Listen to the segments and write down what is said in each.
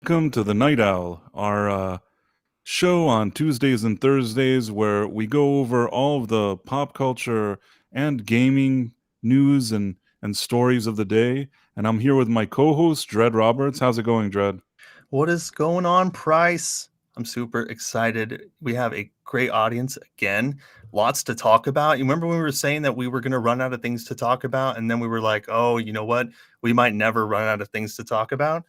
Welcome to the Night Owl, our show on Tuesdays and Thursdays where we go over all of the pop culture and gaming news and stories of the day. And I'm here with my co-host, Dread Roberts. How's it going, Dread? What is going on, Price? I'm super excited. We have a great audience again. Lots to talk about. You remember when we were saying that we were going to run out of things to talk about? And then we were like, oh, you know what? We might never run out of things to talk about.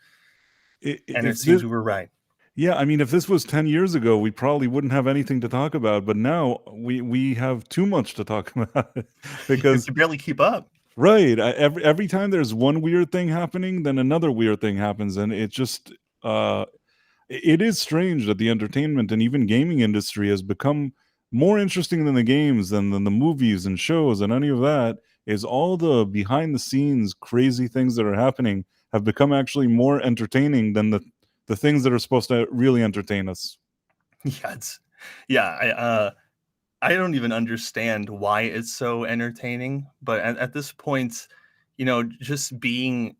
And it If seems this, we were right. yeah, I mean, if this was 10 years ago, we probably wouldn't have anything to talk about. But now we have too much to talk about You because can barely keep up. right. Every time there's one weird thing happening, then another weird thing happens, and it just it is strange that the entertainment and even gaming industry has become more interesting than the games, than the movies and shows and any of that. Is all the behind the scenes crazy things that are happening have become actually more entertaining than the things that are supposed to really entertain us. Yeah, I don't even understand why it's so entertaining. But at this point, just being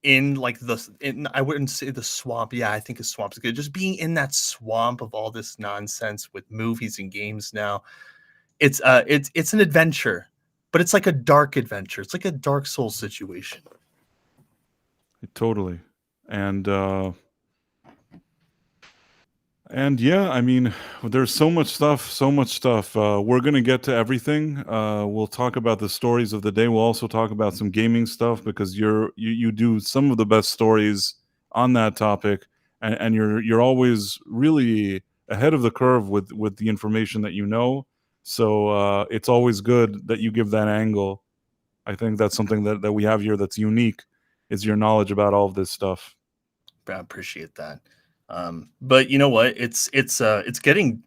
I wouldn't say the swamp. Yeah, I think a swamp's good. Just being in that swamp of all this nonsense with movies and games now. It's an adventure, but it's like a dark adventure. It's like a Dark Souls situation. Totally. And and yeah, I mean, there's so much stuff, so much stuff. We're gonna get to everything. We'll talk about the stories of the day. We'll also talk about some gaming stuff because you do some of the best stories on that topic, and you're always really ahead of the curve with the information that you know. So it's always good that you give that angle. I think that's something that we have here that's unique, is your knowledge about all of this stuff. I appreciate that. But you know what? It's getting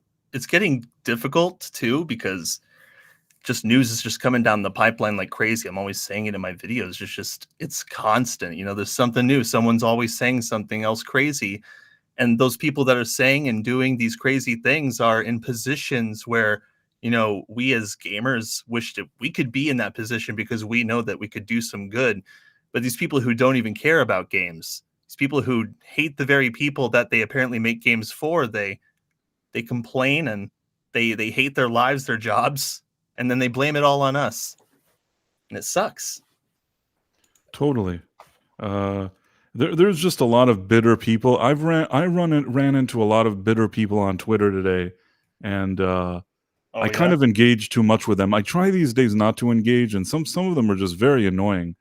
difficult too, because just news is just coming down the pipeline like crazy. I'm always saying it in my videos. It's constant. There's something new. Someone's always saying something else crazy. And those people that are saying and doing these crazy things are in positions where, we as gamers wish that we could be in that position because we know that we could do some good. But these people who don't even care about games, these people who hate the very people that they apparently make games for, they complain, and they hate their lives, their jobs, and then they blame it all on us. And it sucks. Totally. Uh, there's just a lot of bitter people. Ran into a lot of bitter people on Twitter today, and Oh I kind yeah. of engage too much with them. I try these days not to engage, and some of them are just very annoying.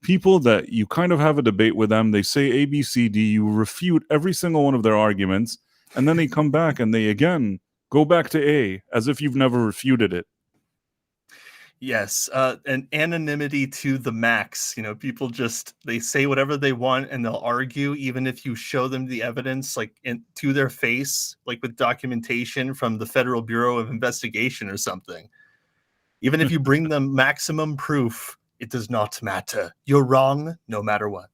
People that you kind of have a debate with them, they say A, B, C, D, you refute every single one of their arguments, and then they come back and they again go back to A as if you've never refuted it. Yes, and anonymity to the max. People they say whatever they want, and they'll argue even if you show them the evidence, like to their face, like with documentation from the Federal Bureau of Investigation or something. Even if you bring them maximum proof, it does not matter. You're wrong no matter what.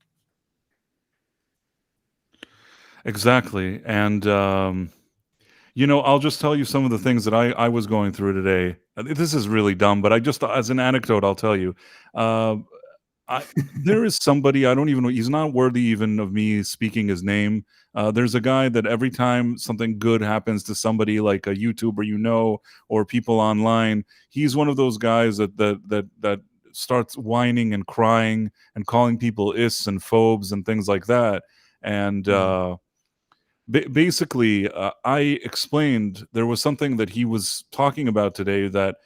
Exactly. And I'll just tell you some of the things that I was going through today. This is really dumb, but I just, as an anecdote, I'll tell you. Uh, there is somebody, I don't even know, he's not worthy even of me speaking his name. There's a guy that every time something good happens to somebody, like a YouTuber, or people online, he's one of those guys that starts whining and crying and calling people ists and phobes and things like that. And basically, I explained there was something that he was talking about today, that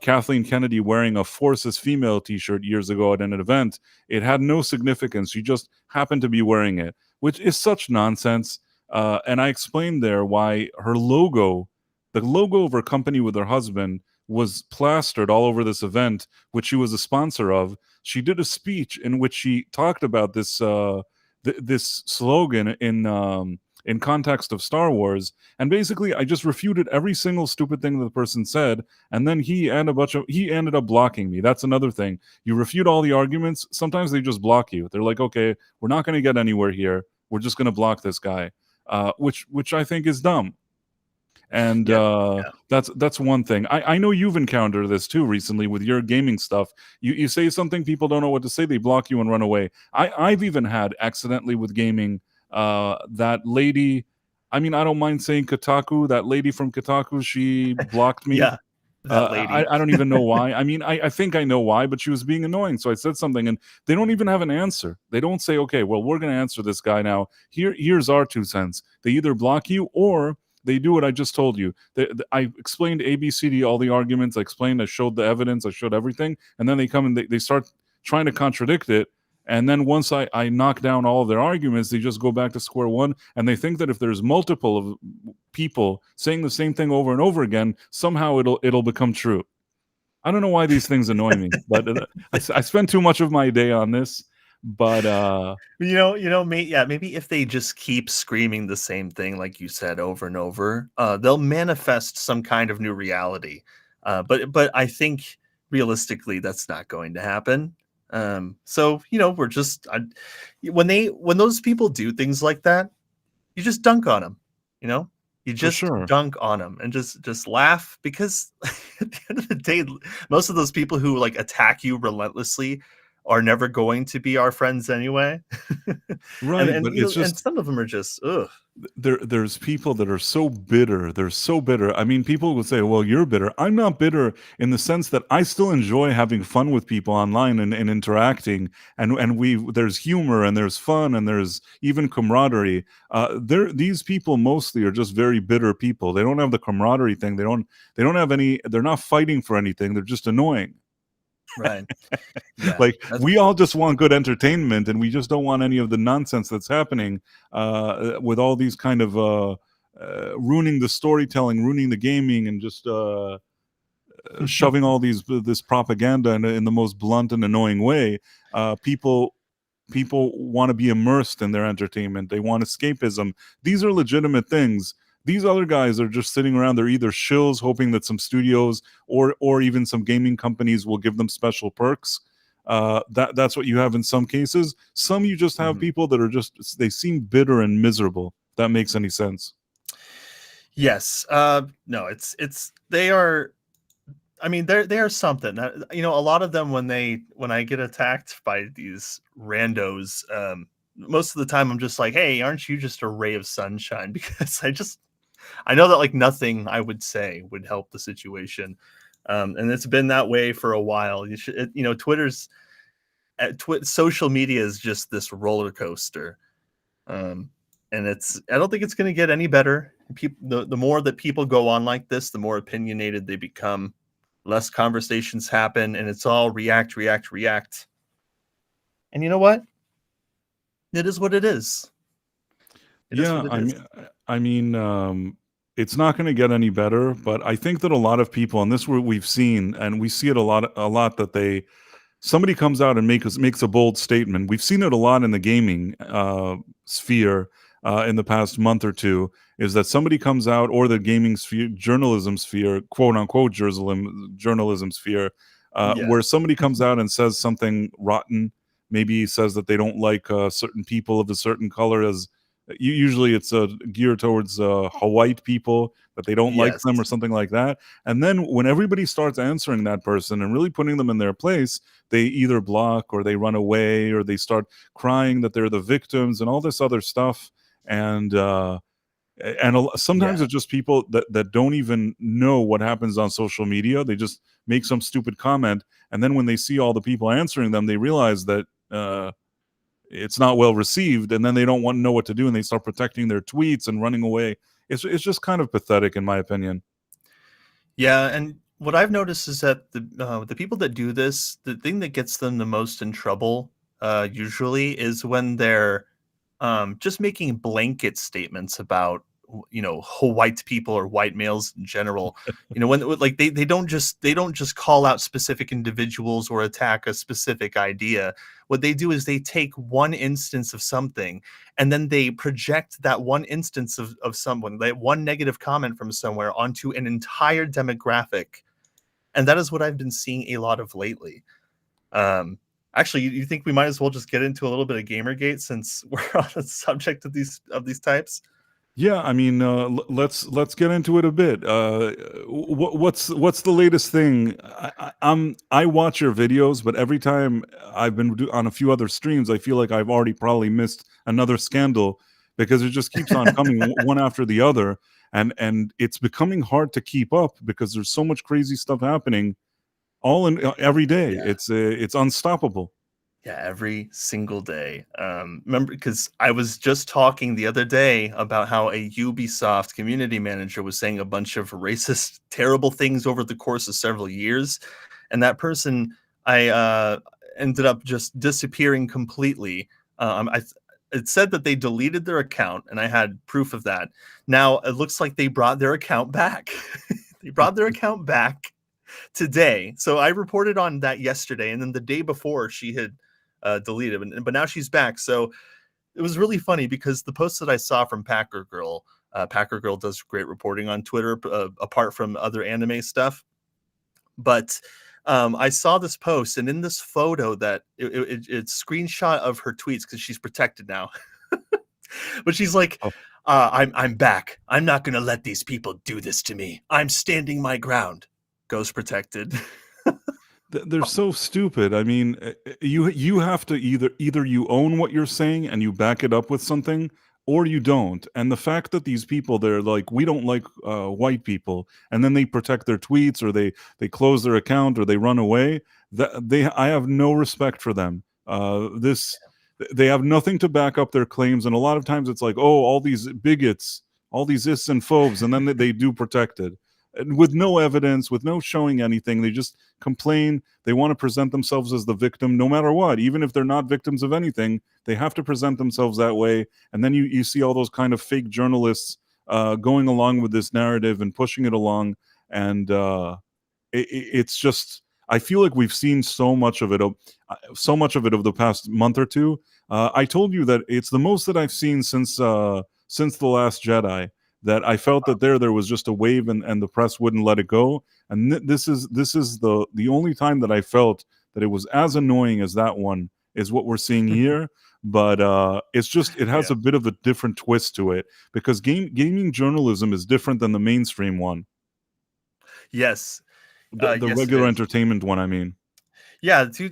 Kathleen Kennedy wearing a Force is Female t-shirt years ago at an event, it had no significance. She just happened to be wearing it, which is such nonsense. And I explained there why her logo, the logo of her company with her husband, was plastered all over this event, which she was a sponsor of. She did a speech in which she talked about this slogan in context of Star Wars, and basically I just refuted every single stupid thing that the person said, and then he ended up blocking me. That's another thing. You refute all the arguments, sometimes they just block you. They're like, okay, we're not going to get anywhere here. We're just going to block this guy, which I think is dumb. And Yeah, yeah. that's one thing. I know you've encountered this too recently with your gaming stuff. You say something, people don't know what to say, they block you and run away. I've even had accidentally with gaming That lady, I mean, I don't mind saying Kotaku. That lady from Kotaku, she blocked me. Yeah, that lady. I don't even know why. I mean, I think I know why, but she was being annoying. So I said something, and they don't even have an answer. They don't say, okay, well, we're going to answer this guy now. Here's our 2 cents. They either block you or they do what I just told you. I explained ABCD, all the arguments. I explained, I showed the evidence, I showed everything. And then they come and they start trying to contradict it. And then once I knock down all of their arguments, they just go back to square one. And they think that if there's multiple of people saying the same thing over and over again, somehow it'll become true. I don't know why these things annoy me, but I spend too much of my day on this. But Maybe if they just keep screaming the same thing, like you said, over and over, they'll manifest some kind of new reality. But I think realistically, that's not going to happen. So we're just when those people do things like that, you just dunk on them. You for just sure. dunk on them and just laugh, because at the end of the day, most of those people who like attack you relentlessly are never going to be our friends anyway. and Right, and but you it's know, and just some of them are just ugh. there's people that are so bitter. They're so bitter. I mean, people would say, well, you're bitter. I'm not bitter in the sense that I still enjoy having fun with people online and interacting, and there's humor and there's fun and there's even camaraderie. These people mostly are just very bitter people. They don't have the camaraderie thing. They don't have any, they're not fighting for anything. They're just annoying. Right. Yeah. Like, That's we all just want good entertainment, and we just don't want any of the nonsense that's happening with all these kind of ruining the storytelling, ruining the gaming, and just shoving all this propaganda in the most blunt and annoying way. People want to be immersed in their entertainment. They want escapism. These are legitimate things. These other guys are just sitting around. They're either shills hoping that some studios or even some gaming companies will give them special perks. That's what you have in some cases. Some you just have Mhm. people that are just, they seem bitter and miserable. If that makes any sense. Yes. No, it's they are. I mean, they are something. A lot of them, when I get attacked by these randos, most of the time I'm just like, hey, aren't you just a ray of sunshine? Because I know that like nothing I would say would help the situation, and it's been that way for a while. Twitter's social media is just this roller coaster, um, and I don't think it's going to get any better. The more that people go on like this, the more opinionated they become. Less conversations happen, and it's all react, react, react. And you know what? It is what it is. It is Yeah, what it is. it's not going to get any better. But I think that a lot of people, and this we've seen, and we see it a lot that somebody comes out and makes a bold statement. We've seen it a lot in the gaming sphere in the past month or two. Is that somebody comes out, or the gaming sphere, journalism sphere, quote unquote journalism sphere, Yeah. where somebody comes out and says something rotten. Maybe he says that they don't like certain people of a certain color, as usually it's geared towards white people, that they don't like Yes. them or something like that. And then when everybody starts answering that person and really putting them in their place, they either block or they run away or they start crying that they're the victims and all this other stuff. And sometimes Yeah. it's just people that don't even know what happens on social media. They just make some stupid comment, and then when they see all the people answering them, they realize that it's not well received, and then they don't want to know what to do, and they start protecting their tweets and running away. It's just kind of pathetic, in my opinion. Yeah, and what I've noticed is that the people that do this, the thing that gets them the most in trouble, usually, is when they're just making blanket statements about white people or white males in general. When like they don't just call out specific individuals or attack a specific idea. What they do is they take one instance of something, and then they project that one instance of someone, that one negative comment from somewhere, onto an entire demographic. And that is what I've been seeing a lot of lately. Actually, you think we might as well just get into a little bit of GamerGate, since we're on the subject of these types? Yeah, I mean, let's get into it a bit. What's the latest thing? I watch your videos, but every time I've been on a few other streams, I feel like I've already probably missed another scandal. because it just keeps on coming one after the other, and it's becoming hard to keep up because there's so much crazy stuff happening all in every day. Yeah. It's unstoppable. Yeah, every single day. Remember, because I was just talking the other day about how a Ubisoft community manager was saying a bunch of racist, terrible things over the course of several years, and that person I ended up just disappearing completely. It said that they deleted their account, and I had proof of that. Now it looks like they brought their account back. They brought their account back today. So I reported on that yesterday, and then the day before she had deleted, but now she's back. So it was really funny because the post that I saw from Packer Girl does great reporting on Twitter, apart from other anime stuff. But I saw this post, and in this photo that it's screenshot of her tweets because she's protected now. But she's like, Oh. I'm back. I'm not going to let these people do this to me. I'm standing my ground. Ghost protected. They're so stupid. I mean, you have to either you own what you're saying and you back it up with something, or you don't. And the fact that these people, they're like, we don't like white people, and then they protect their tweets, or they close their account, or they run away. I have no respect for them. They have nothing to back up their claims, and a lot of times it's like, oh, all these bigots, all these ists and phobes, and then they do protect it. And with no evidence, with no showing anything, they just complain. They want to present themselves as the victim no matter what. Even if they're not victims of anything, they have to present themselves that way. And then you see all those kind of fake journalists going along with this narrative and pushing it along. And it's just, I feel like we've seen so much of it over the past month or two. I told you that it's the most that I've seen since The Last Jedi. That I felt that there was just a wave, and the press wouldn't let it go. And this is the only time that I felt that it was as annoying as that one is what we're seeing here. But it's just, it has a bit of a different twist to it, because gaming journalism is different than the mainstream one. Yes. The Yes, regular entertainment one, I mean. Yeah, two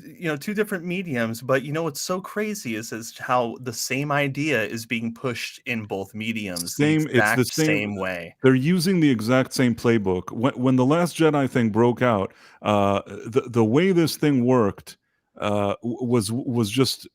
different mediums, but what's so crazy is how the same idea is being pushed in both mediums the It's the exact same way. They're using the exact same playbook. When the Last Jedi thing broke out, the way this thing worked was just,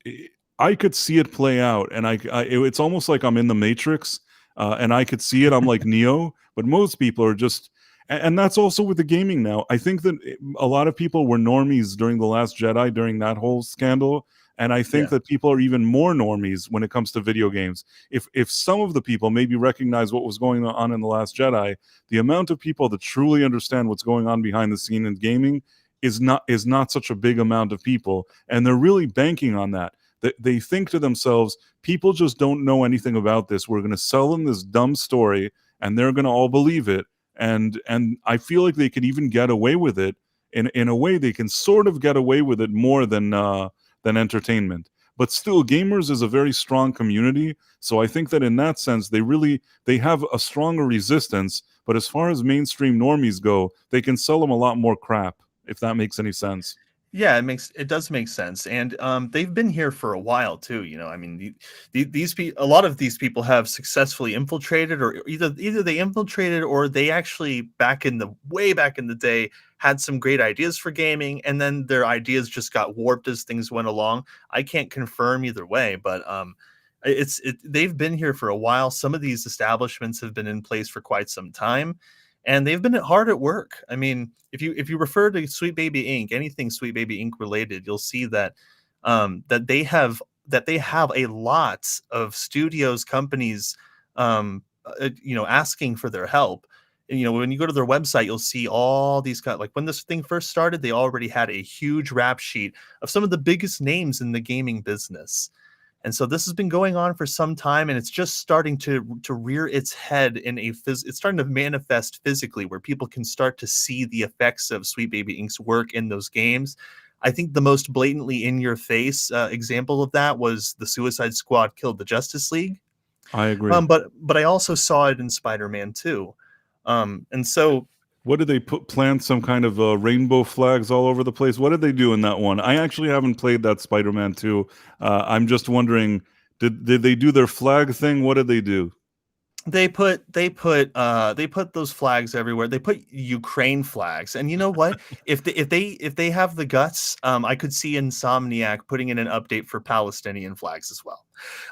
I could see it play out, and it's almost like I'm in the Matrix, and I could see it. I'm like Neo, but most people are just. And that's also with the gaming now. I think that a lot of people were normies during The Last Jedi, during that whole scandal. And I think that people are even more normies when it comes to video games. If some of the people maybe recognize what was going on in The Last Jedi, the amount of people that truly understand what's going on behind the scene in gaming is not such a big amount of people. And they're really banking on that. They think to themselves, people just don't know anything about this. We're going to sell them this dumb story, and they're going to all believe it. And I feel like they could even get away with it in a way. They can sort of get away with it more than entertainment. But still, gamers is a very strong community, so I think that in that sense they have a stronger resistance. But as far as mainstream normies go, they can sell them a lot more crap, if that makes any sense. Yeah, it does make sense, and they've been here for a while too. I mean, a lot of these people have successfully infiltrated, or either they infiltrated, or they actually way back in the day had some great ideas for gaming, and then their ideas just got warped as things went along. I can't confirm either way, but they've been here for a while. Some of these establishments have been in place for quite some time, and they've been hard at work. I mean, if you refer to Sweet Baby Inc., anything Sweet Baby Inc. related, you'll see that that they have a lot of studios, companies, asking for their help. And, when you go to their website, you'll see all these like when this thing first started, they already had a huge rap sheet of some of the biggest names in the gaming business. And so this has been going on for some time, and it's just starting to rear its head it's starting to manifest physically, where people can start to see the effects of Sweet Baby Inc.'s work in those games. I think the most blatantly in your face example of that was the Suicide Squad killed the Justice League. I agree. But I also saw it in Spider-Man 2. And so what did they plant some kind of rainbow flags all over the place? What did they do in that one? I actually haven't played that Spider-Man 2. I'm just wondering, Did they do their flag thing? What did they do? They put those flags everywhere. They put Ukraine flags, and you know what? If they have the guts, I could see Insomniac putting in an update for Palestinian flags as well.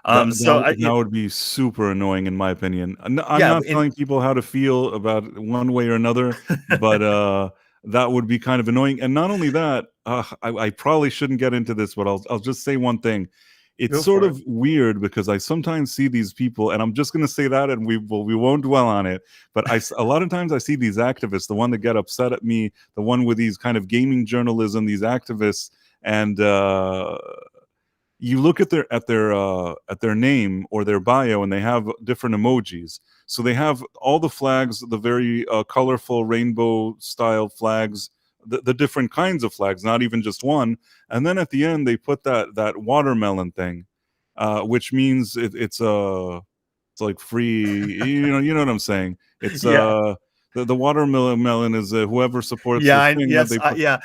That So that would be super annoying in my opinion. I'm yeah, not telling people how to feel about one way or another, but that would be kind of annoying. And not only that, I probably shouldn't get into this, but I'll just say one thing. It's go sort for it. of weird because I sometimes see these people, and I'm just going to say that, and we won't dwell on it. But a lot of times I see these activists, the one that get upset at me, the one with these kind of gaming journalism, these activists, and you look at their name or their bio, and they have different emojis. So they have all the flags, the very colorful rainbow style flags, the different kinds of flags, not even just one. And then at the end, they put that watermelon thing, which means it's like free. You know what I'm saying? It's Yeah. the watermelon is whoever supports Yeah, the thing that yes, they put. yeah.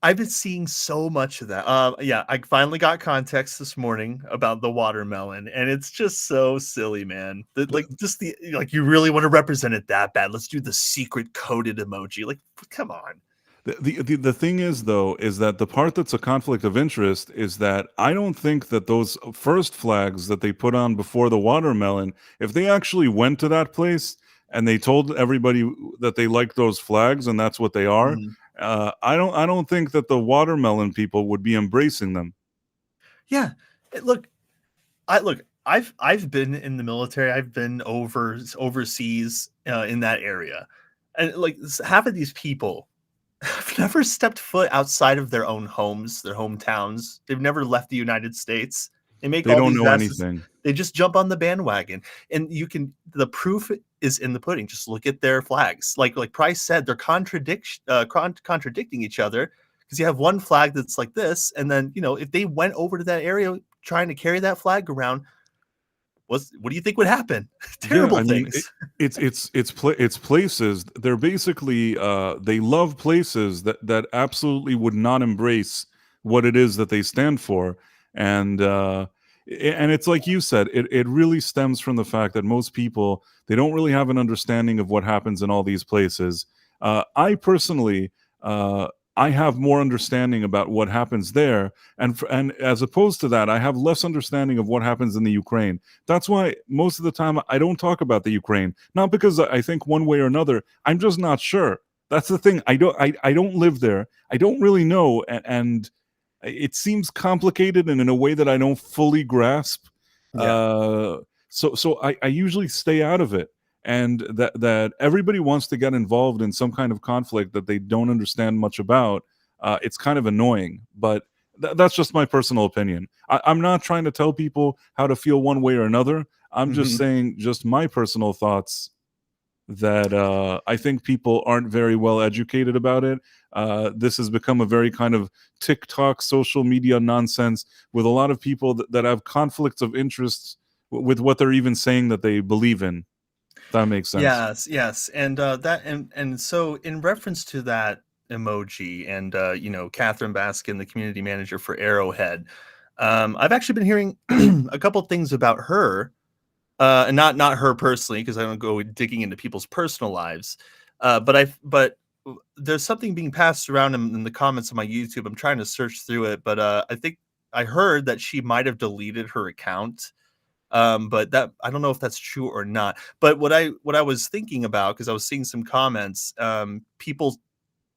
I've been seeing so much of that. Yeah, I finally got context this morning about the watermelon, and it's just so silly, man. Like, just like, you really want to represent it that bad? Let's do the secret coded emoji. Like, come on. The thing is, though, is that the part that's a conflict of interest is that I don't think that those first flags that they put on before the watermelon, if they actually went to that place and they told everybody that they like those flags and that's what they are, Mhm. I don't think that the watermelon people would be embracing them. Yeah, look, I've been in the military. I've been overseas in that area, and like, half of these people have never stepped foot outside of their own homes, their hometowns. They've never left the United States. They make They all don't these know vast. anything. They just jump on the bandwagon, and the proof is in the pudding. Just look at their flags. Like Price said, they're contradicting each other, because you have one flag that's like this, and then, if they went over to that area trying to carry that flag around, what do you think would happen? Yeah, Terrible I mean, things. it's places. They're basically they love places that absolutely would not embrace what it is that they stand for, and and it's like you said, it really stems from the fact that most people, they don't really have an understanding of what happens in all these places. I personally, uh, I have more understanding about what happens there, and as opposed to that, I have less understanding of what happens in the Ukraine. That's why most of the time I don't talk about the Ukraine. Not because I think one way or another. I'm just not sure. That's the thing. I don't live there. I don't really know, and it seems complicated and in a way that I don't fully grasp. Yeah. I usually stay out of it. And that everybody wants to get involved in some kind of conflict that they don't understand much about. It's kind of annoying, but that's just my personal opinion. I'm not trying to tell people how to feel one way or another. I'm just Mhm. saying just my personal thoughts that I think people aren't very well educated about it. This has become a very kind of TikTok social media nonsense with a lot of people that have conflicts of interests with what they're even saying that they believe in. That makes sense. Yes, yes, and that and so, in reference to that emoji, and Catherine Baskin, the community manager for Arrowhead, I've actually been hearing a couple things about her, and not her personally, because I don't go digging into people's personal lives, but there's something being passed around in the comments of my YouTube. I'm trying to search through it, but I think I heard that she might have deleted her account, but that, I don't know if that's true or not. But what I was thinking about, because I was seeing some comments, people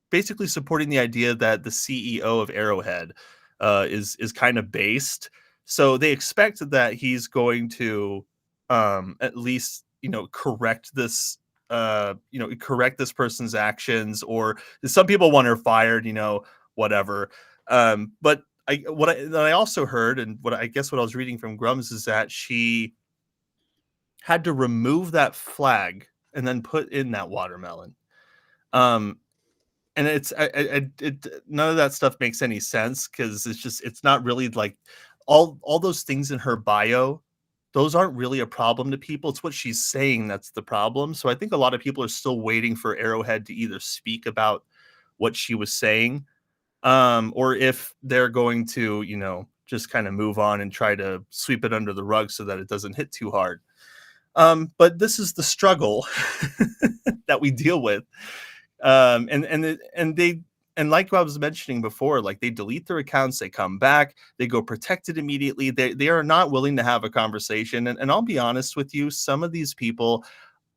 basically supporting the idea that the CEO of Arrowhead is kind of based. So they expect that he's going to, at least, correct this, correct this person's actions, or some people want her fired, whatever. But I also heard, and what I was reading from Grums, is that she had to remove that flag and then put in that watermelon. Um, and none of that stuff makes any sense, because it's not really like, all those things in her bio. Those aren't really a problem to people. It's what she's saying that's the problem. So I think a lot of people are still waiting for Arrowhead to either speak about what she was saying, or if they're going to, just kind of move on and try to sweep it under the rug so that it doesn't hit too hard. But this is the struggle that we deal with. And like I was mentioning before, like they delete their accounts, they come back, they go protected immediately. They are not willing to have a conversation. And I'll be honest with you, some of these people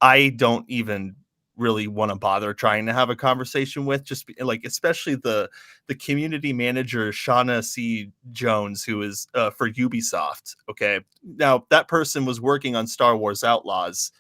I don't even really want to bother trying to have a conversation with, like especially the community manager Shauna C. Jones, who is for Ubisoft. Okay, now that person was working on Star Wars Outlaws.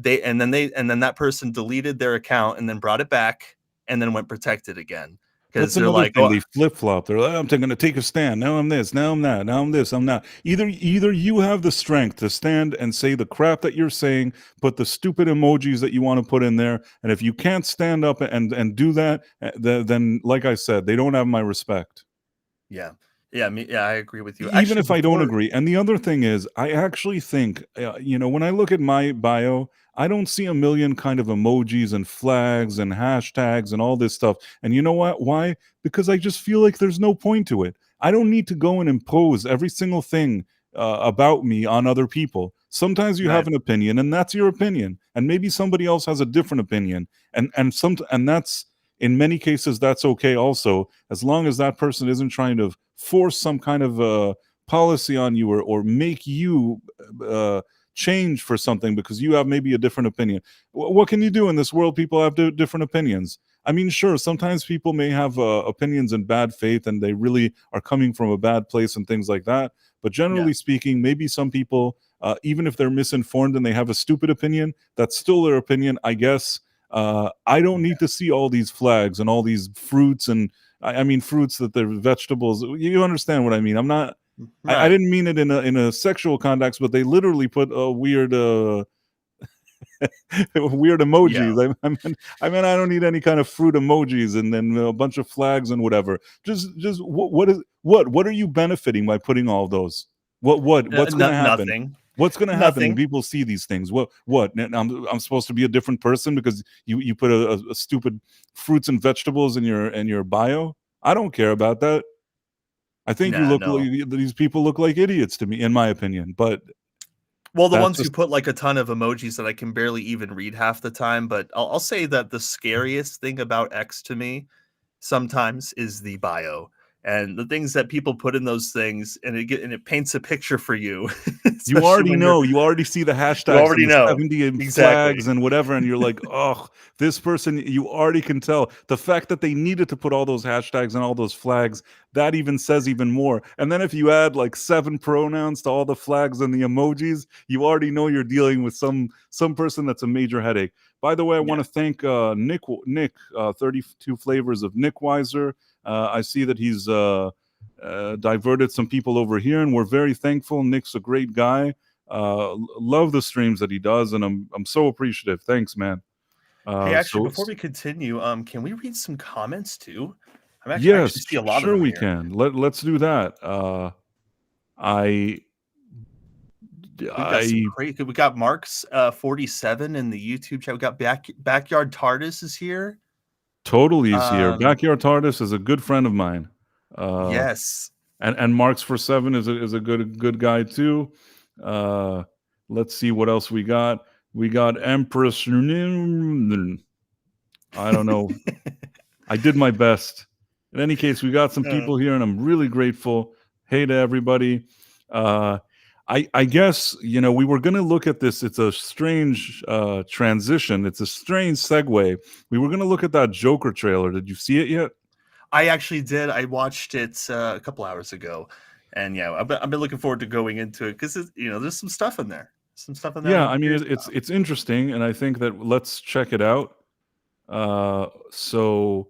And then that person deleted their account and then brought it back and then went protected again. That's another thing. They flip flop. They're like, I'm going to take a stand. Now I'm this. Now I'm that. Now I'm this. I'm not. Either you have the strength to stand and say the crap that you're saying, put the stupid emojis that you want to put in there, and if you can't stand up and do that, then like I said, they don't have my respect. Yeah. Yeah, I agree with you. Even actually, if I don't agree. And the other thing is, I actually think, when I look at my bio, I don't see a million kind of emojis and flags and hashtags and all this stuff. And you know what? Why? Because I just feel like there's no point to it. I don't need to go and impose every single thing about me on other people. Sometimes you have an opinion, and that's your opinion. And maybe somebody else has a different opinion. And that's, in many cases, that's okay also, as long as that person isn't trying to force some kind of policy on you or make you change for something because you have maybe a different opinion. What can you do in this world? People have different opinions. I mean, sure, sometimes people may have opinions in bad faith and they really are coming from a bad place and things like that. But generally speaking, maybe some people, even if they're misinformed and they have a stupid opinion, that's still their opinion, I guess. I don't need to see all these flags and all these fruits and I mean fruits that they're vegetables. You understand what I mean? I'm not. Right. I didn't mean it in a sexual context, but they literally put a weird weird emojis. Yeah. I mean, I don't need any kind of fruit emojis and then a bunch of flags and whatever. Just what are you benefiting by putting all those? What's going to happen? Nothing. What's going to happen when people see these things? What? I'm supposed to be a different person because you put a stupid fruits and vegetables in your bio? I don't care about that. I think these people look like idiots to me, in my opinion. But well, the ones who put like a ton of emojis that I can barely even read half the time. But I'll say that the scariest thing about X to me sometimes is the bio. And the things that people put in those things, and it paints a picture for you. You already know. You already see the hashtags, you already know 70 flags and whatever, and you're like, oh, this person. You already can tell. The fact that they needed to put all those hashtags and all those flags, that even says even more. And then if you add like 7 pronouns to all the flags and the emojis, you already know you're dealing with some person that's a major headache. By the way, I want to thank Nick, 32 Flavors of Nick Weiser. I see that he's diverted some people over here, and we're very thankful. Nick's a great guy. Love the streams that he does, and I'm so appreciative. Thanks, man. Hey, actually, before we continue, can we read some comments too? Actually see a lot sure of them we here. can. Let's do that. We got Mark's 47 in the YouTube chat. We got Backyard TARDIS is here. Totally is here. Backyard TARDIS is a good friend of mine. Yes. And Marks for 7 is a good guy too. Let's see what else we got. We got Empress. I don't know. I did my best. In any case, we got some people here, and I'm really grateful. Hey to everybody. I guess, we were going to look at this. It's a strange transition. It's a strange segue. We were going to look at that Joker trailer. Did you see it yet? I actually did. I watched it a couple hours ago. And I've been looking forward to going into it because, there's some stuff in there. Yeah, I mean, it's interesting. And I think that let's check it out. So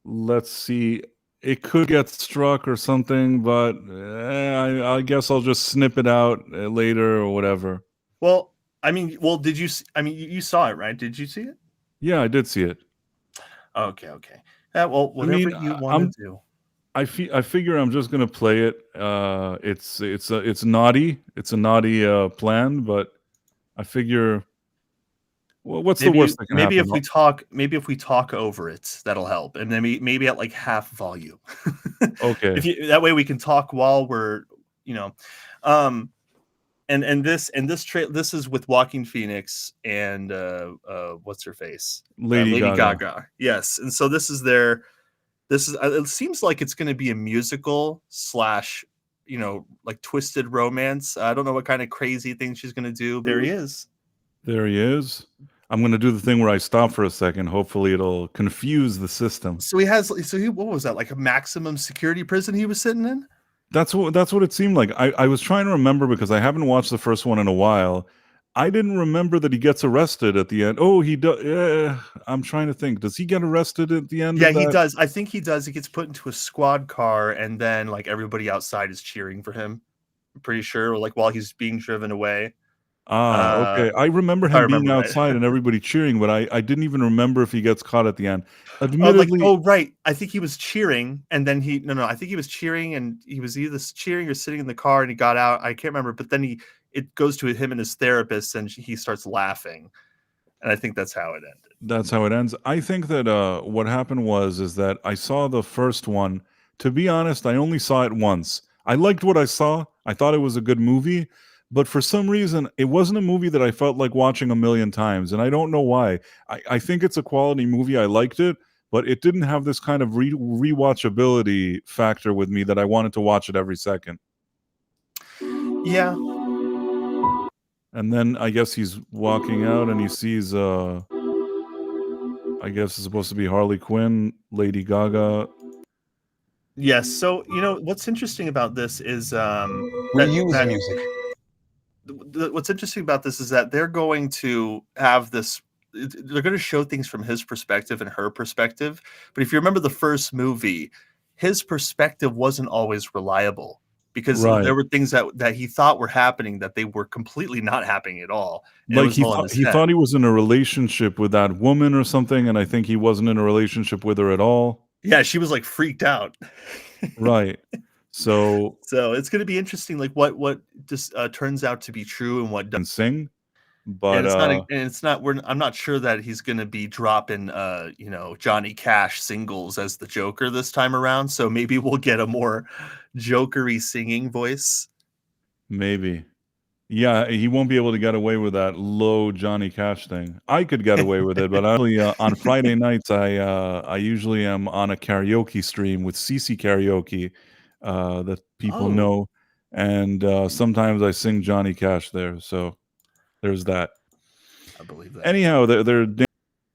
let's see. It could get struck or something, but I guess I'll just snip it out later or whatever. Well, did you? You saw it, right? Did you see it? Yeah, I did see it. Okay. Well, whatever you want to do. I figure I'm just gonna play it. It's naughty. It's a naughty plan, but I figure Well, what's the Maybe worst that can maybe happen? if we talk maybe if we talk over it, that'll help, and then maybe at, like, half volume. Okay, If you that way we can talk while we're, you know, um, this is with Walking Phoenix and, what's her face? Lady Lady Gaga. Gaga, yes, and so it seems like it's gonna be a musical slash, like, twisted romance. I don't know what kinda crazy thing she's gonna do. There he is. There he is. I'm gonna do the thing where I stop for a second. Hopefully, it'll confuse the system. What was that, like a maximum security prison he was sitting in? That's what it seemed like. I was trying to remember because I haven't watched the first one in a while. I didn't remember that he gets arrested at the end. Oh, he does. I'm trying to think. Does he get arrested at the end Yeah, of he that? does. I think he does. He gets put into a squad car, and then, like, everybody outside is cheering for him, I'm pretty sure, or, like, while he's being driven away, Ah, uh, okay. I remember if I him being remember right. outside and everybody cheering, but I didn't even remember if he gets caught at the end. Oh, Admittedly, right. I think he was cheering, and then he no, no, I think he was cheering, and he was either cheering or sitting in the car, and he got out. I can't remember, but then it goes to him and his therapist, and he starts laughing, and I think that's how it ended. that's how it ends. I think that what happened is that I saw the first one. To be honest, I only saw it once. I liked what I saw. I thought it was a good movie, but for some reason, it wasn't a movie that I felt like watching a million times, and I don't know why. I think it's a quality movie. I liked it, but it didn't have this kind of rewatchability factor with me that I wanted to watch it every second. Yeah. And then I guess he's walking out and he sees I guess it's supposed to be Harley Quinn, Lady Gaga. Yes. So, what's interesting about this is Reuse music. what's interesting about this is that they're going to have they're going to show things from his perspective and her perspective. But if you remember the first movie, his perspective wasn't always reliable because Right. there were things that he thought were happening that they were completely not happening at all. And it Like was all in his he head. thought he was in a relationship with that woman or something, and I think he wasn't in a relationship with her at all. Yeah, she was like freaked out. Right. So So it's going to be interesting, like what just turns out to be true and what and sing, And but it's not and it's not we're I'm not sure that he's gonna be dropping, Johnny Cash singles as the Joker this time around, so maybe we'll get a more jokery singing voice. maybe. Yeah, he won't be able to get away with that low Johnny Cash thing. I could get away with it, but actually, on Friday nights, I usually am on a karaoke stream with CC Karaoke, that people Oh, know, and, sometimes I sing Johnny Cash there, so there's that. I believe that. Anyhow, they're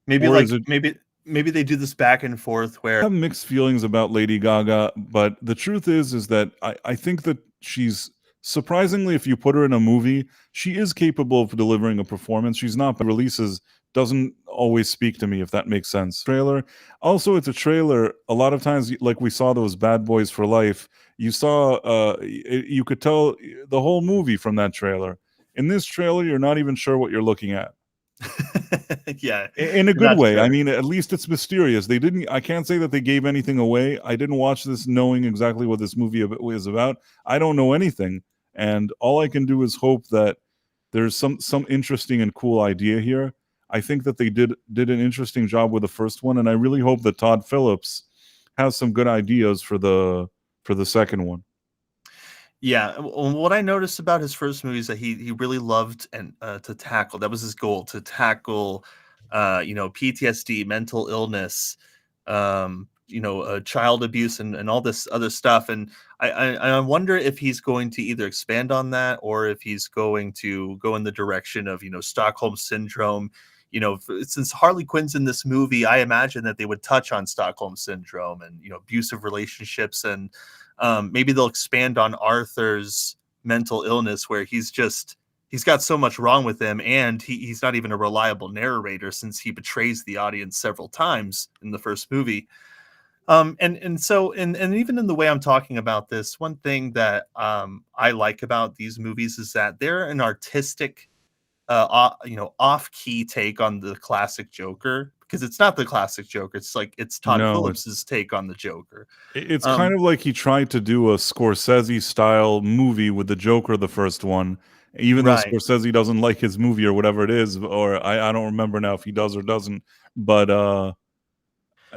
Maybe, or is like, it maybe they do this back and forth I where have mixed feelings about Lady Gaga, but the truth is that I think that she's surprisingly, if you put her in a movie, she is capable of delivering a performance. She's not, but releases doesn't always speak to me, if that makes sense. Trailer. Also, it's a trailer. A lot of times, like we saw those Bad Boys for Life, you saw, you could tell the whole movie from that trailer. In this trailer, you're not even sure what you're looking at. yeah, In a you're good not way. I sure. mean, at least it's mysterious. They didn't. I can't say that they gave anything away. I didn't watch this knowing exactly what this movie is about. I don't know anything, and all I can do is hope that there's some interesting and cool idea here. I think that they did an interesting job with the first one, and I really hope that Todd Phillips has some good ideas for the second one. Yeah, what I noticed about his first movie is that he really loved and to tackle. That was his goal, to tackle, PTSD, mental illness, child abuse, and all this other stuff. And I wonder if he's going to either expand on that or if he's going to go in the direction of Stockholm syndrome. Since Harley Quinn's in this movie, I imagine that they would touch on Stockholm syndrome and abusive relationships, and maybe they'll expand on Arthur's mental illness, where he's got so much wrong with him, and he's not even a reliable narrator since he betrays the audience several times in the first movie. And even in the way I'm talking about this, one thing that I like about these movies is that they're an artistic, off-key take on the classic Joker, because it's not the classic Joker. It's Todd No, Phillips's take on the Joker. it's kind Um, of like he tried to do a Scorsese style movie with the Joker, the first one, even though Right. Scorsese doesn't like his movie or whatever it is, or I don't remember now if he does or doesn't. But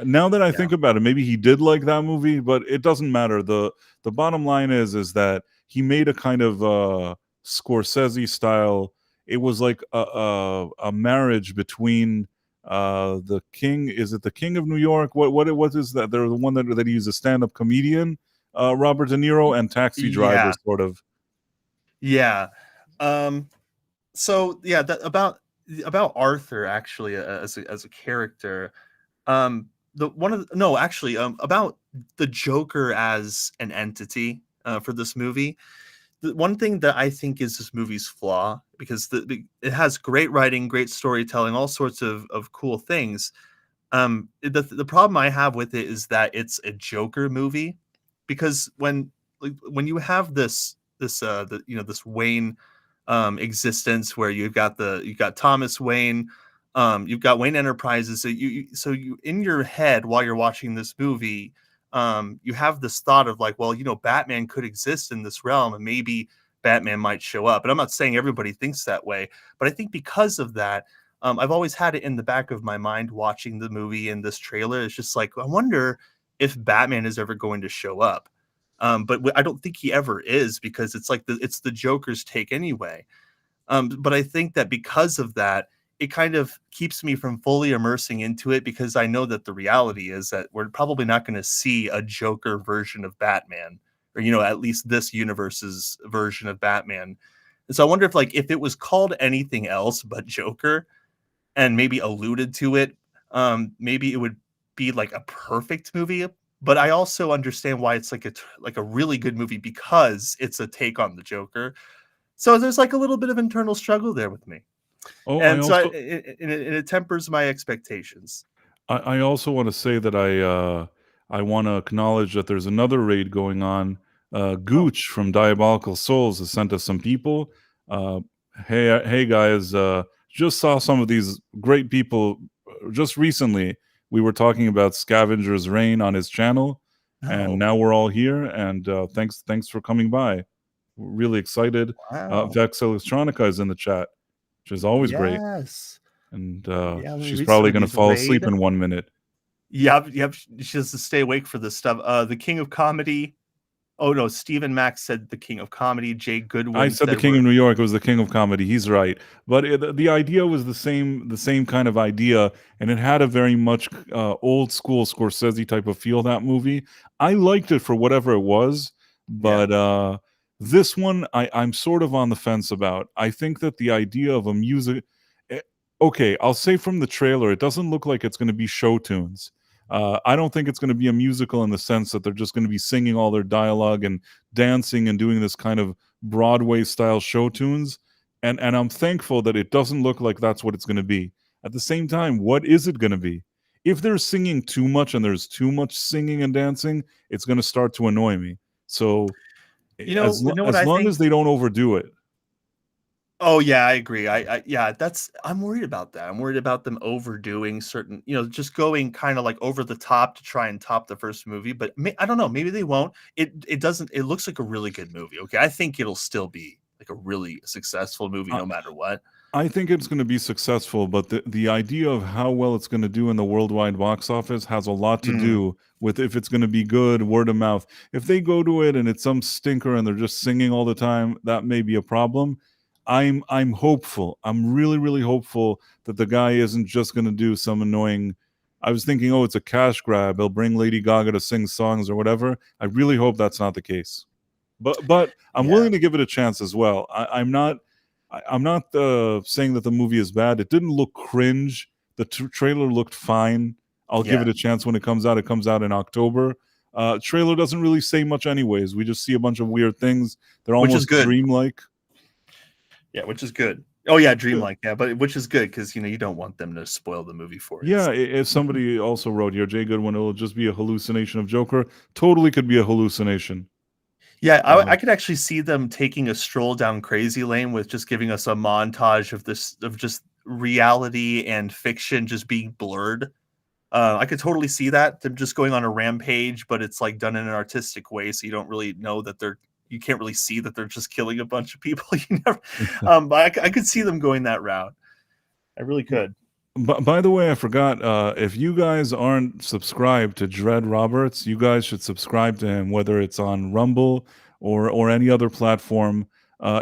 now that I Yeah. think about it, maybe he did like that movie, but it doesn't matter. The bottom line is that he made a kind of Scorsese style. It was like a marriage between the king. Is it the King of New York? What is that? They're the one that he's a stand-up comedian, Robert De Niro, and Taxi Driver, Yeah. sort of. Yeah. So yeah, about Arthur actually, as a character. The one of the, no, actually, about the Joker as an entity for this movie. The one thing that I think is this movie's flaw, because it has great writing, great storytelling, all sorts of cool things. The problem I have with it is that it's a Joker movie, because when you have this Wayne existence, where you've got Thomas Wayne, you've got Wayne Enterprises. So you in your head while you're watching this movie, you have this thought of like, well, Batman could exist in this realm, and maybe Batman might show up. And I'm not saying everybody thinks that way, but I think because of that, I've always had it in the back of my mind watching the movie and this trailer. It's just like, I wonder if Batman is ever going to show up. But I don't think he ever is, because it's like it's the Joker's take anyway. But I think that because of that, it kind of keeps me from fully immersing into it, because I know that the reality is that we're probably not going to see a Joker version of Batman, or at least this universe's version of Batman. And so I wonder if it was called anything else but Joker, and maybe alluded to it, maybe it would be like a perfect movie. But I also understand why it's like a really good movie, because it's a take on the Joker. So there's like a little bit of internal struggle there with me, Oh, I and so also it tempers my expectations. I also want to say that I want to acknowledge that there's another raid going on. Oh, Gooch from Diabolical Souls has sent us some people. Uh, hey guys, just saw some of these great people just recently. We were talking about Scavenger's Reign on his channel, and oh, now we're all here. And thanks for coming by. We're really excited. wow, Vex Electronica is in the chat, which is always great, yes, and yeah. Let me she's read some probably of going to these. fall asleep Raid. in 1 minute. Yep, yep. She has to stay awake for this stuff. The King of Comedy. Oh no, Stephen Max said the King of Comedy. Jay I Goodwin said the said King of New York was the king of comedy. He's right, but the idea was the same kind of idea, and it had a very much old school Scorsese type of feel. That movie, I liked it for whatever it was, yeah, but this one, I'm sort of on the fence about. I think that the idea of a music, eh, okay, I'll say from the trailer, it doesn't look like it's going to be show tunes. I don't think it's going to be a musical in the sense that they're just going to be singing all their dialogue and dancing and doing this kind of Broadway style show tunes. And I'm thankful that it doesn't look like that's what it's going to be. At the same time, what is it going to be? If they're singing too much and there's too much singing and dancing, it's going to start to annoy me. So what as I long as think. they don't overdo it. Oh yeah, I agree. Yeah, I'm worried about that. I'm worried about them overdoing certain, just going kind of like over the top to try and top the first movie. But I don't know. Maybe they won't. It doesn't. It looks like a really good movie. Okay, I think it'll still be like a really successful movie I, no matter what. I think it's going to be successful, but the idea of how well it's going to do in the worldwide box office has a lot to Mm, do with if it's going to be good, word of mouth. If they go to it and it's some stinker and they're just singing all the time, that may be a problem. I'm hopeful. I'm really hopeful that the guy isn't just going to do some annoying. I was thinking, oh, it's a cash grab. He'll bring Lady Gaga to sing songs or whatever. I really hope that's not the case. But I'm yeah, willing to give it a chance as well. I'm not saying that the movie is bad. It didn't look cringe. The trailer looked fine. I'll give yeah, it a chance when it comes out. It comes out in October. Trailer doesn't really say much, anyways. We just see a bunch of weird things. They're which is almost good. dreamlike. Yeah, which is good. Oh yeah, Yeah, dreamlike. Yeah, but which is good, because you don't want them to spoil the movie for you. yeah. If somebody also wrote here, Jay Goodwin, it'll just be a hallucination of Joker. Totally could be a hallucination. Yeah, Uh, I could actually see them taking a stroll down crazy lane with just giving us a montage of just reality and fiction just being blurred. I could totally see that, them just going on a rampage, but it's like done in an artistic way, so you don't really know that they're you can't really see that they're just killing a bunch of people. You never, but I could see them going that route. I really could. By the way, I forgot, if you guys aren't subscribed to Dread Roberts, you guys should subscribe to him, whether it's on Rumble or any other platform.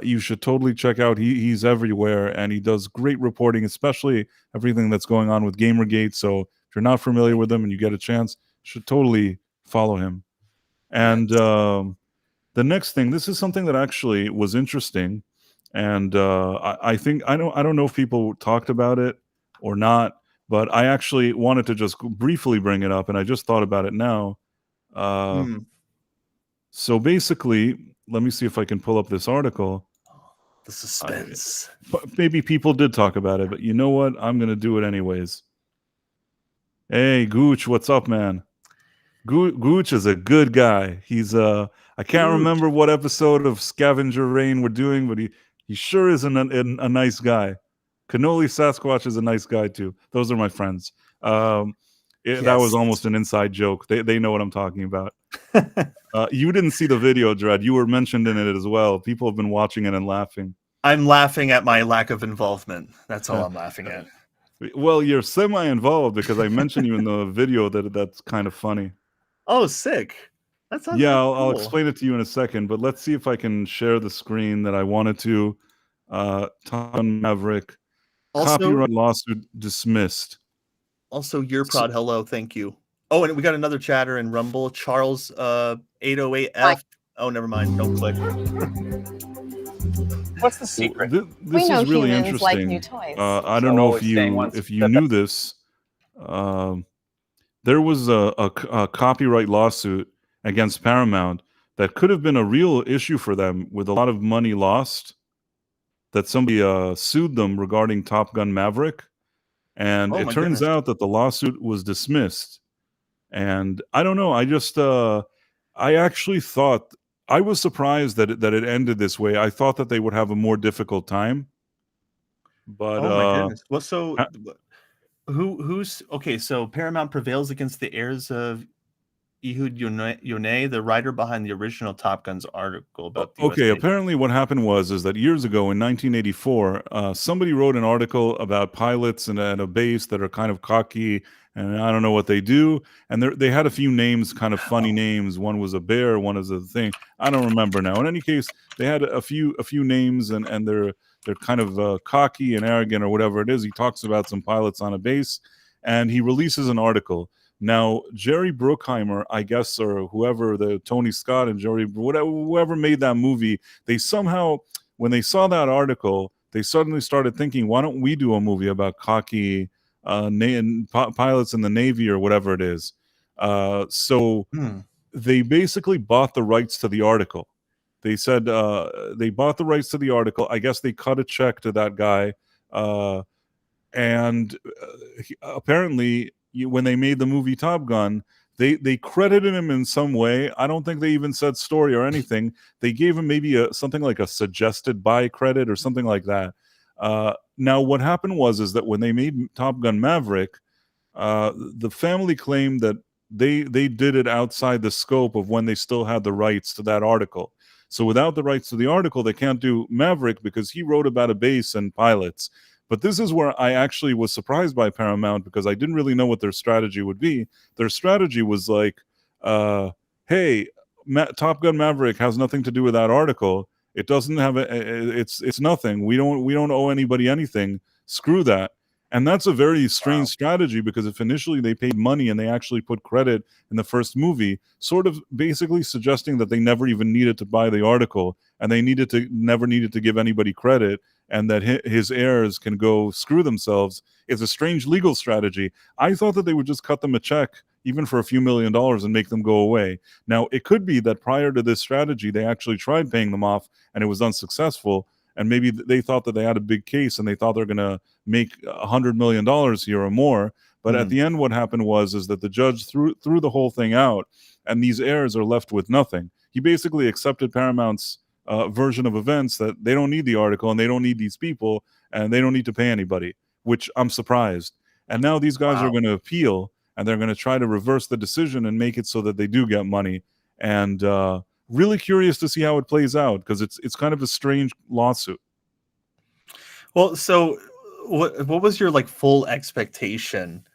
You should totally check out. He's everywhere, and he does great reporting, especially everything that's going on with GamerGate. So if you're not familiar with him and you get a chance, you should totally follow him. And the next thing, this is something that actually was interesting, and I think I don't know if people talked about it or not, but I actually wanted to just briefly bring it up, and I just thought about it now. So basically, let me see if I can pull up this article. The suspense. Maybe people did talk about it, but you know what? I'm going to do it anyways. Hey, Gooch, what's up, man? Gooch is a good guy. He's I can't remember what episode of Scavenger Rain we're doing, but he sure is a nice guy. Cannoli Sasquatch is a nice guy too. Those are my friends. That was almost an inside joke. They know what I'm talking about. You didn't see the video, Dread. You were mentioned in it as well. People have been watching it and laughing. I'm laughing at my lack of involvement. That's all I'm laughing at. Well, you're semi-involved because I mentioned you in the video that's kind of funny. Oh, sick. That sounds I'll explain it to you in a second, but let's see if I can share the screen that I wanted to. Top Gun Maverick. Copyright lawsuit dismissed. Also, your prod, hello, thank you. Oh, and we got another chatter in Rumble. Charles 808F. Oh, never mind. Don't click. What's the secret? This is really interesting. Like new toys. I don't know if you knew this. There was a copyright lawsuit against Paramount that could have been a real issue for them, with a lot of money lost. That somebody sued them regarding Top Gun Maverick, and it turns out that the lawsuit was dismissed. And I don't know. I just I actually thought, I was surprised that it ended this way. I thought that they would have a more difficult time. But oh my goodness. Well, so who's okay? So Paramount prevails against the heirs of Ehud Yoneh, the writer behind the original Top Gun's article about the okay, apparently what happened is that years ago in 1984, somebody wrote an article about pilots at a base that are kind of cocky, and I don't know what they do. And they had a few names, kind of funny names. One was a bear, one is a thing. I don't remember now. In any case, they had a few names, and they're kind of cocky and arrogant or whatever it is. He talks about some pilots on a base, and he releases an article. Now, Jerry Bruckheimer, I guess, or whoever, Tony Scott and whoever made that movie, they somehow, when they saw that article, they suddenly started thinking, why don't we do a movie about cocky pilots in the Navy or whatever it is? So they basically bought the rights to the article. They said they bought the rights to the article. I guess they cut a check to that guy. And apparently, when they made the movie Top Gun, they credited him in some way. I don't think they even said story or anything. They gave him maybe something like a suggested buy credit or something like that. Now, what happened is that when they made Top Gun Maverick, the family claimed that they did it outside the scope of when they still had the rights to that article. So without the rights to the article, they can't do Maverick because he wrote about a base and pilots. But this is where I actually was surprised by Paramount, because I didn't really know what their strategy would be. Their strategy was like, hey, Top Gun Maverick has nothing to do with that article. It doesn't have it's nothing. We don't owe anybody anything. Screw that. And that's a very strange strategy, because if initially they paid money and they actually put credit in the first movie, sort of basically suggesting that they never even needed to buy the article, and they never needed to give anybody credit, and that his heirs can go screw themselves, is a strange legal strategy. I thought that they would just cut them a check, even for a few $1 million, and make them go away. Now, it could be that prior to this strategy, they actually tried paying them off, and it was unsuccessful. And maybe they thought that they had a big case, and they thought they're going to make $100 million here or more. But at the end, what happened is that the judge threw the whole thing out, and these heirs are left with nothing. He basically accepted Paramount's version of events, that they don't need the article, and they don't need these people, and they don't need to pay anybody, which I'm surprised. And now these guys are going to appeal, and they're going to try to reverse the decision and make it so that they do get money. And really curious to see how it plays out, because it's kind of a strange lawsuit. Well, so what was your like full expectation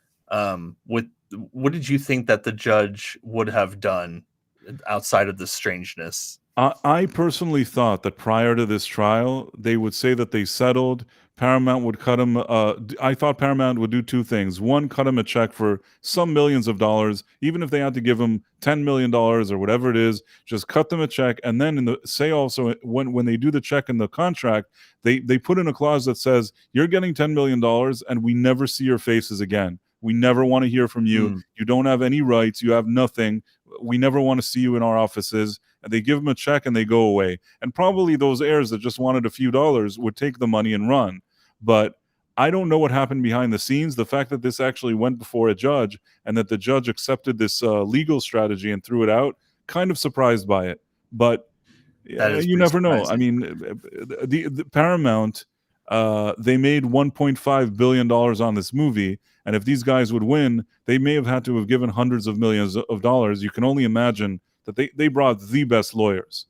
with what did you think that the judge would have done outside of the strangeness? I personally thought that prior to this trial, they would say that they settled. Paramount would cut him. I thought Paramount would do two things. One, cut him a check for some millions of dollars, even if they had to give him $10 million or whatever it is. Just cut them a check, and then say also when they do the check in the contract, they put in a clause that says you're getting $10 million, and we never see your faces again. We never want to hear from you. Mm. You don't have any rights. You have nothing. We never want to see you in our offices. And they give them a check and they go away. And probably those heirs that just wanted a few dollars would take the money and run. But I don't know what happened behind the scenes. The fact that this actually went before a judge and that the judge accepted this legal strategy and threw it out, kind of surprised by it. But you never know. I mean, the Paramount, they made $1.5 billion on this movie. And if these guys would win, they may have had to have given hundreds of millions of dollars. You can only imagine that they brought the best lawyers,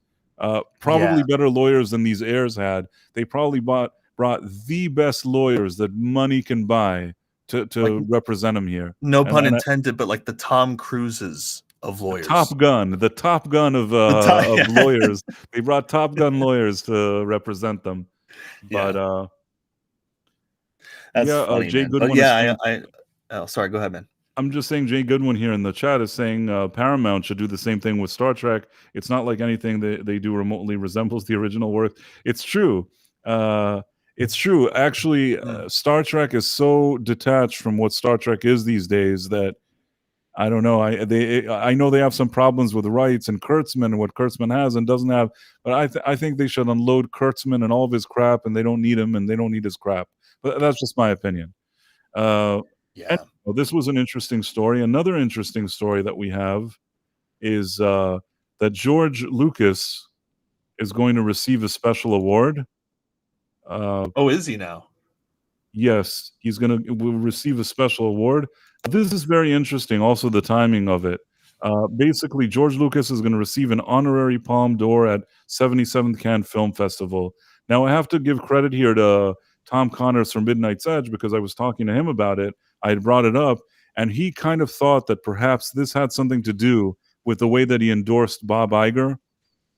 probably better lawyers than these heirs had. They probably brought the best lawyers that money can buy to like, represent them here. No pun intended, but like the Tom Cruises of lawyers. The Top Gun of lawyers. They brought Top Gun lawyers to represent them. But that's funny, Jay man. Goodwin. Oh, sorry. Go ahead, man. I'm just saying Jay Goodwin here in the chat is saying Paramount should do the same thing with Star Trek. It's not like anything they do remotely resembles the original work. It's true. It's true. Actually, Star Trek is so detached from what Star Trek is these days that I don't know. I know they have some problems with rights and Kurtzman and what Kurtzman has and doesn't have. But I think they should unload Kurtzman and all of his crap, and they don't need him and they don't need his crap. But that's just my opinion. This was an interesting story. Another interesting story that we have is that George Lucas is going to receive a special award. Is he now? Yes, will receive a special award. This is very interesting. Also, the timing of it. Basically, George Lucas is going to receive an honorary Palme d'Or at 77th Cannes Film Festival. Now, I have to give credit here to Tom Connors from Midnight's Edge, because I was talking to him about it. I had brought it up, and he kind of thought that perhaps this had something to do with the way that he endorsed Bob Iger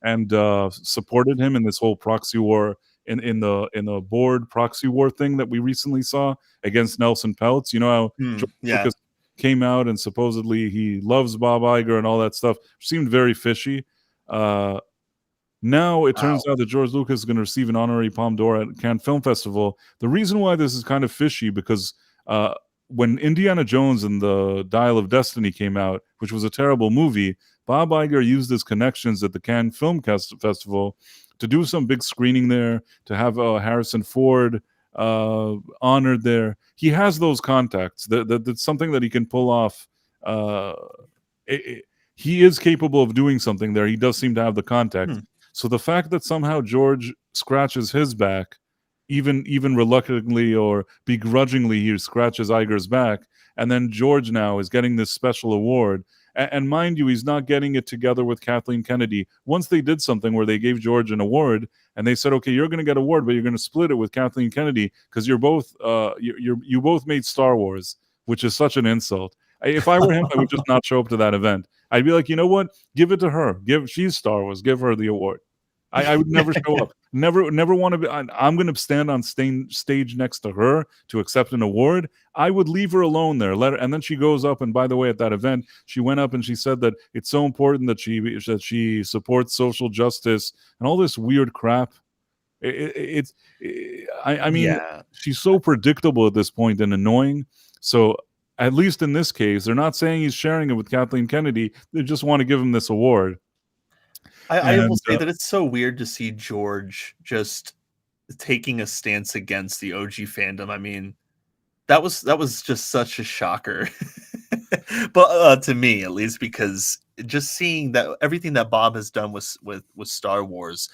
and supported him in this whole proxy war, in the board proxy war thing that we recently saw against Nelson Peltz. You know how George Lucas came out and supposedly he loves Bob Iger and all that stuff. Seemed very fishy. Now it turns out that George Lucas is going to receive an honorary Palme d'Or at Cannes Film Festival. The reason why this is kind of fishy, because when Indiana Jones and the Dial of Destiny came out, which was a terrible movie, Bob Iger used his connections at the Cannes Film Festival to do some big screening there, to have Harrison Ford honored there. He has those contacts. That's something that he can pull off. He is capable of doing something there. He does seem to have the contact. So the fact that somehow George scratches his back, even reluctantly or begrudgingly, he scratches Iger's back, and then George now is getting this special award. And mind you, he's not getting it together with Kathleen Kennedy. Once they did something where they gave George an award, and they said, "Okay, you're going to get an award, but you're going to split it with Kathleen Kennedy because you're both you both made Star Wars," which is such an insult. If I were him, I would just not show up to that event. I'd be like, you know what? Give it to her. She's Star Wars. Give her the award. I would never show up. Never want to be. I'm going to stand on stage next to her to accept an award. I would leave her alone there. Let her, and then she goes up. And by the way, at that event, she went up and she said that it's so important that she supports social justice and all this weird crap. I mean, she's so predictable at this point and annoying. So at least in this case, they're not saying he's sharing it with Kathleen Kennedy. They just want to give him this award. I will say that it's so weird to see George just taking a stance against the OG fandom. I mean, that was just such a shocker, but to me at least, because just seeing that everything that Bob has done with Star Wars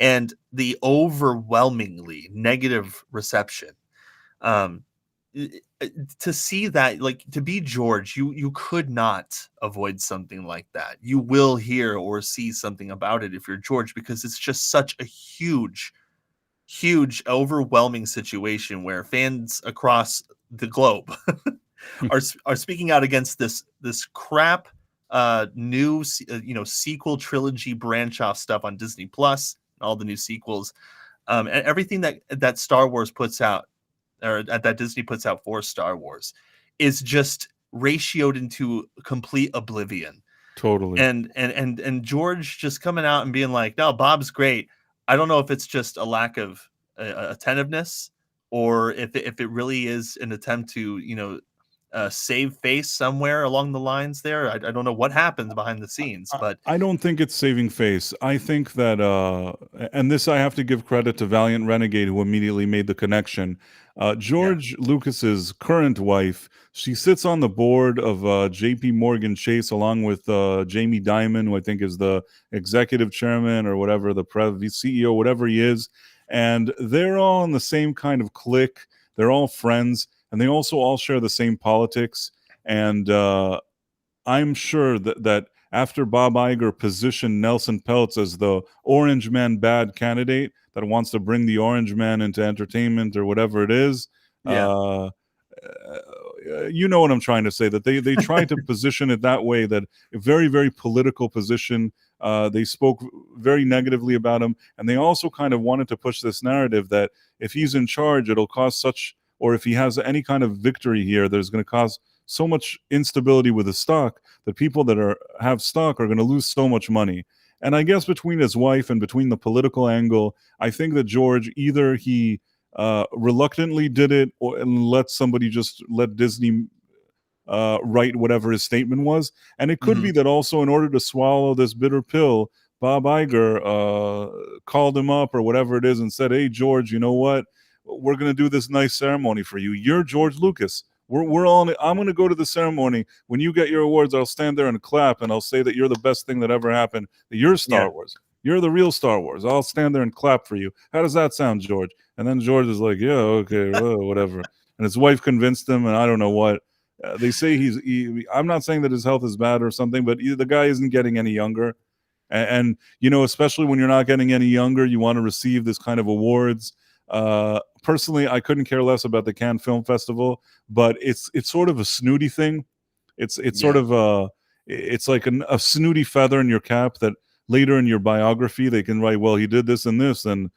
and the overwhelmingly negative reception, to see that, like, to be George, you could not avoid something like that. You will hear or see something about it if you're George, because it's just such a huge, overwhelming situation where fans across the globe are speaking out against this crap new sequel trilogy branch off stuff on Disney Plus, all the new sequels, and everything that Star Wars puts out, or that Disney puts out for Star Wars, is just ratioed into complete oblivion. Totally. And George just coming out and being like, no, Bob's great. I don't know if it's just a lack of attentiveness, or if it really is an attempt to save face somewhere along the lines there. I don't know what happens behind the scenes, but I don't think it's saving face. I think that, and this I have to give credit to Valiant Renegade, who immediately made the connection. George Lucas's current wife, she sits on the board of J.P. Morgan Chase, along with Jamie Dimon, who I think is the executive chairman or whatever, the CEO, whatever he is. And they're all in the same kind of clique. They're all friends, and they also all share the same politics. And I'm sure that after Bob Iger positioned Nelson Peltz as the Orange Man bad candidate that wants to bring the Orange Man into entertainment or whatever it is, you know what I'm trying to say, that they tried to position it that way, that a very, very political position. They spoke very negatively about him, and they also kind of wanted to push this narrative that if he's in charge, it'll cause such, or if he has any kind of victory here, there's going to cause so much instability with the stock that people that have stock are going to lose so much money. And I guess between his wife and between the political angle, I think that George, either he reluctantly did it, and let Disney write whatever his statement was. And it could be that also, in order to swallow this bitter pill, Bob Iger called him up or whatever it is and said, hey, George, you know what? We're going to do this nice ceremony for you. You're George Lucas. We're all. I'm going to go to the ceremony. When you get your awards, I'll stand there and clap, and I'll say that you're the best thing that ever happened. That you're Star Wars. You're the real Star Wars. I'll stand there and clap for you. How does that sound, George? And then George is like, yeah, okay, well, whatever. And his wife convinced him, and I don't know what. They say I'm not saying that his health is bad or something, but the guy isn't getting any younger. And especially when you're not getting any younger, you want to receive this kind of awards. Personally, I couldn't care less about the Cannes Film Festival, but it's sort of a snooty thing. It's sort of it's like a snooty feather in your cap that later in your biography they can write, well, he did this and this, and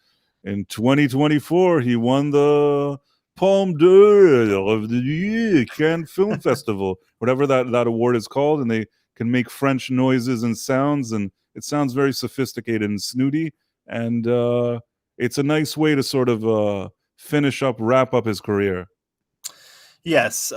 in 2024 he won the Palme d'Or of the Year, Cannes Film Festival, whatever that award is called, and they can make French noises and sounds, and it sounds very sophisticated and snooty, and it's a nice way to sort of wrap up his career. Yes,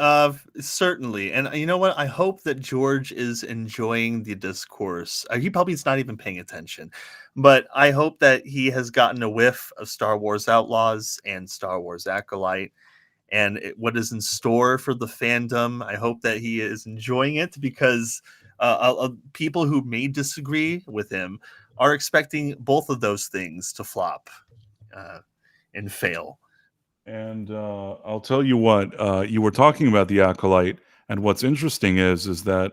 certainly. And you know what? I hope that George is enjoying the discourse. He probably is not even paying attention, but I hope that he has gotten a whiff of Star Wars Outlaws and Star Wars Acolyte and what is in store for the fandom. I hope that he is enjoying it, because people who may disagree with him are expecting both of those things to flop and fail. And I'll tell you what, you were talking about the Acolyte, and what's interesting is that,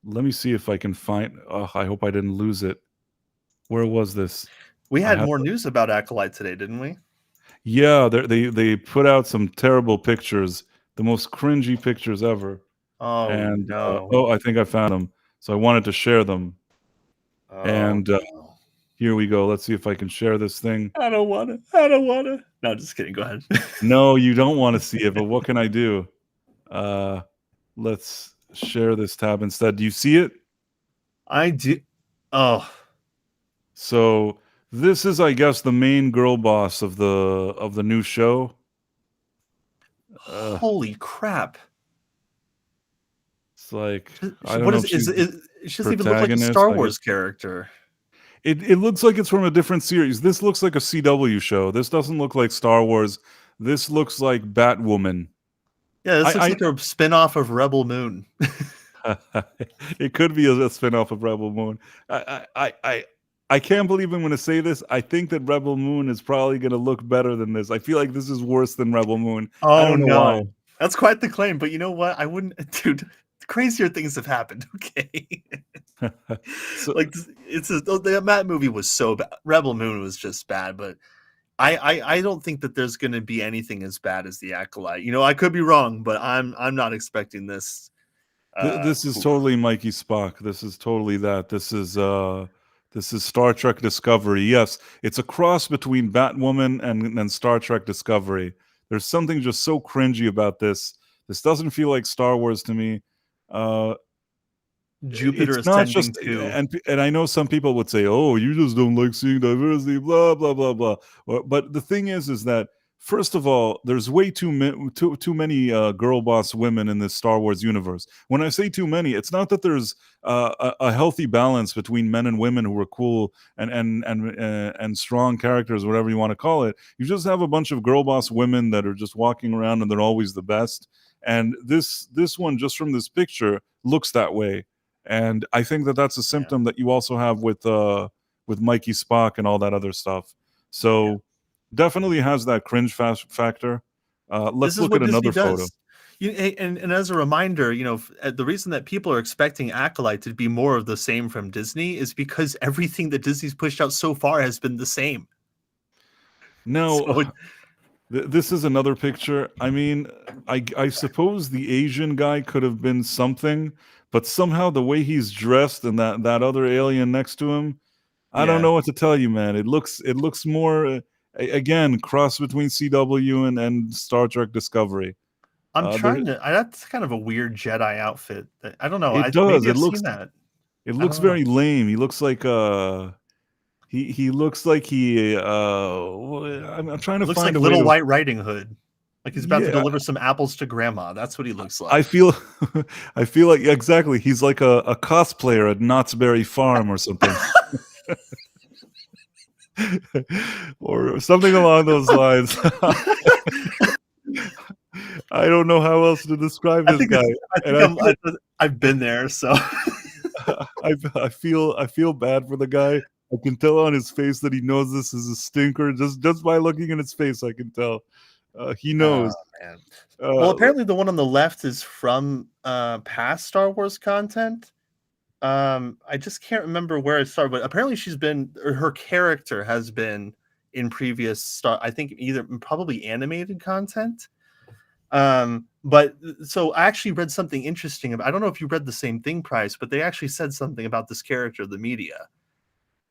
let me see if I can find, I hope I didn't lose it. Where was this? We had more news about Acolyte today, didn't we? Yeah, they put out some terrible pictures, the most cringy pictures ever. Oh, and no. I think I found them, so I wanted to share them. And here we go. Let's see if I can share this thing. I don't want to. No, just kidding. Go ahead. No, you don't want to see it, but what can I do? Let's share this tab instead. Do you see it? I do. Oh. So this is, I guess, the main girl boss of the new show. Holy crap. It's like, I don't know. She doesn't even look like a Star Wars character. It looks like it's from a different series. This looks like a CW show. This doesn't look like Star Wars. This looks like Batwoman. Yeah, this looks like a spinoff of Rebel Moon. It could be a spinoff of Rebel Moon. I can't believe I'm going to say this. I think that Rebel Moon is probably going to look better than this. I feel like this is worse than Rebel Moon. Oh, I don't know no. why. That's quite the claim, but you know what? I wouldn't, dude. Crazier things have happened. Okay, So like that movie was so bad. Rebel Moon was just bad, but I don't think that there's going to be anything as bad as the Acolyte. You know, I could be wrong, but I'm not expecting this. this is Oof. totally Mikey Spock. This is totally that. This is Star Trek Discovery. Yes, it's a cross between Batwoman and Star Trek Discovery. There's something just so cringy about this. This doesn't feel like Star Wars to me. Uh, Jupiter it's not Ascending just, too. and I know some people would say, "Oh, you just don't like seeing diversity," blah blah blah blah. But the thing is that first of all, there's way too many girl boss women in this Star Wars universe. When I say too many, it's not that there's a healthy balance between men and women who are cool and strong characters, whatever you want to call it. You just have a bunch of girl boss women that are just walking around and they're always the best. And this one, just from this picture, looks that way. And I think that that's a Yeah, symptom that you also have with Mikey Spock and all that other stuff. yeah. So definitely has that cringe factor. This Let's is look at what Disney another photo. does. And as a reminder, the reason that people are expecting Acolyte to be more of the same from Disney is because everything that Disney's pushed out so far has been the same. Now, So this is another picture. I mean, I suppose the Asian guy could have been something, but somehow the way he's dressed and that other alien next to him, I don't yeah, know what to tell you, man. It looks more again cross between CW and Star Trek Discovery. I'm There trying to. That's kind of a weird Jedi outfit. I don't know. it I does. maybe It I've looks seen that. it I looks don't know. very lame. He looks like he looks like I'm trying to Looks find like a way Little to White Riding Hood. Like he's about to yeah. deliver some apples to grandma. That's what he looks I like. feel I feel like exactly he's like a cosplayer at Knott's Berry Farm or something. Or something along those lines. I don't know how else to describe I this think guy. this. I And think I've been there. So I feel bad for the guy. I can tell on his face that he knows this is a stinker. Just by looking in his face, I can tell. He oh knows. man. Well, Uh, apparently the one on the left is from past Star Wars content. I just can't remember where it started, but apparently she's been or her character has been in previous Star. I think either probably animated content. But so I actually read something interesting about. I don't know if you read the same thing, Price, but they actually said something about this character. The media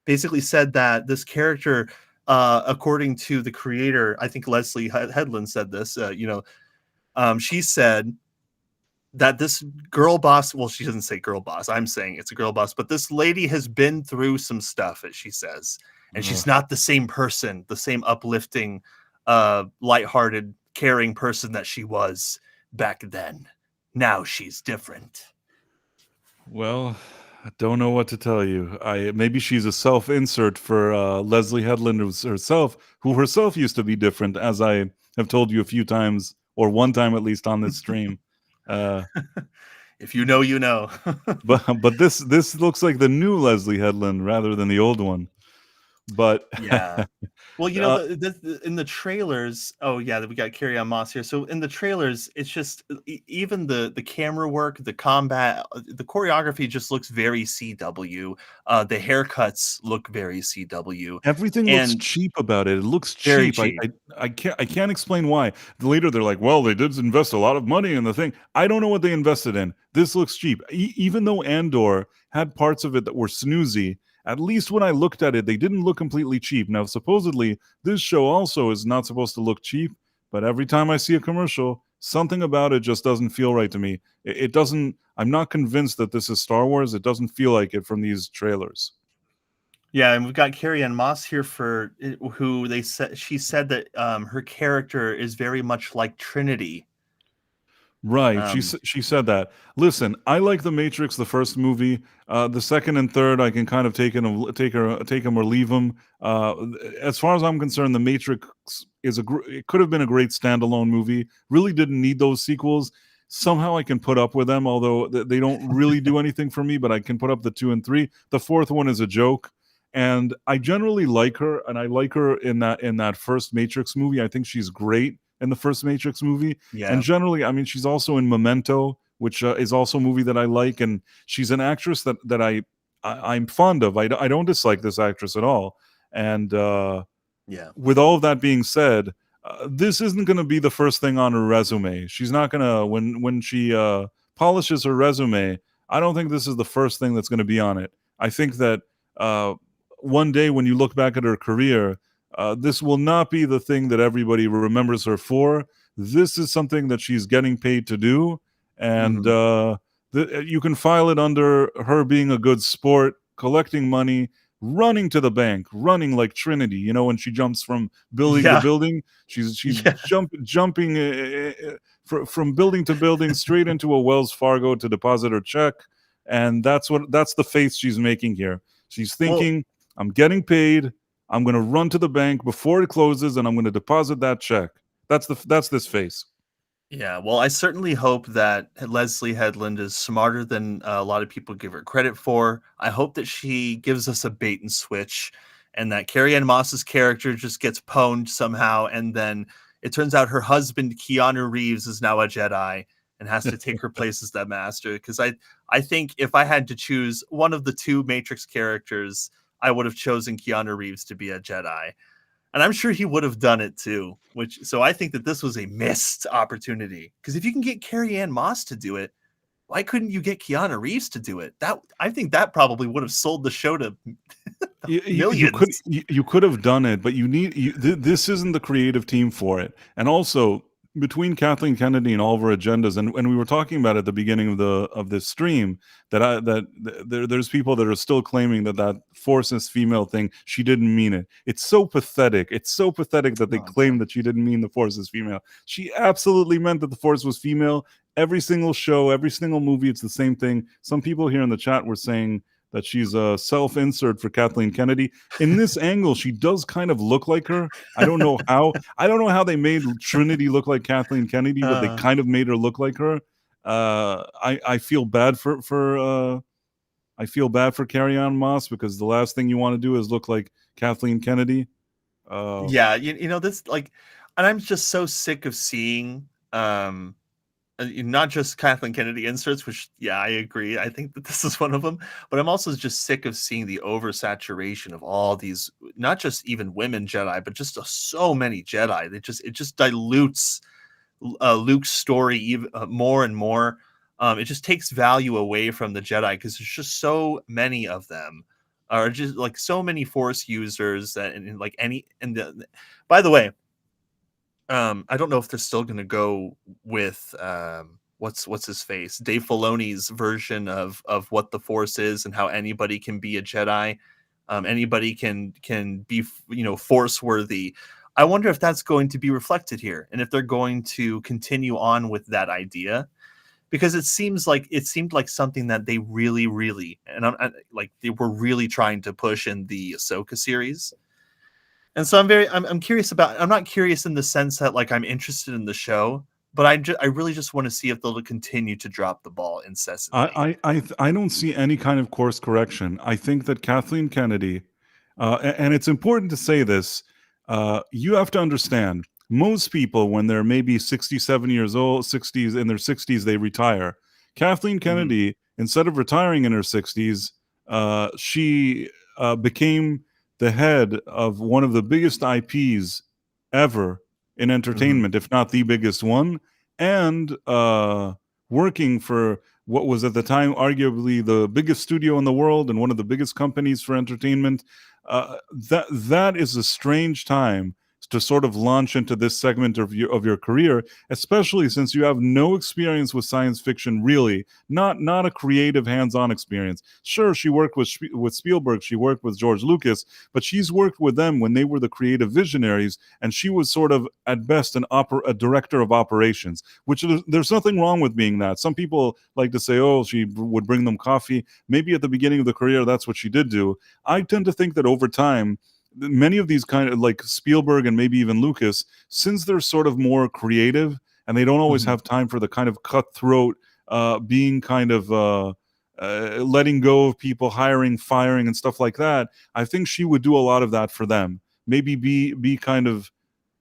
basically said that this character, according to the creator, I think Leslie Headland said this. She said that this girl boss, well, she doesn't say girl boss, I'm saying it's a girl boss, but this lady has been through some stuff, as she says, and she's ugh. not the same person, the same uplifting, lighthearted, caring person that she was back then. Now she's different. Well, I don't know what to tell you. I maybe she's a self-insert for Leslie Headland herself, who herself used to be different, as I have told you a few times, or one time at least on this stream. Uh, If you know, you know. but this looks like the new Leslie Headland rather than the old one. But Yeah. Well, uh, in the trailers, oh yeah, we got Carrie Ann Moss here. So in the trailers, it's just even the camera work, the combat, the choreography just looks very CW. The haircuts look very CW, everything looks and cheap about it. It looks very cheap. cheap. I can't explain why. Later they're like, well, they did invest a lot of money in the thing. I don't know what they invested in. This looks cheap. Even though Andor had parts of it that were snoozy, at least when I looked at it, they didn't look completely cheap. Now, supposedly, this show also is not supposed to look cheap, but every time I see a commercial, something about it just doesn't feel right to me. It doesn't. I'm not convinced that this is Star Wars. It doesn't feel like it from these trailers. Yeah, and we've got Carrie Ann Moss here for who they said she said that her character is very much like Trinity. Right. She Um, s- she said that. Listen, I like The Matrix, the first movie. The second and third, I can kind of take them or leave them. As far as I'm concerned, The Matrix it could have been a great standalone movie. Really didn't need those sequels. Somehow I can put up with them, although they don't really do anything for me. But I can put up the two and three. The fourth one is a joke, and I generally like her, and I like her in that first Matrix movie. I think she's great. in the first Matrix movie. Yeah. And generally, I mean, she's also in Memento, which is also a movie that I like, and she's an actress that I'm fond of. I don't dislike this actress at all. And Yeah. with all of that being said, this isn't going to be the first thing on her resume. She's not going to when she polishes her resume. I don't think this is the first thing that's going to be on it. I think that one day when you look back at her career, this will not be the thing that everybody remembers her for. This is something that she's getting paid to do, and you can file it under her being a good sport, collecting money, running to the bank, running like Trinity. You know, when she jumps from building to building, she's jumping from building to building straight into a Wells Fargo to deposit her check, and that's the face she's making here. She's thinking, I'm getting paid. I'm going to run to the bank before it closes, and I'm going to deposit that check. That's this face. Yeah, well, I certainly hope that Leslie Headland is smarter than a lot of people give her credit for. I hope that she gives us a bait and switch, and that Carrie-Anne Moss's character just gets pwned somehow, and then it turns out her husband, Keanu Reeves, is now a Jedi and has to take her place as that master. Because I think if I had to choose one of the two Matrix characters, I would have chosen Keanu Reeves to be a Jedi. And I'm sure he would have done it too. So I think that this was a missed opportunity. Because if you can get Carrie-Anne Moss to do it, why couldn't you get Keanu Reeves to do it? I think that probably would have sold the show to millions. You could have done it, but this isn't the creative team for it. And also, between Kathleen Kennedy and all of her agendas, and we were talking about at the beginning of this stream that there's people that are still claiming that Force is female thing, she didn't mean it. It's so pathetic. It's so pathetic that they claim that she didn't mean the Force is female. She absolutely meant that the Force was female. Every single show, every single movie, it's the same thing. Some people here in the chat were saying that she's a self-insert for Kathleen Kennedy. In this angle, she does kind of look like her. I don't know how they made Trinity look like Kathleen Kennedy, but they kind of made her look like her. I feel bad for Carrie-Anne Moss, because the last thing you want to do is look like Kathleen Kennedy. Yeah, you know this, like, and I'm just so sick of seeing not just Kathleen Kennedy inserts, which, yeah, I agree. I think that this is one of them. But I'm also just sick of seeing the oversaturation of all these, not just even women Jedi, but just so many Jedi. It just dilutes Luke's story even more and more. It just takes value away from the Jedi, because there's just so many of them, are just like so many Force users by the way, I don't know if they're still going to go with what's his face, Dave Filoni's version of what the Force is and how anybody can be a Jedi, anybody can be Force worthy. I wonder if that's going to be reflected here, and if they're going to continue on with that idea, because it seemed like something that they really they were really trying to push in the Ahsoka series. And so I'm curious about. I'm not curious in the sense that like I'm interested in the show, but I really just want to see if they'll continue to drop the ball incessantly. I don't see any kind of course correction. I think that Kathleen Kennedy, and it's important to say this, you have to understand, most people when they're maybe 67 years old, 60s, in their 60s, they retire. Kathleen Kennedy, instead of retiring in her 60s, she became the head of one of the biggest IPs ever in entertainment, if not the biggest one, and working for what was at the time arguably the biggest studio in the world and one of the biggest companies for entertainment. That is a strange time to sort of launch into this segment of your career, especially since you have no experience with science fiction, really, not a creative hands-on experience. Sure, she worked with Spielberg, she worked with George Lucas, but she's worked with them when they were the creative visionaries, and she was sort of, at best, a director of operations, which there's nothing wrong with being that. Some people like to say, oh, she would bring them coffee. Maybe at the beginning of the career, that's what she did do. I tend to think that over time, many of these kind of like Spielberg and maybe even Lucas, since they're sort of more creative and they don't always have time for the kind of cutthroat, being kind of letting go of people, hiring, firing, and stuff like that, I think she would do a lot of that for them. Maybe be kind of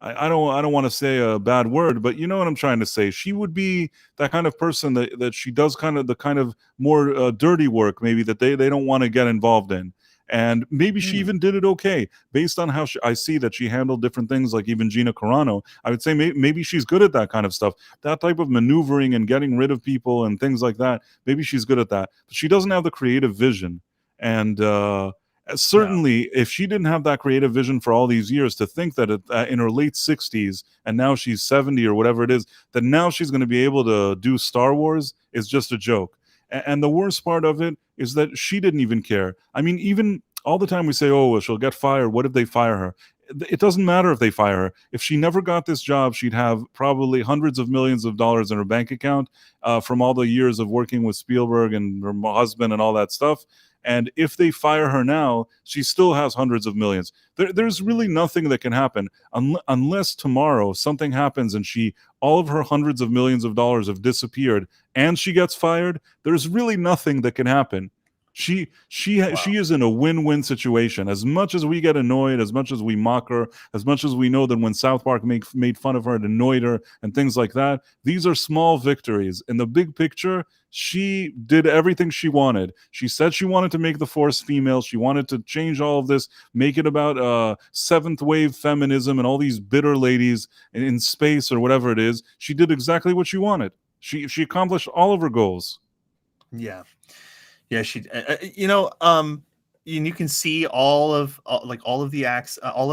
I don't want to say a bad word, but you know what I'm trying to say. She would be that kind of person that she does kind of the kind of more dirty work, maybe that they don't want to get involved in. And maybe she even did it okay based on how I see that she handled different things, like even Gina Carano. I would say maybe she's good at that kind of stuff, that type of maneuvering and getting rid of people and things like that. Maybe she's good at that, but she doesn't have the creative vision. And certainly, if she didn't have that creative vision for all these years, to think that in her late 60s and now she's 70 or whatever it is, that now she's going to be able to do Star Wars is just a joke. And the worst part of it is that she didn't even care. I mean, even all the time we say, oh, well, she'll get fired. What if they fire her? It doesn't matter if they fire her. If she never got this job, she'd have probably hundreds of millions of dollars in her bank account from all the years of working with Spielberg and her husband and all that stuff. And if they fire her now, she still has hundreds of millions. There's really nothing that can happen unless tomorrow something happens and all of her hundreds of millions of dollars have disappeared and she gets fired. There's really nothing that can happen. She is in a win-win situation. As much as we get annoyed, as much as we mock her, as much as we know that when South Park made fun of her and annoyed her and things like that, these are small victories. In the big picture, she did everything she wanted. She said she wanted to make the Force female. She wanted to change all of this, make it about seventh wave feminism and all these bitter ladies in space or whatever it is. She did exactly what she wanted. She accomplished all of her goals. Yeah. Yeah, and you can see all of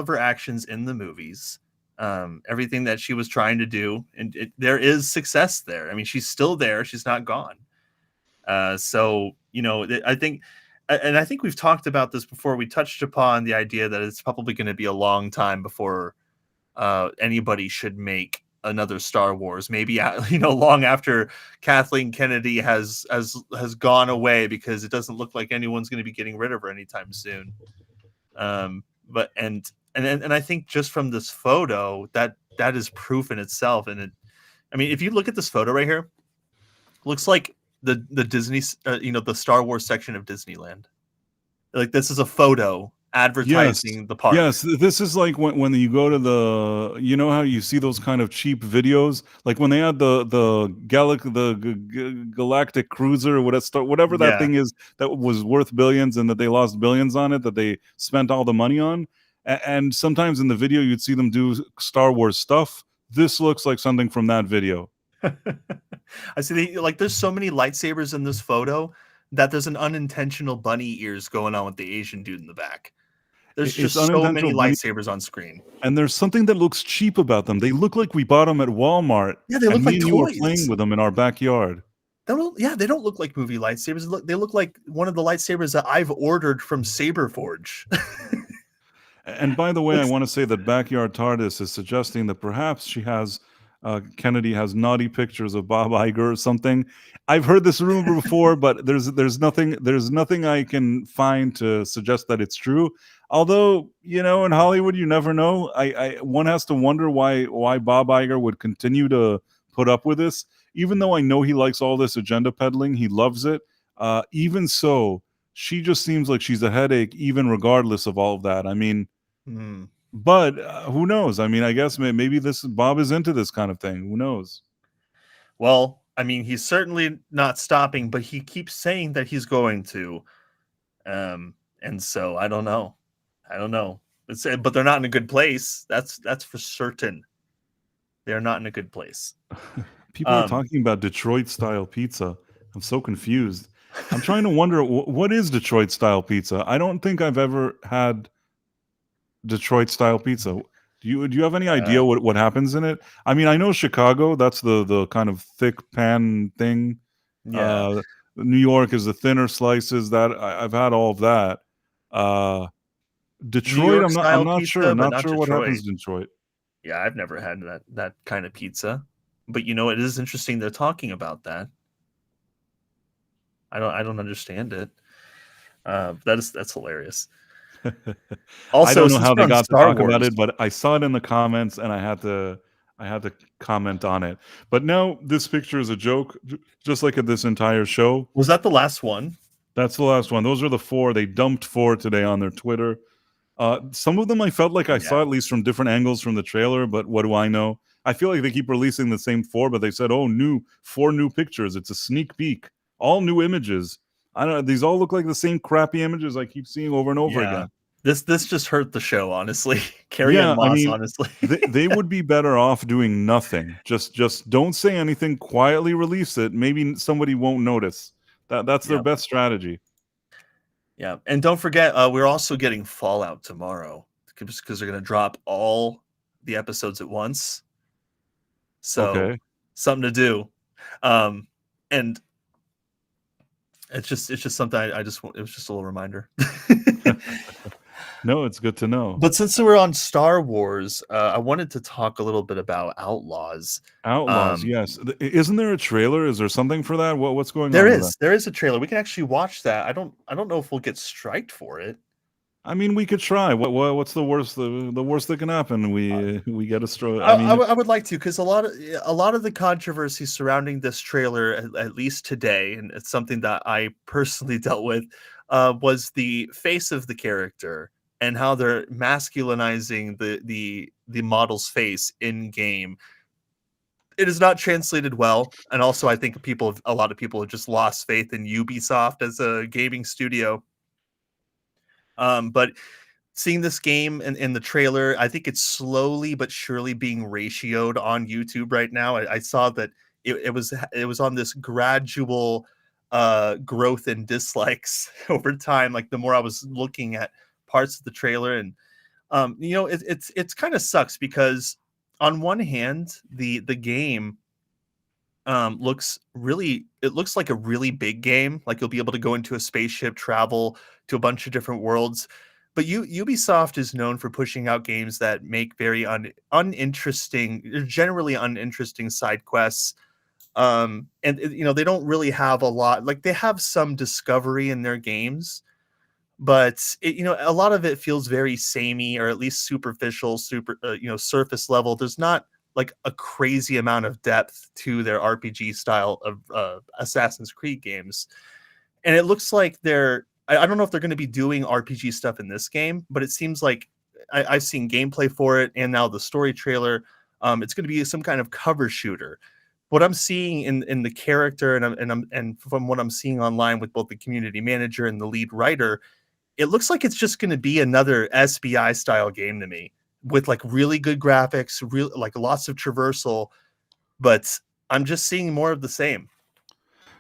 her actions in the movies, everything that she was trying to do, and there is success there. I mean, she's still there; she's not gone. So I think we've talked about this before. We touched upon the idea that it's probably going to be a long time before anybody should make another Star Wars, maybe long after Kathleen Kennedy has gone away, because it doesn't look like anyone's going to be getting rid of her anytime soon. But I think just from this photo, that is proof in itself. And if you look at this photo right here, it looks like the Disney the Star Wars section of Disneyland. Like, this is a photo advertising the park. Yes, this is like when you go to how you see those kind of cheap videos, like when they had the Galactic Cruiser or whatever that thing is that was worth billions and that they lost billions on it, that they spent all the money on. And sometimes in the video you'd see them do Star Wars stuff. This looks like something from that video. I see there's so many lightsabers in this photo that there's an unintentional bunny ears going on with the Asian dude in the back. There's just so many lightsabers on screen. And there's something that looks cheap about them. They look like we bought them at Walmart. Yeah, they look like toys. You were playing with them in our backyard. They don't look like movie lightsabers. They look like one of the lightsabers that I've ordered from Saberforge. And by the way, I want to say that Backyard TARDIS is suggesting that perhaps Kennedy has naughty pictures of Bob Iger or something. I've heard this rumor before, but there's nothing I can find to suggest that it's true. Although, in Hollywood, you never know. One has to wonder why Bob Iger would continue to put up with this, even though I know he likes all this agenda peddling. He loves it. Even so, she just seems like she's a headache, even regardless of all of that. I mean, but who knows? I mean, I guess maybe Bob is into this kind of thing. Who knows? Well, he's certainly not stopping, but he keeps saying that he's going to. And so I don't know. But they're not in a good place. That's for certain. They're not in a good place. People are talking about Detroit style pizza. I'm so confused. I'm trying to wonder what is Detroit style pizza. I don't think I've ever had Detroit style pizza. Do you have any idea what happens in it? I mean, I know Chicago, that's the kind of thick pan thing. Yeah. New York is the thinner slices. That I've had all of that. Detroit, I'm not sure. I'm not sure what happens in Detroit. Yeah, I've never had that kind of pizza. But it is interesting they're talking about that. I don't understand it. That's hilarious. Also, I don't know how they got to talk about it, but I saw it in the comments and I had to comment on it. But no, this picture is a joke, just like this entire show. Was that the last one? That's the last one. Those are the 4. They dumped 4 today on their Twitter. Some of them I felt like I saw Yeah. at least from different angles from the trailer, but what do I know? I feel like they keep releasing the same 4, but they said, "Oh, 4 new pictures. It's a sneak peek. All new images." I don't know. These all look like the same crappy images I keep seeing over and over Yeah. again. This just hurt the show, honestly. Carrie Yeah, and I Moss, mean, honestly. they would be better off doing nothing. Just don't say anything. Quietly release it. Maybe somebody won't notice. That's their Yep. best strategy. Yeah. And don't forget, we're also getting Fallout tomorrow because they're gonna drop all the episodes at once. So Okay. something to do. And it's just something I just it was just a little reminder. No, it's good to know. But since we're on Star Wars, I wanted to talk a little bit about Outlaws. Outlaws, Um, yes. Isn't there a trailer? Is there something for that? What's going on with that? there is a trailer. We can actually watch that. I don't know if we'll get striked for it. I mean, we could try. What's the worst? The worst that can happen? We get a straw. I mean, I would like to, because a lot of the controversy surrounding this trailer, at least today, and it's something that I personally dealt with, was the face of the character and how they're masculinizing the model's face in game. It is not translated well, and also I think a lot of people have just lost faith in Ubisoft as a gaming studio. But seeing this game in the trailer, I think it's slowly but surely being ratioed on YouTube right now. I saw that it was on this gradual growth in dislikes over time. Like the more I was looking at parts of the trailer, and it's kind of sucks because on one hand, the game looks like a really big game. Like you'll be able to go into a spaceship, travel to a bunch of different worlds. But Ubisoft is known for pushing out games that make very uninteresting, generally uninteresting side quests. And they don't really have a lot. Like they have some discovery in their games, but a lot of it feels very samey, or at least superficial, surface level. There's not like a crazy amount of depth to their RPG style of Assassin's Creed games. And it looks like I don't know if they're going to be doing RPG stuff in this game, but it seems like I've seen gameplay for it and now the story trailer. It's going to be some kind of cover shooter. What I'm seeing in the character, and from what I'm seeing online with both the community manager and the lead writer, it looks like it's just going to be another SBI style game to me, with like really good graphics, like lots of traversal, but I'm just seeing more of the same.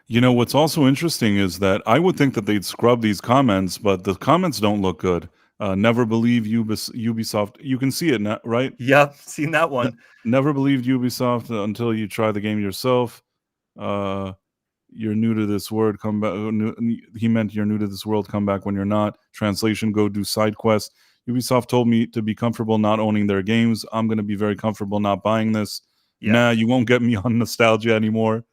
what's also interesting is that I would think that they'd scrub these comments, but the comments don't look good. Never believe Ubisoft. You can see it now, right? Yep, seen that Ne- one. Never believed Ubisoft until you try the game yourself. Uh, you're new to this word. Come back. He meant you're new to this world. Come back when you're not. Translation: go do side quests. Ubisoft told me to be comfortable not owning their games. I'm going to be very comfortable not buying this. Yeah. Nah, you won't get me on nostalgia anymore.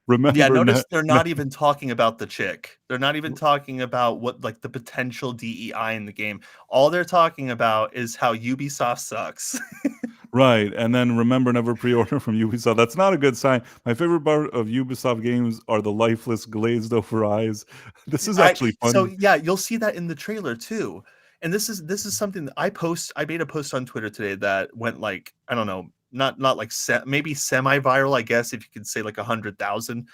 Remember, Yeah, notice they're not even talking about the chick. They're not even talking about what like the potential DEI in the game. All they're talking about is how Ubisoft sucks. right. And then remember, never pre-order from Ubisoft. That's not a good sign. My favorite part of Ubisoft games are the lifeless, glazed over eyes. This is actually So funny. yeah, you'll see that in the trailer too. And this is something that I made a post on Twitter today that went like, I don't know, not like maybe semi-viral, I guess, if you could say like 100,000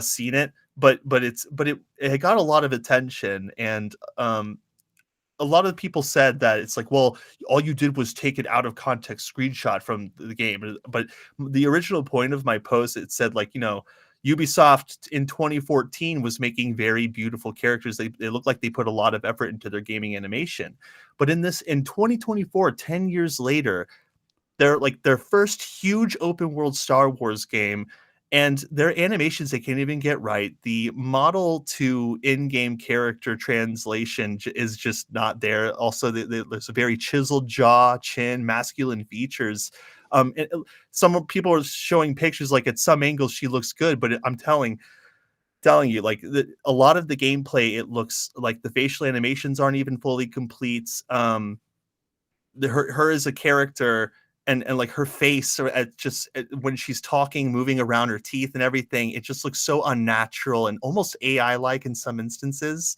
seen it, but it got a lot of attention. And a lot of people said that it's like, well, all you did was take it out of context screenshot from the game. But the original point of my post, it said like, Ubisoft in 2014 was making very beautiful characters. They look like they put a lot of effort into their gaming animation. But in 2024, 10 years later, they're like their first huge open world Star Wars game, and their animations they can't even get right. The model to in-game character translation is just not there. Also, there's a very chiseled jaw, chin, masculine features. Some people are showing pictures like at some angles she looks good, but I'm telling you, like a lot of the gameplay, it looks like the facial animations aren't even fully complete. Her as a character, and like her face, or when she's talking, moving around her teeth and everything, it just looks so unnatural and almost AI like in some instances.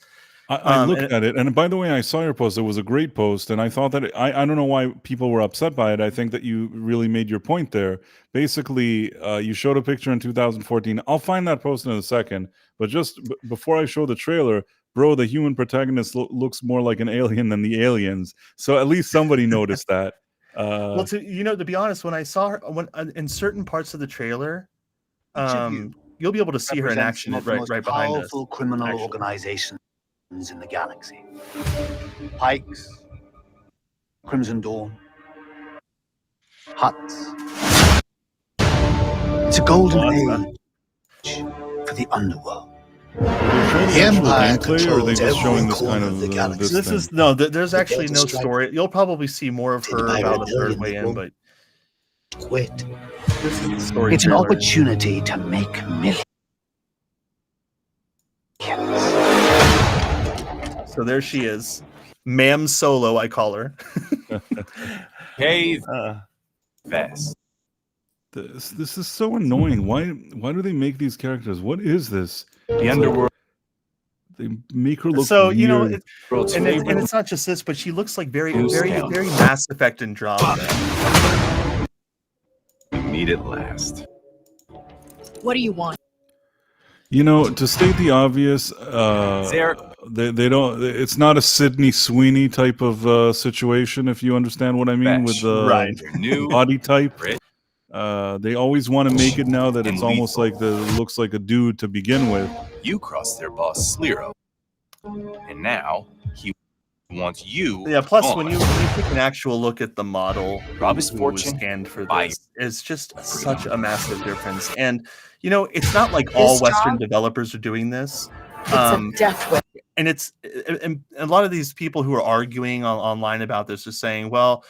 I looked at it, and by the way, I saw your post. It was a great post, and I thought that I don't know why people were upset by it. I think that you really made your point there. Basically, you showed a picture in 2014. I'll find that post in a second, but just before I show the trailer, bro, the human protagonist looks more like an alien than the aliens. So at least somebody noticed that. Well, to be honest, when I saw her in certain parts of the trailer, you'll be able to see her in action right behind us. Powerful criminal organizations in the galaxy. Pikes, Crimson Dawn, Huts. It's a golden age for the underworld. The Empire gameplay, or are they just showing this kind of this is no. There's actually no story. You'll probably see more of her about the third way in, but quit. This is the story. It's an opportunity to make millions. So there she is, Ma'am Solo, I call her. Hey, fast. This is so annoying. Why do they make these characters? What is this? The underworld. They make her look so weird. you know, and it's not just this, but she looks like very Mass Effect Andromeda. We meet at last. What do you want? You know, to state the obvious, they don't. It's not a Sydney Sweeney type of situation, if you understand what I mean, with the body type. They always want to make it now that it's almost like looks like a dude to begin with. You crossed their boss Slero, and now he wants you. Yeah. Plus, when you take an actual look at the model, Robbie's fortune scanned for this, it's just such a massive difference. And you know, it's not like all Western developers are doing this. It's a death wish. And a lot of these people who are arguing online about this are saying, well,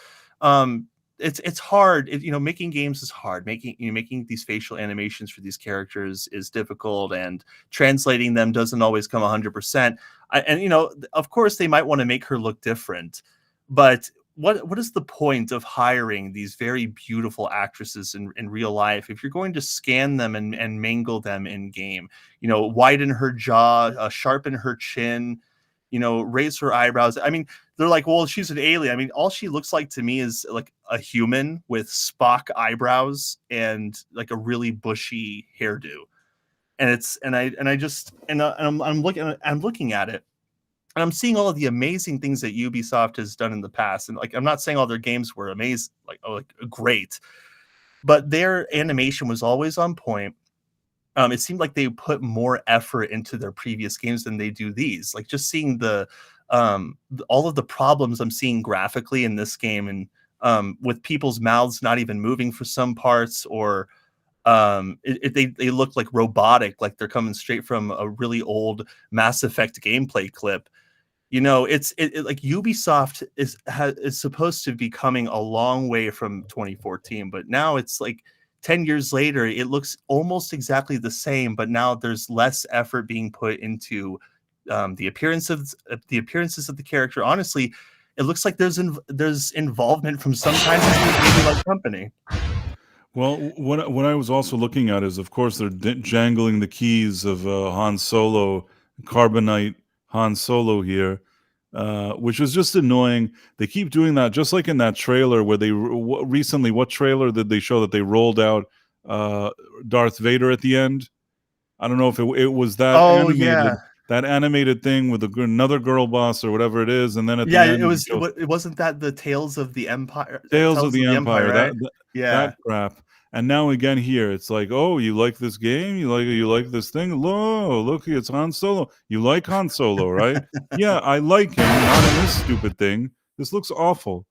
it's hard. Making games is hard. Making these facial animations for these characters is difficult, and translating them doesn't always come 100%. And of course, they might want to make her look different, but what is the point of hiring these very beautiful actresses in real life if you're going to scan them and mangle them in game? Widen her jaw, sharpen her chin, raise her eyebrows. I mean, they're like, well, she's an alien. I mean, all she looks like to me is like a human with Spock eyebrows and like a really bushy hairdo. And I'm looking at it, and I'm seeing all of the amazing things that Ubisoft has done in the past. And like, I'm not saying all their games were amazing, like great, but their animation was always on point. It seemed like they put more effort into their previous games than they do these. Like, just seeing all of the problems I'm seeing graphically in this game, and with people's mouths not even moving for some parts, or they look like robotic, like they're coming straight from a really old Mass Effect gameplay clip. It's like Ubisoft is supposed to be coming a long way from 2014, but now it's like 10 years later, it looks almost exactly the same, but now there's less effort being put into the appearances of the character. Honestly, it looks like there's involvement from some kind of company. Well, what I was also looking at is, of course, they're jangling the keys of Han Solo, Carbonite Han Solo here, which was just annoying. They keep doing that, just like in that trailer where they recently. What trailer did they show that they rolled out Darth Vader at the end? I don't know if it was that that animated thing with another girl boss or whatever it is, and then at the end, it wasn't that the Tales of the Empire. Tales of the Empire, right? that crap. And now again here, it's like, oh, you like this game? You like this thing? Look, it's Han Solo. You like Han Solo, right? Yeah, I like him. Not in this stupid thing. This looks awful.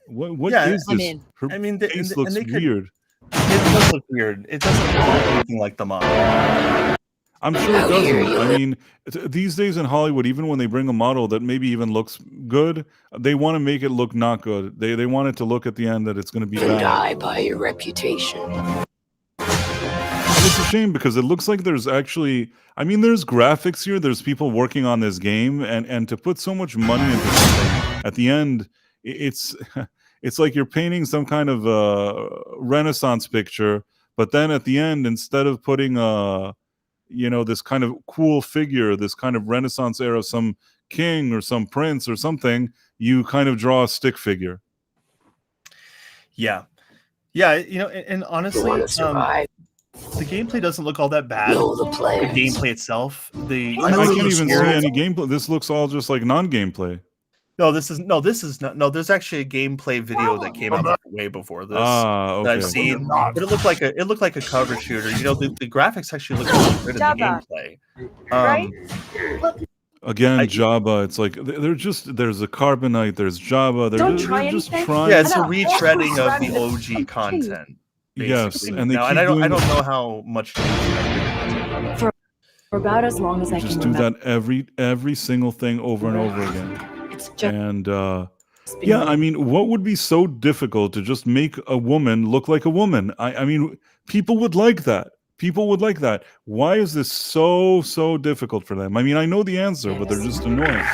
What is this? Her face looks weird. It does look weird. It doesn't look anything like the model. I'm sure it doesn't. I mean, these days in Hollywood, even when they bring a model that maybe even looks good, they want to make it look not good. They want it to look at the end that it's going to be bad. Die by your reputation. And it's a shame because it looks like there's actually, I mean, there's graphics here. There's people working on this game, and to put so much money into something at the end, it's like you're painting some kind of Renaissance picture, but then at the end, instead of putting this kind of cool figure, this kind of Renaissance era, some king or some prince or something, you kind of draw a stick figure. Yeah, and honestly, You want to survive? the gameplay doesn't look all that bad. Know the The players. gameplay itself, I like can't the even see experience- any gameplay. This looks all just like non-gameplay. No, this is not. No, there's actually a gameplay video that came out way before this that Okay. I've seen, but it looked like a cover shooter. The graphics actually look really good in the Java. gameplay. Right? Again, I- Java. It's like there's a Carbonite, there's Java. They're Don't just, try they're just anything? trying. Yeah, it's a I know. retreading of the OG content. Yes, Basically. and they now, keep I don't doing know how much. For about as long as I just can do remember. that every single thing over and over again. It's just And been yeah, I mean, what would be so difficult to just make a woman look like a woman? I mean, people would like that. People would like that. Why is this so difficult for them? I mean, I know the answer, but they're just annoying.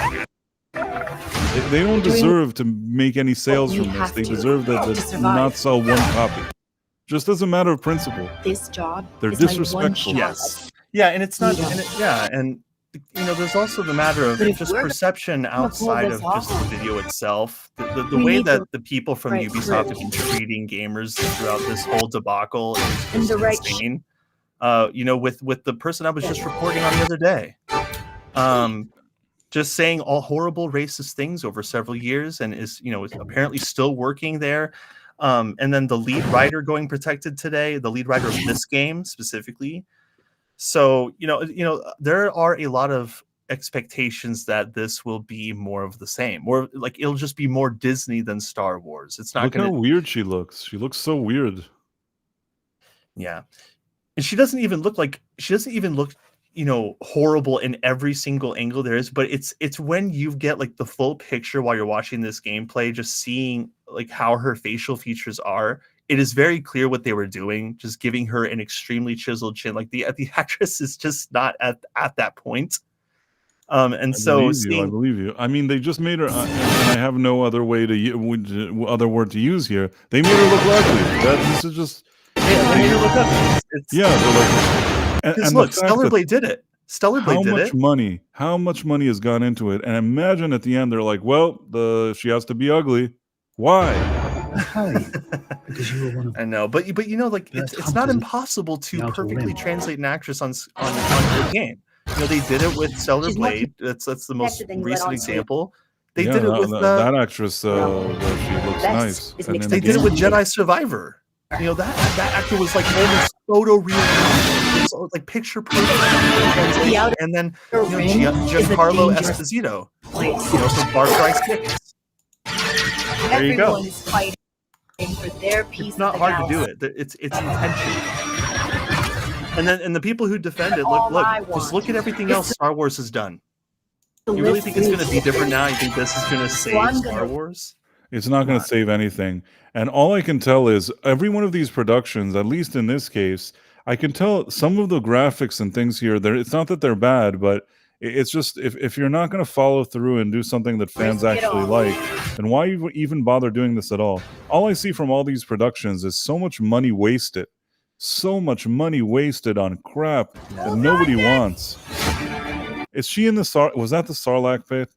They don't deserve to make any sales we from this. have They to deserve to to survive. not sell one copy. Just as a matter of principle. this job. They're is my one disrespectful. shot. Yes. Yeah, and it's not. And there's also the matter of But if just we're perception gonna pull outside this of just the off, video itself. The we way need that the the people from right Ubisoft have script. been treating gamers throughout this whole debacle is And just the right insane. With the person I was just reporting on the other day, just saying all horrible racist things over several years, and is apparently still working there. And then the lead writer going protected today, the lead writer of this game specifically. So there are a lot of expectations that this will be more of the same, more like it'll just be more Disney than Star Wars. It's not Look going how to. weird she looks. She looks so weird. Yeah, and she doesn't even look horrible in every single angle there is, but it's when you get like the full picture while you're watching this gameplay, just seeing like how her facial features are, it is very clear what they were doing, just giving her an extremely chiseled chin. Like the actress is just not at that point. And I so believe you. I mean, they just made her. And I have no other way other word to use here. They made her look ugly. This is just. they made her look up. Yeah, but like, and Look, the fact Stellar that Blade did it. Stellar Blade did it. How much money has gone into it? And imagine at the end they're like, well, she has to be ugly. Why? Why? Because you were one of I know, but like Yeah, it's not hunters impossible to now to perfectly win. translate an actress on the game. They did it with Stellar She's much Blade. That's the most connected than you let recent on to. example. They Yeah, did it with that actress. She looks Best nice. is And mixed in they the did it with game- Jedi Survivor. That actor was like almost photorealistic. It's like picture perfect. The outer And then ring is a Giancarlo dangerous Esposito, place. from Far Cry 6. There you go. Everyone is fighting for their piece It's not of the hard to do house. it. It's intentional. And the people who defend it, All look, I just want look at everything is else Star Wars has done. To You really live think it's free. going to be different now? You think this is going to save I'm Star gonna- Wars? It's not going to save anything. And all I can tell is every one of these productions, at least in this case, I can tell some of the graphics and things here, it's not that they're bad, but it's just if you're not going to follow through and do something that fans Risk it actually all. like, then why even bother doing this at all? All I see from all these productions is so much money wasted. So much money wasted on crap that nobody wants. Is she in the was that the Sarlacc pit?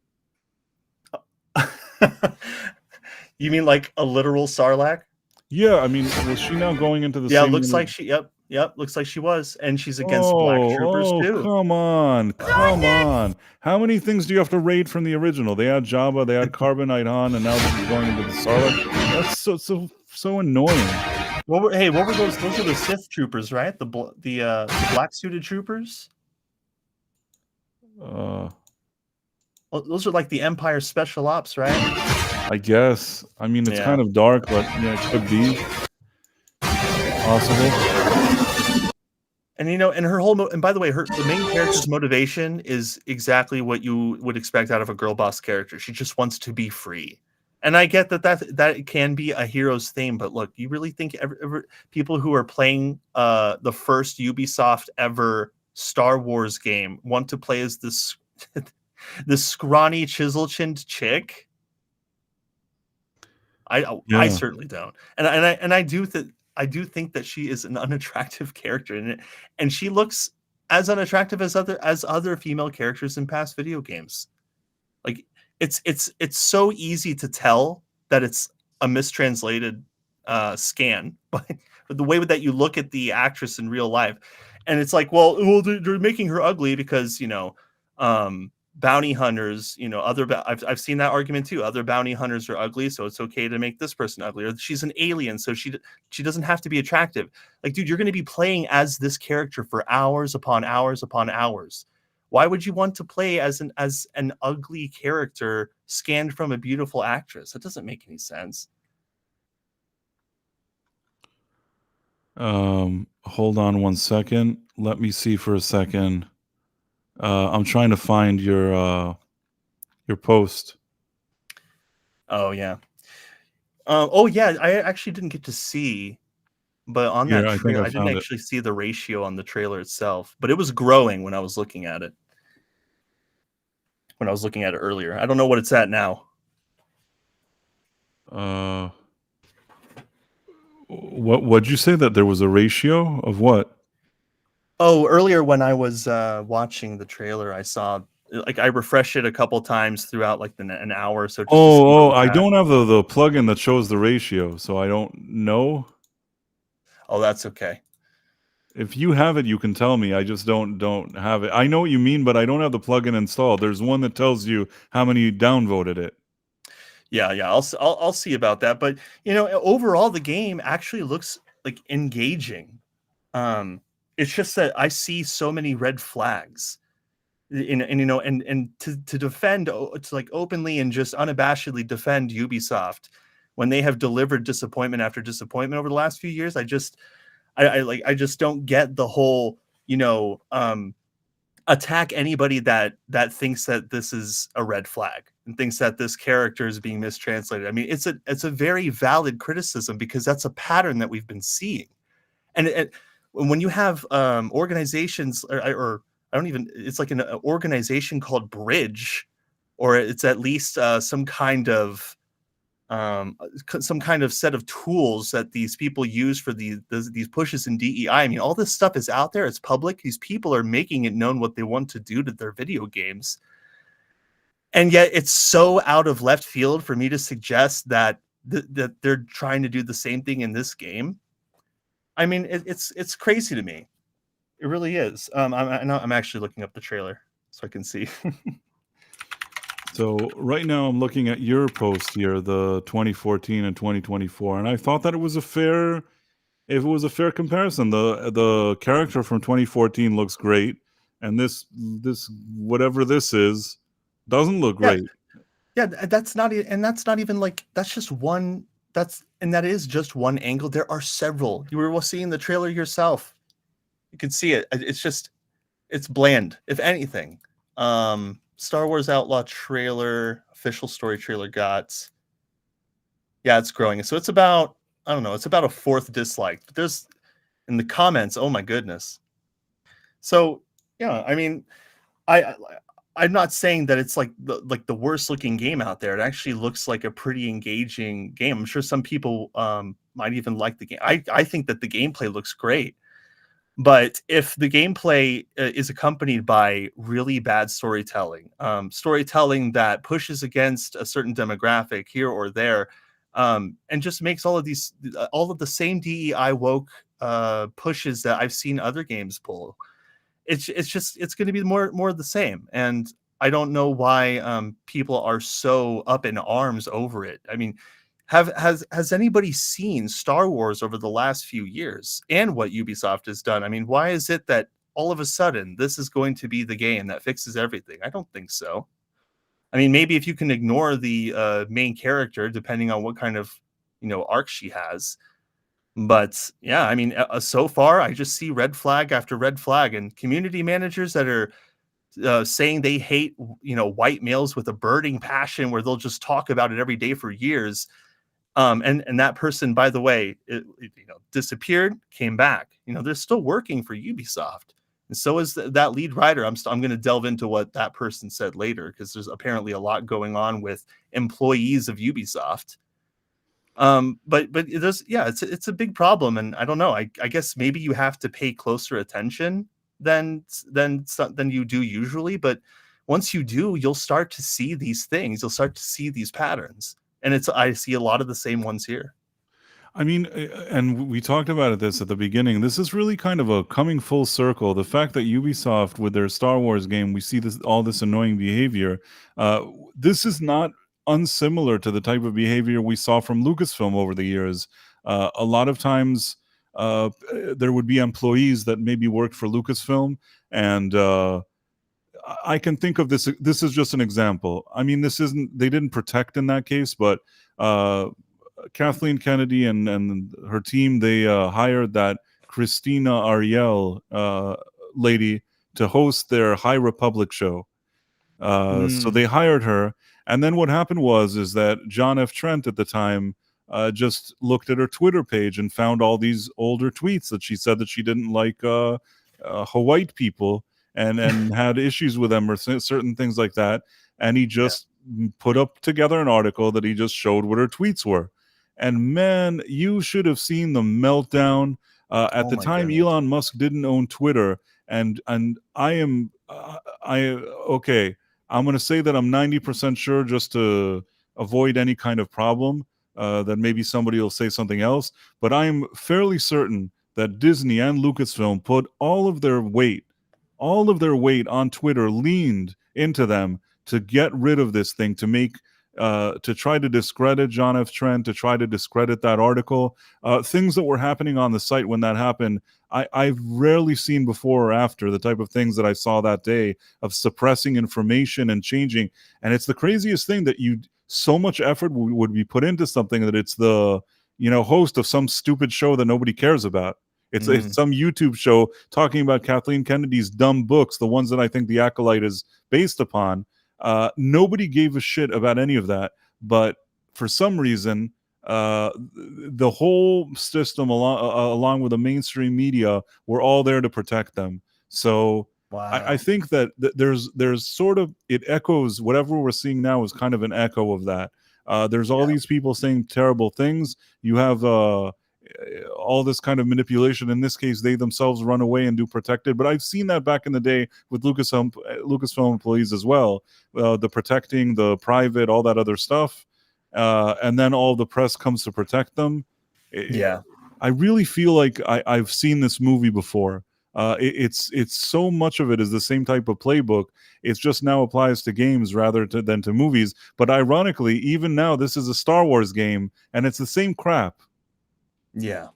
You mean like a literal Sarlacc? Yeah, I mean, was she now going into the Yeah, same looks uni- like she. Yep, looks like she was, and she's against Black Troopers too. Come on. How many things do you have to raid from the original? They had Jabba, they had Carbonite Han, and now this is going into the Sarlacc. That's so annoying. What were those? Those are the Sith troopers, right? The black suited troopers. Well, those are like the Empire special ops, right? I guess. I mean, it's Yeah. kind of dark, but yeah, it could be possible. And and her whole and by the way, the main character's motivation is exactly what you would expect out of a girl boss character. She just wants to be free. And I get that can be a hero's theme, but look, you really think people who are playing the first Ubisoft ever Star Wars game want to play as this this scrawny, chisel-chinned chick? I certainly don't, and I do think that she is an unattractive character in it, and she looks as unattractive as other female characters in past video games. Like it's so easy to tell that it's a mistranslated scan, but the way that you look at the actress in real life, and it's like, well, they're making her ugly because bounty hunters, I've seen that argument too. Other bounty hunters are ugly, so it's okay to make this person ugly. Or she's an alien, so she doesn't have to be attractive. Like, dude, you're going to be playing as this character for hours upon hours upon hours. Why would you want to play as an ugly character scanned from a beautiful actress? That doesn't make any sense. Hold on one second. Let me see for a second. I'm trying to find your post. Oh yeah. I actually didn't get to see, but on that I think trailer, I I didn't found it. actually see the ratio on the trailer itself, but it was growing when I was looking at it. When I was looking at it earlier, I don't know what it's at now. What'd you say that there was a ratio of what? Oh, earlier when I was watching the trailer, I saw, like, I refreshed it a couple times throughout like an hour. So just to see where Oh, it's I at. don't have the plugin that shows the ratio, so I don't know. Oh, that's okay. If you have it, you can tell me. I just don't have it. I know what you mean, but I don't have the plugin installed. There's one that tells you how many downvoted it. Yeah, I'll see about that. But overall, the game actually looks like engaging. It's just that I see so many red flags, and to defend, to like openly and just unabashedly defend Ubisoft when they have delivered disappointment after disappointment over the last few years. I just don't get the whole attack anybody that thinks that this is a red flag and thinks that this character is being mistranslated. I mean, it's a very valid criticism because that's a pattern that we've been seeing. And when you have organizations or I don't even, it's like an organization called Bridge, or it's at least some kind of set of tools that these people use for these pushes in DEI. I mean, all this stuff is out there. It's public. These people are making it known what they want to do to their video games. And yet it's so out of left field for me to suggest that that they're trying to do the same thing in this game. I mean, it's crazy to me. It really is. I'm actually looking up the trailer so I can see. So right now I'm looking at your post here, the 2014 and 2024, and I thought that it was a fair comparison. The character from 2014 looks great, and this whatever this is doesn't look great. Yeah, that's not even like, that's just one. That is just one angle. There are several. You were seeing the trailer yourself. You can see it. It's bland, if anything. Star Wars Outlaw trailer, official story trailer got. Yeah, it's growing. So it's about, I don't know, it's about a fourth dislike. But there's in the comments, oh my goodness. So yeah, I mean, I'm not saying that it's like the worst looking game out there. It actually looks like a pretty engaging game. I'm sure some people might even like the game. I think that the gameplay looks great. But if the gameplay is accompanied by really bad storytelling, storytelling that pushes against a certain demographic here or there, and just makes all of the same DEI woke pushes that I've seen other games pull, it's going to be more of the same. And I don't know why people are so up in arms over it. I mean, has anybody seen Star Wars over the last few years and what Ubisoft has done? I mean, why is it that all of a sudden this is going to be the game that fixes everything? I don't think so. I mean, maybe if you can ignore the main character, depending on what kind of arc she has. But yeah, I mean, so far I just see red flag after red flag, and community managers that are saying they hate white males with a burning passion, where they'll just talk about it every day for years. And that person, by the way, disappeared, came back. They're still working for Ubisoft, and so is that lead writer. I'm going to delve into what that person said later, because there's apparently a lot going on with employees of Ubisoft. But there's it's a big problem, and I don't know. I guess maybe you have to pay closer attention than you do usually. But once you do, you'll start to see these things. You'll start to see these patterns, and I see a lot of the same ones here. I mean, and we talked about this at the beginning. This is really kind of a coming full circle. The fact that Ubisoft, with their Star Wars game, we see all this annoying behavior. This is not unsimilar to the type of behavior we saw from Lucasfilm over the years. A lot of times, there would be employees that maybe worked for Lucasfilm, and I can think of this. This is just an example. I mean, they didn't protect in that case, but Kathleen Kennedy and her team, they hired that Christina Ariel lady to host their High Republic show. So they hired her, and then what happened is that John F. Trent at the time just looked at her Twitter page and found all these older tweets that she said that she didn't like Hawaii people and had issues with them or certain things like that, and he just put up together an article that he just showed what her tweets were. And man, you should have seen the meltdown. At the time, goodness. Elon Musk didn't own Twitter, and I'm going to say that I'm 90% sure, just to avoid any kind of problem, that maybe somebody will say something else. But I'm fairly certain that Disney and Lucasfilm put all of their weight on Twitter, leaned into them to get rid of this thing, to try to discredit John F. Trent, to try to discredit that article. Things that were happening on the site when that happened, I've rarely seen before or after the type of things that I saw that day of suppressing information and changing. And it's the craziest thing that so much effort would be put into something that it's the host of some stupid show that nobody cares about. It's some YouTube show talking about Kathleen Kennedy's dumb books, the ones that I think the Acolyte is based upon. Nobody gave a shit about any of that, but for some reason, the whole system, along with the mainstream media, were all there to protect them. So I think that there's sort of, it echoes whatever we're seeing now is kind of an echo of that. There's all these people saying terrible things. You have all this kind of manipulation. In this case, they themselves run away and do protected. But I've seen that back in the day with Lucasfilm employees as well. The protecting, the private, all that other stuff. And then all the press comes to protect them. I really feel like I've seen this movie before. It's so much of it is the same type of playbook. It's just now applies to games rather than to movies. But ironically, even now, this is a Star Wars game, and it's the same crap. Yeah.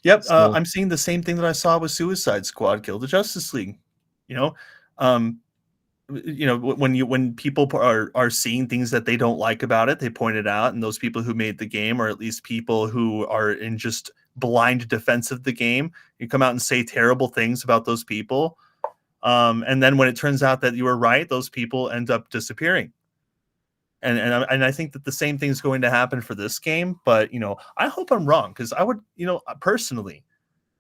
Yep. So, I'm seeing the same thing that I saw with Suicide Squad Kill the Justice League. When people are seeing things that they don't like about it, they point it out, and those people who made the game, or at least people who are in just blind defense of the game, you come out and say terrible things about those people. And then when it turns out that you were right, those people end up disappearing. And I think that the same thing is going to happen for this game, but I hope I'm wrong, because I would, personally,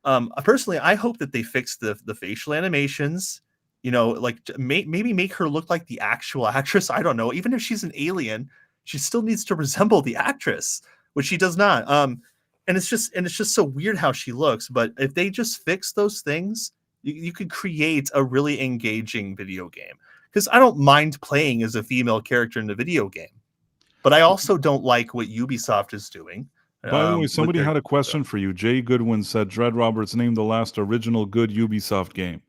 I hope that they fix the facial animations, like maybe make her look like the actual actress. I don't know. Even if she's an alien, she still needs to resemble the actress, which she does not. And it's just so weird how she looks. But if they just fix those things, you could create a really engaging video game. Because I don't mind playing as a female character in the video game, but I also don't like what Ubisoft is doing. By the way, somebody had a question for you. Jay Goodwin said, Dreadroberts named the last original good Ubisoft game.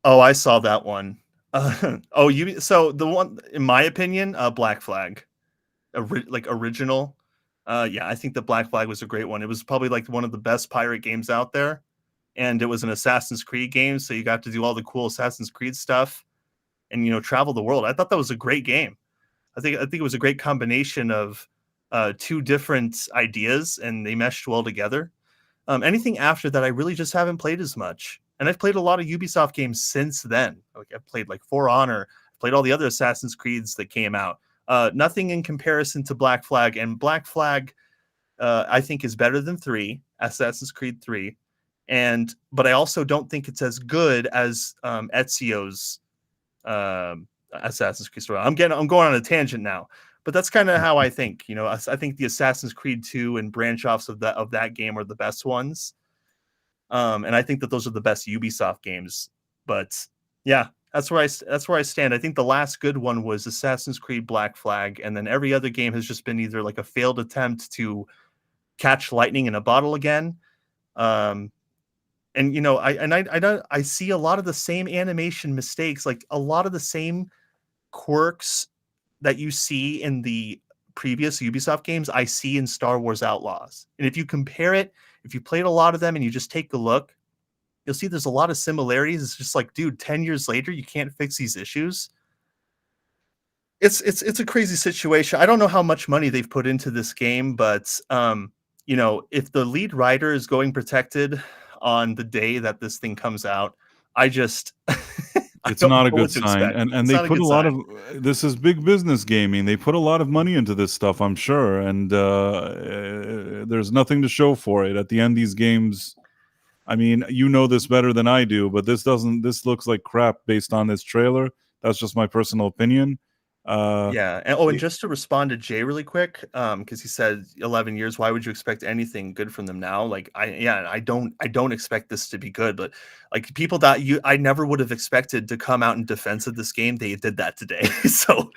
Oh, I saw that one. So the one, in my opinion, Black Flag, original. I think the Black Flag was a great one. It was probably like one of the best pirate games out there, and it was an Assassin's Creed game, so you got to do all the cool Assassin's Creed stuff. And travel the world. I thought that was a great game. I think it was a great combination of two different ideas, and they meshed well together. Anything after that, I really just haven't played as much. And I've played a lot of Ubisoft games since then. Like I've played like For Honor, played all the other Assassin's Creeds that came out. Nothing in comparison to Black Flag. And Black Flag, I think, is better than Assassin's Creed 3. But I also don't think it's as good as Ezio's Assassin's Creed story. I'm going on a tangent now, but that's kind of how I think. I think the Assassin's Creed 2 and branch offs of that game are the best ones. And I think that those are the best Ubisoft games. But yeah, that's where I stand. I think the last good one was Assassin's Creed Black Flag, and then every other game has just been either like a failed attempt to catch lightning in a bottle again. And you know, I see a lot of the same animation mistakes, like a lot of the same quirks that you see in the previous Ubisoft games, I see in Star Wars Outlaws. And if you compare it, if you played a lot of them and you just take a look, you'll see there's a lot of similarities. It's just like, dude, 10 years later, you can't fix these issues. It's a crazy situation. I don't know how much money they've put into this game, but you know, if the lead writer is going protected on the day that this thing comes out, I just it's not a good sign. And they put a lot of this is big business gaming. They put a lot of money into this stuff, I'm sure, and there's nothing to show for it. At the end, these games, I mean, you know this better than I do, but this looks like crap based on this trailer. That's just my personal opinion. Yeah. And just to respond to Jay really quick, because he said 11 years, why would you expect anything good from them now? Like, I don't expect this to be good, but like people that I never would have expected to come out in defense of this game, they did that today. So,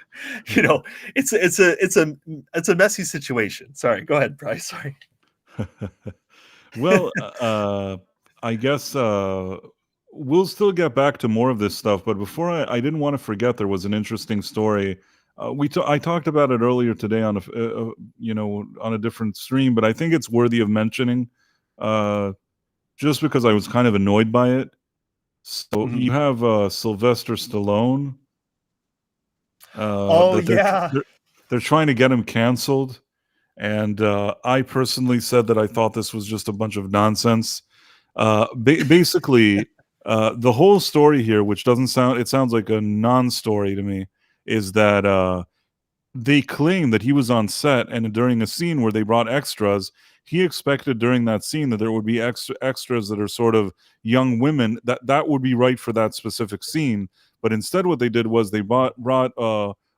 you know, it's a messy situation. Sorry, go ahead, Bryce. Sorry. Well, I guess we'll still get back to more of this stuff, but before I didn't want to forget, there was an interesting story. I talked about it earlier today on on a different stream, but I think it's worthy of mentioning, just because I was kind of annoyed by it. So you have Sylvester Stallone. They're trying to get him canceled, and I personally said that I thought this was just a bunch of nonsense. Basically. The whole story here, which it sounds like a non-story to me, is that they claim that he was on set, and during a scene where they brought extras, he expected during that scene that there would be extras that are sort of young women, that would be right for that specific scene. But instead what they did was they brought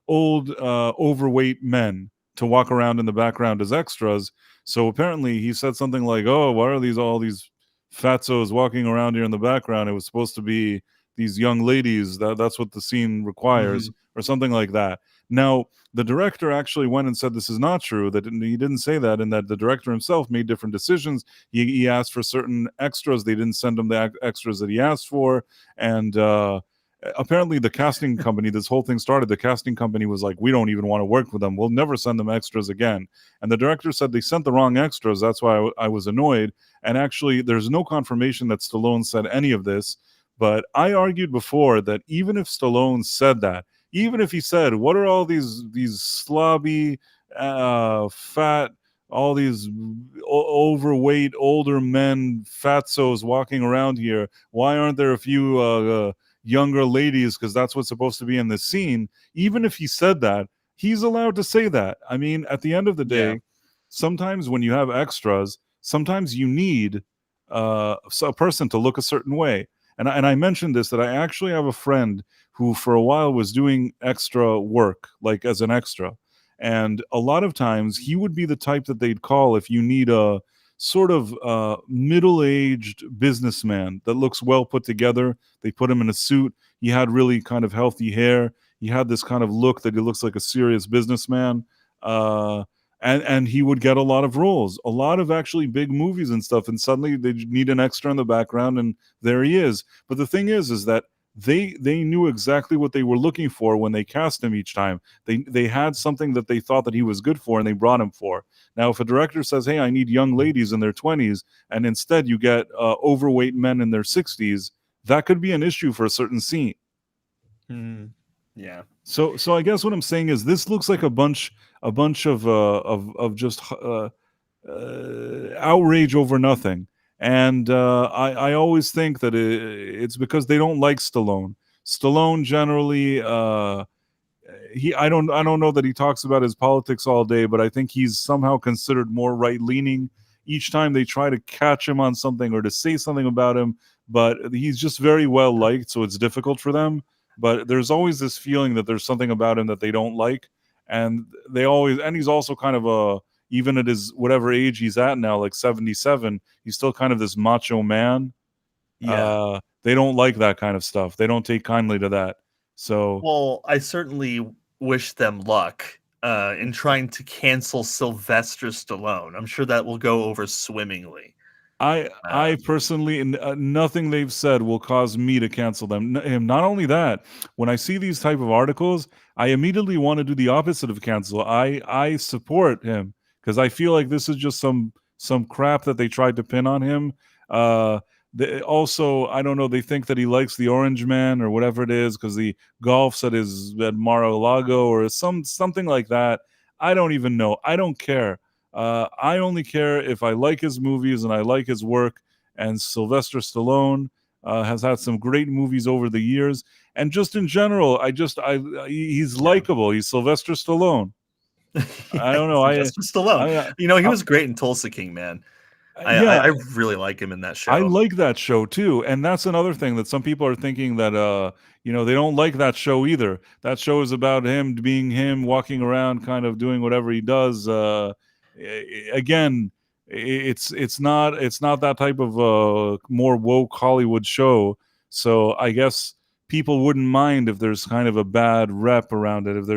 old overweight men to walk around in the background as extras. So apparently he said something like, oh, why are all these fatzos walking around here in the background? It was supposed to be these young ladies. That's what the scene requires, or something like that. Now, the director actually went and said this is not true, that he didn't say that, and that the director himself made different decisions. He asked for certain extras. They didn't send him the extras that he asked for. And apparently the casting company, this whole thing started, the casting company was like, we don't even want to work with them. We'll never send them extras again. And the director said they sent the wrong extras. That's why I was annoyed. And actually, there's no confirmation that Stallone said any of this. But I argued before that even if Stallone said that, even if he said, what are all these slobby, fat, all these overweight, older men, fatzos walking around here, why aren't there a few younger ladies, because that's what's supposed to be in this scene? Even if he said that, he's allowed to say that. I mean, at the end of the day, sometimes when you have extras, sometimes you need a person to look a certain way. And I mentioned this, that I actually have a friend who for a while was doing extra work, like as an extra. And a lot of times he would be the type that they'd call if you need a sort of middle-aged businessman that looks well put together. They put him in a suit. He had really kind of healthy hair. He had this kind of look that he looks like a serious businessman. And he would get a lot of roles, a lot of actually big movies and stuff. And suddenly they need an extra in the background, and there he is. But the thing is that they knew exactly what they were looking for when they cast him each time. They had something that they thought that he was good for, and they brought him for. Now, if a director says, hey, I need young ladies in their 20s, and instead you get overweight men in their 60s, that could be an issue for a certain scene. Yeah. So I guess what I'm saying is this looks like a bunch of just outrage over nothing. And I always think that it's because they don't like Stallone. Stallone generally, I don't know that he talks about his politics all day, but I think he's somehow considered more right-leaning. Each time they try to catch him on something or to say something about him, but he's just very well liked, so it's difficult for them. But there's always this feeling that there's something about him that they don't like, and he's also kind of even at his whatever age he's at now, like 77, he's still kind of this macho man. Yeah. They don't like that kind of stuff. They don't take kindly to that. So Well, I certainly wish them luck in trying to cancel Sylvester Stallone. I'm sure that will go over swimmingly. I personally, nothing they've said will cause me to cancel them. Him. Not only that, when I see these type of articles, I immediately want to do the opposite of cancel. I support him because I feel like this is just some crap that they tried to pin on him. Also, I don't know. They think that he likes the Orange Man or whatever it is because he golfs at Mar-a-Lago or something like that. I don't even know. I don't care. I only care if I like his movies and I like his work. And Sylvester Stallone has had some great movies over the years. And just in general, he's likable. He's Sylvester Stallone. I don't know. Sylvester Stallone. He was great in Tulsa King, man. I really like him in that show. I like that show too, and that's another thing that some people are thinking that they don't like that show either. That show is about him being him, walking around, kind of doing whatever he does. Again, it's not that type of more woke Hollywood show. So I guess people wouldn't mind if there's kind of a bad rep around it. If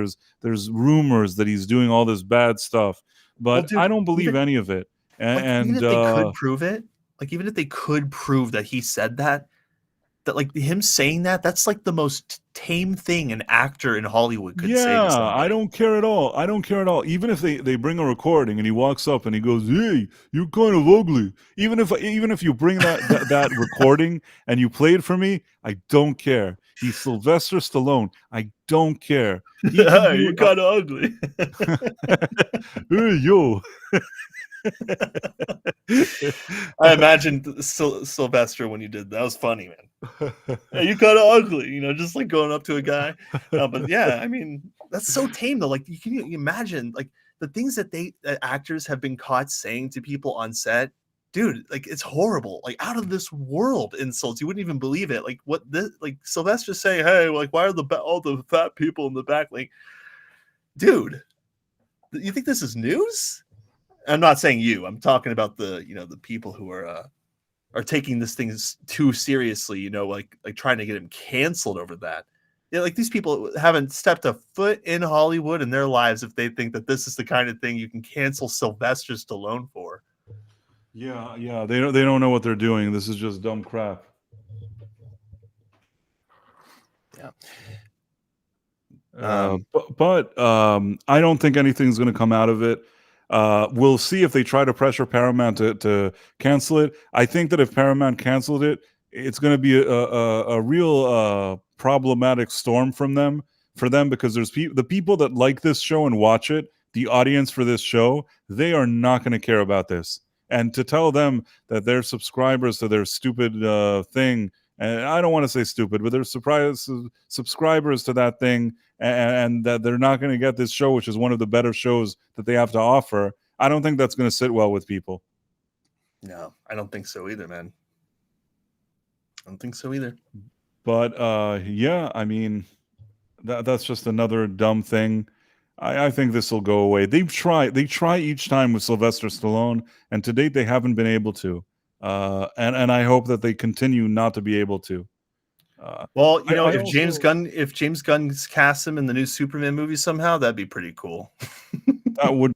there's rumors that he's doing all this bad stuff, but I don't believe any of it. And even if they could prove it, even if they could prove that he said that him saying that's like the most tame thing an actor in Hollywood could say to somebody. I don't care at all. Even if they bring a recording and he walks up and he goes, "Hey, you're kind of ugly." Even if you bring that recording and you play it for me, I don't care. He's Sylvester Stallone. I don't care. You're kind of ugly. Hey, yo. I imagined Sylvester when you did that. Was funny, man. Yeah, you kind of ugly, just like going up to a guy. But yeah, I mean, that's so tame though. Like, you imagine the things that actors have been caught saying to people on set. Dude, it's horrible. Out of this world insults. You wouldn't even believe it. Sylvester say, "Hey, why are all the fat people in the back?" Dude, you think this is news? I'm not saying you. I'm talking about the people who are taking this thing too seriously. Trying to get him canceled over that. Yeah, these people haven't stepped a foot in Hollywood in their lives if they think that this is the kind of thing you can cancel Sylvester Stallone for. Yeah. They don't know what they're doing. This is just dumb crap. Yeah. But I don't think anything's going to come out of it. We'll see if they try to pressure Paramount to cancel it. I think that if Paramount canceled it, it's going to be a real problematic storm for them because there's the people that like this show and watch it, the audience for this show, they are not going to care about this. And to tell them that they're subscribers to their stupid thing, and I don't want to say stupid, but they're subscribers to that thing, and that they're not going to get this show, which is one of the better shows that they have to offer. I don't think that's going to sit well with people. No, I don't think so either, man. I don't think so either. But yeah, I mean, that's just another dumb thing. I think this will go away. They try each time with Sylvester Stallone, and to date they haven't been able to. And I hope that they continue not to be able to. Well, if James Gunn casts him in the new Superman movie somehow, that'd be pretty cool. That would.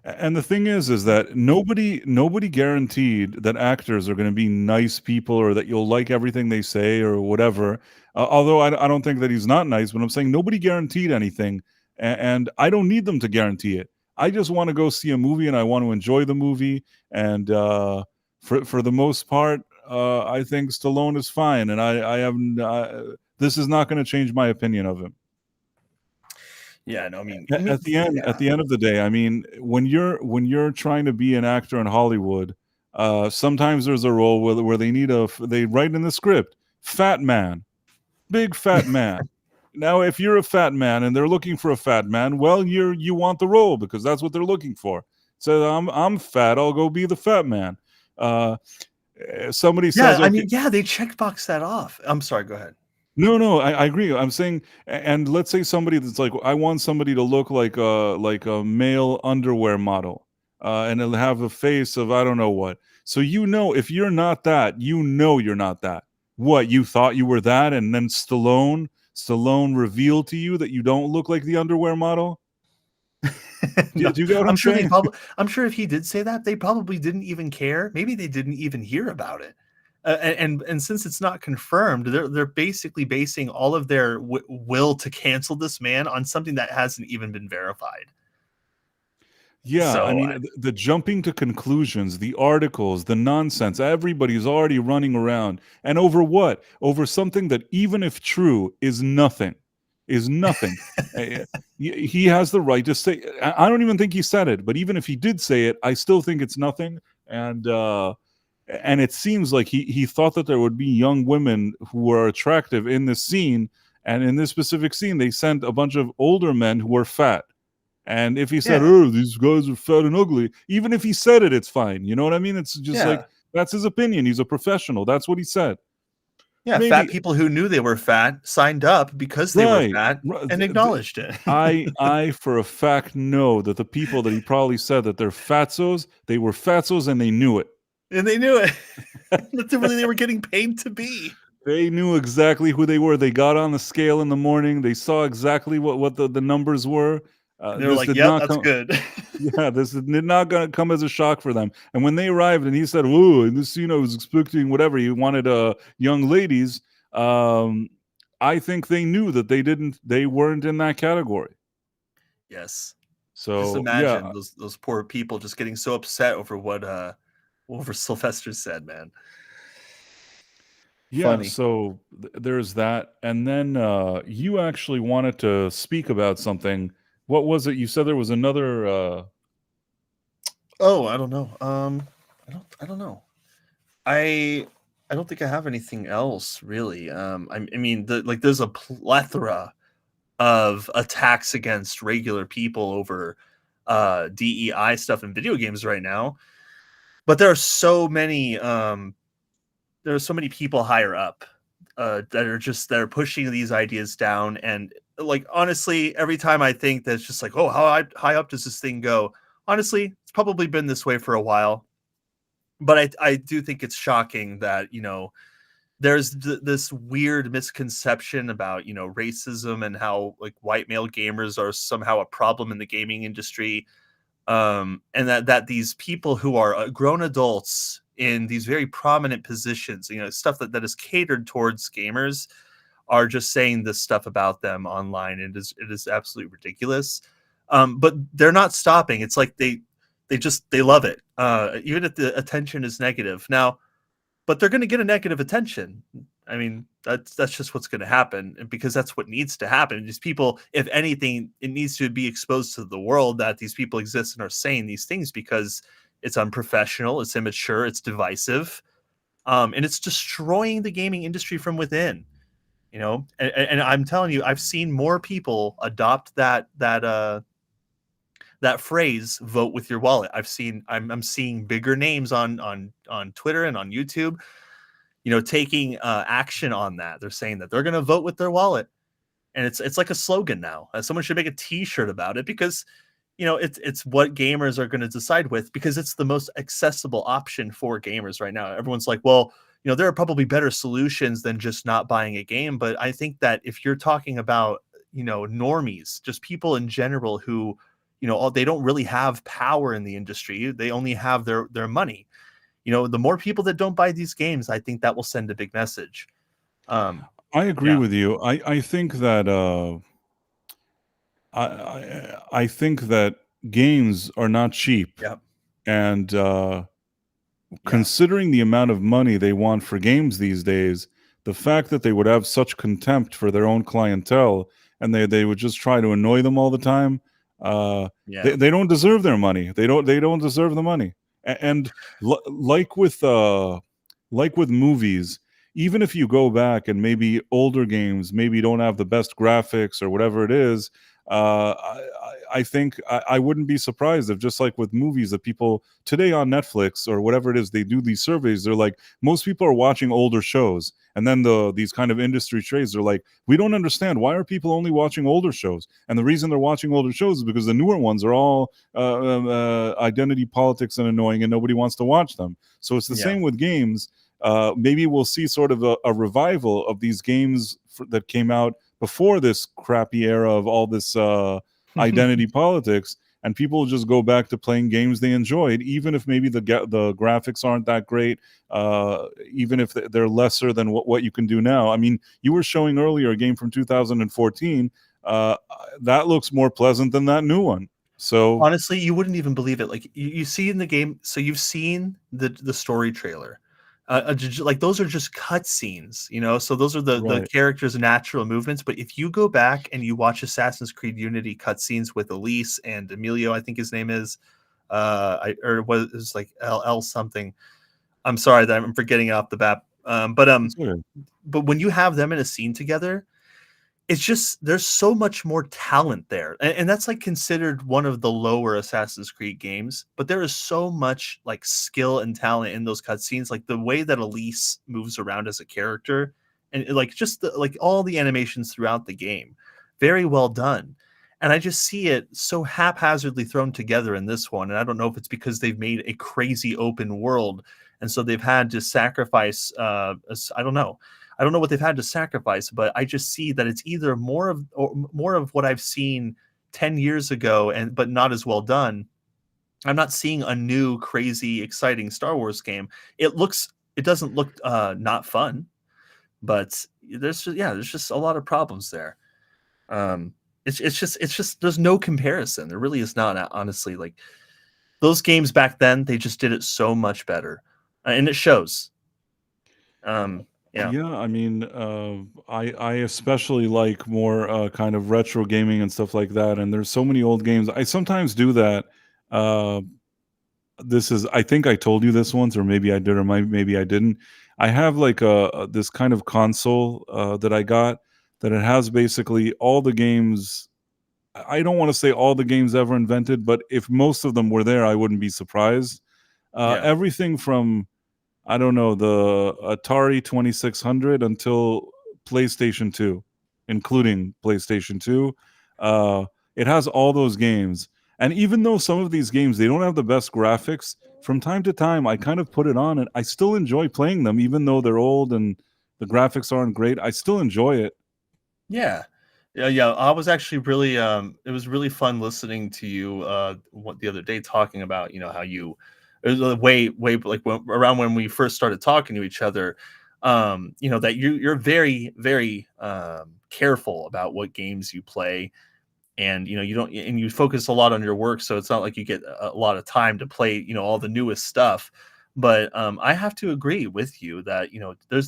And the thing is that nobody guaranteed that actors are going to be nice people or that you'll like everything they say or whatever. Although I don't think that he's not nice, but I'm saying nobody guaranteed anything. And I don't need them to guarantee it. I just want to go see a movie and I want to enjoy the movie. And for the most part, I think Stallone is fine. And I haven't. This is not going to change my opinion of him. Yeah, no, I mean, at the end of the day, I mean, when you're trying to be an actor in Hollywood, sometimes there's a role where they write in the script, fat man, big fat man. Now, if you're a fat man and they're looking for a fat man, well, you want the role because that's what they're looking for. So I'm fat, I'll go be the fat man. Somebody says, I mean, they checkbox that off. I'm sorry, go ahead. No, I agree. I'm saying, and let's say somebody that's like, I want somebody to look like a male underwear model. and it'll have a face of I don't know what. So if you're not that, you're not that. What, you thought you were that, and then Stallone revealed to you that you don't look like the underwear model? No, Do you get what I'm sure saying? I'm sure if he did say that, they probably didn't even care. Maybe they didn't even hear about it. And since it's not confirmed, they're basically basing all of their will to cancel this man on something that hasn't even been verified. Yeah, I So mean, the jumping to conclusions, the articles, the nonsense, everybody's already running around. And over what? Over something that, even if true, is nothing. Is nothing. He has the right to say. I don't even think he said it, but even if he did say it, I still think it's nothing. And it seems like he thought that there would be young women who were attractive in this scene. And in this specific scene, they sent a bunch of older men who were fat. And if he said, "Oh, these guys are fat and ugly," even if he said it, it's fine. You know what I mean? It's just like, that's his opinion. He's a professional. That's what he said. yeah, fat people who knew they were fat signed up because they were fat and acknowledged it. I for a fact know that the people that he probably said that they're fatzos, they were fatzos and they knew it. And they knew it. That's really they were getting paid to be. They knew exactly who they were. They got on the scale in the morning. They saw exactly what the numbers were. They were like, "Yep, that's good." Yeah, this is not going to come as a shock for them. And when they arrived, and he said, "Whoa, in this scene, I was expecting whatever." He wanted young ladies. I think they knew that they weren't in that category. Yes. So just imagine those poor people just getting so upset over what over Sylvester said, man. Yeah, Funny. so there's that. And then you actually wanted to speak about something. What was it? You said there was another Oh, I don't know. I don't know. I don't think I have anything else really. I mean, there's a plethora of attacks against regular people over DEI stuff in video games right now. But there are so many people higher up that are pushing these ideas down. And like, honestly, every time I think that's just like, oh, how high up does this thing go? Honestly, it's probably been this way for a while. But I do think it's shocking that, there's this weird misconception about, racism and how like white male gamers are somehow a problem in the gaming industry. And that these people who are grown adults in these very prominent positions, stuff that is catered towards gamers, are just saying this stuff about them online. It is absolutely ridiculous. But they're not stopping. It's like they love it, even if the attention is negative now. But they're going to get a negative attention. I mean, that's just what's going to happen, because that's what needs to happen. These people, if anything, it needs to be exposed to the world that these people exist and are saying these things, because it's unprofessional, it's immature, it's divisive, and it's destroying the gaming industry from within. And I'm telling you, I've seen more people adopt that phrase, "vote with your wallet." I'm seeing bigger names on Twitter and on YouTube, taking action on that. They're saying that they're going to vote with their wallet, and it's like a slogan now. Someone should make a T-shirt about it, because it's what gamers are going to decide with, because it's the most accessible option for gamers right now. Everyone's like, well, there are probably better solutions than just not buying a game. But I think that if you're talking about normies, just people in general who they don't really have power in the industry, they only have their money. The more people that don't buy these games, I think that will send a big message. I agree with you. I think that I think that games are not cheap. Yep. And considering the amount of money they want for games these days, the fact that they would have such contempt for their own clientele, and they would just try to annoy them all the time, they don't deserve their money. They don't deserve the money. And like with movies, even if you go back and maybe older games maybe don't have the best graphics or whatever it is, I think I wouldn't be surprised if, just like with movies, that people today on Netflix or whatever it is, they do these surveys. They're like, most people are watching older shows, and then these kind of industry trades are like, we don't understand, why are people only watching older shows? And the reason they're watching older shows is because the newer ones are all identity politics and annoying, and nobody wants to watch them. So it's the Yeah. same with games. Maybe we'll see sort of a revival of these games that came out before this crappy era of all this identity politics, and people will just go back to playing games they enjoyed, even if maybe the graphics aren't that great, even if they're lesser than what you can do now. I mean, you were showing earlier a game from 2014 that looks more pleasant than that new one. So Honestly, you wouldn't even believe it. Like you see in the game, so you've seen the story trailer. Like those are just cut scenes, you know. So those are the Right. characters' natural movements. But if you go back and you watch Assassin's Creed Unity cutscenes with Elise and Emilio, I think his name is, or was it was like L something. I'm sorry that I'm forgetting it off the bat. It's okay. But when you have them in a scene together, it's just there's so much more talent there, and that's like considered one of the lower Assassin's Creed games, but there is so much like skill and talent in those cutscenes, like the way that Elise moves around as a character, and like just like all the animations throughout the game, very well done. And I just see it so haphazardly thrown together in this one, and I don't know if it's because they've made a crazy open world, and so they've had to sacrifice. I don't know. I don't know what they've had to sacrifice, but I just see that it's either more of what I've seen 10 years ago, but not as well done. I'm not seeing a new, crazy, exciting Star Wars game. It doesn't look not fun, but there's just a lot of problems there. It's just there's no comparison. There really is not, honestly. Like those games back then, they just did it so much better, and it shows. Yeah. I mean, I especially like more kind of retro gaming and stuff like that. And there's so many old games. I sometimes do that. Uh, I think I told you this once, or maybe I did, or maybe I didn't. I have like this kind of console that I got, that it has basically all the games. I don't want to say all the games ever invented, but if most of them were there, I wouldn't be surprised. Yeah. Everything from, I don't know, the Atari 2600 until PlayStation 2, including PlayStation 2. It has all those games. And even though some of these games, they don't have the best graphics, from time to time, I kind of put it on and I still enjoy playing them, even though they're old and the graphics aren't great. I still enjoy it. Yeah. Yeah. I was actually really it was really fun listening to you the other day talking about, how you it was way like around when we first started talking to each other, that you're very, very careful about what games you play, and you don't, and you focus a lot on your work, so it's not like you get a lot of time to play all the newest stuff. But I have to agree with you that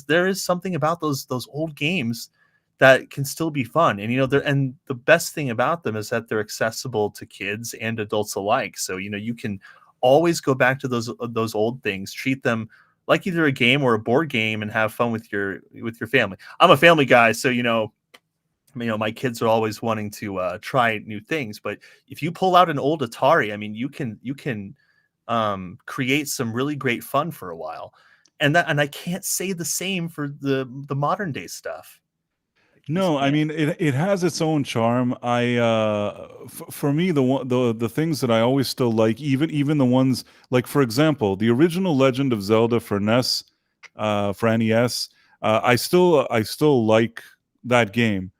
there is something about those old games that can still be fun, and and the best thing about them is that they're accessible to kids and adults alike. So you can always go back to those old things, treat them like either a game or a board game, and have fun with your family. I'm a family guy, so my kids are always wanting to try new things. But if you pull out an old Atari, I mean, you can create some really great fun for a while, and I can't say the same for the modern day stuff. No, I mean, it has its own charm. For me, the things that I always still like, even the ones like, for example, the original Legend of Zelda for NES, for NES, I still like that game.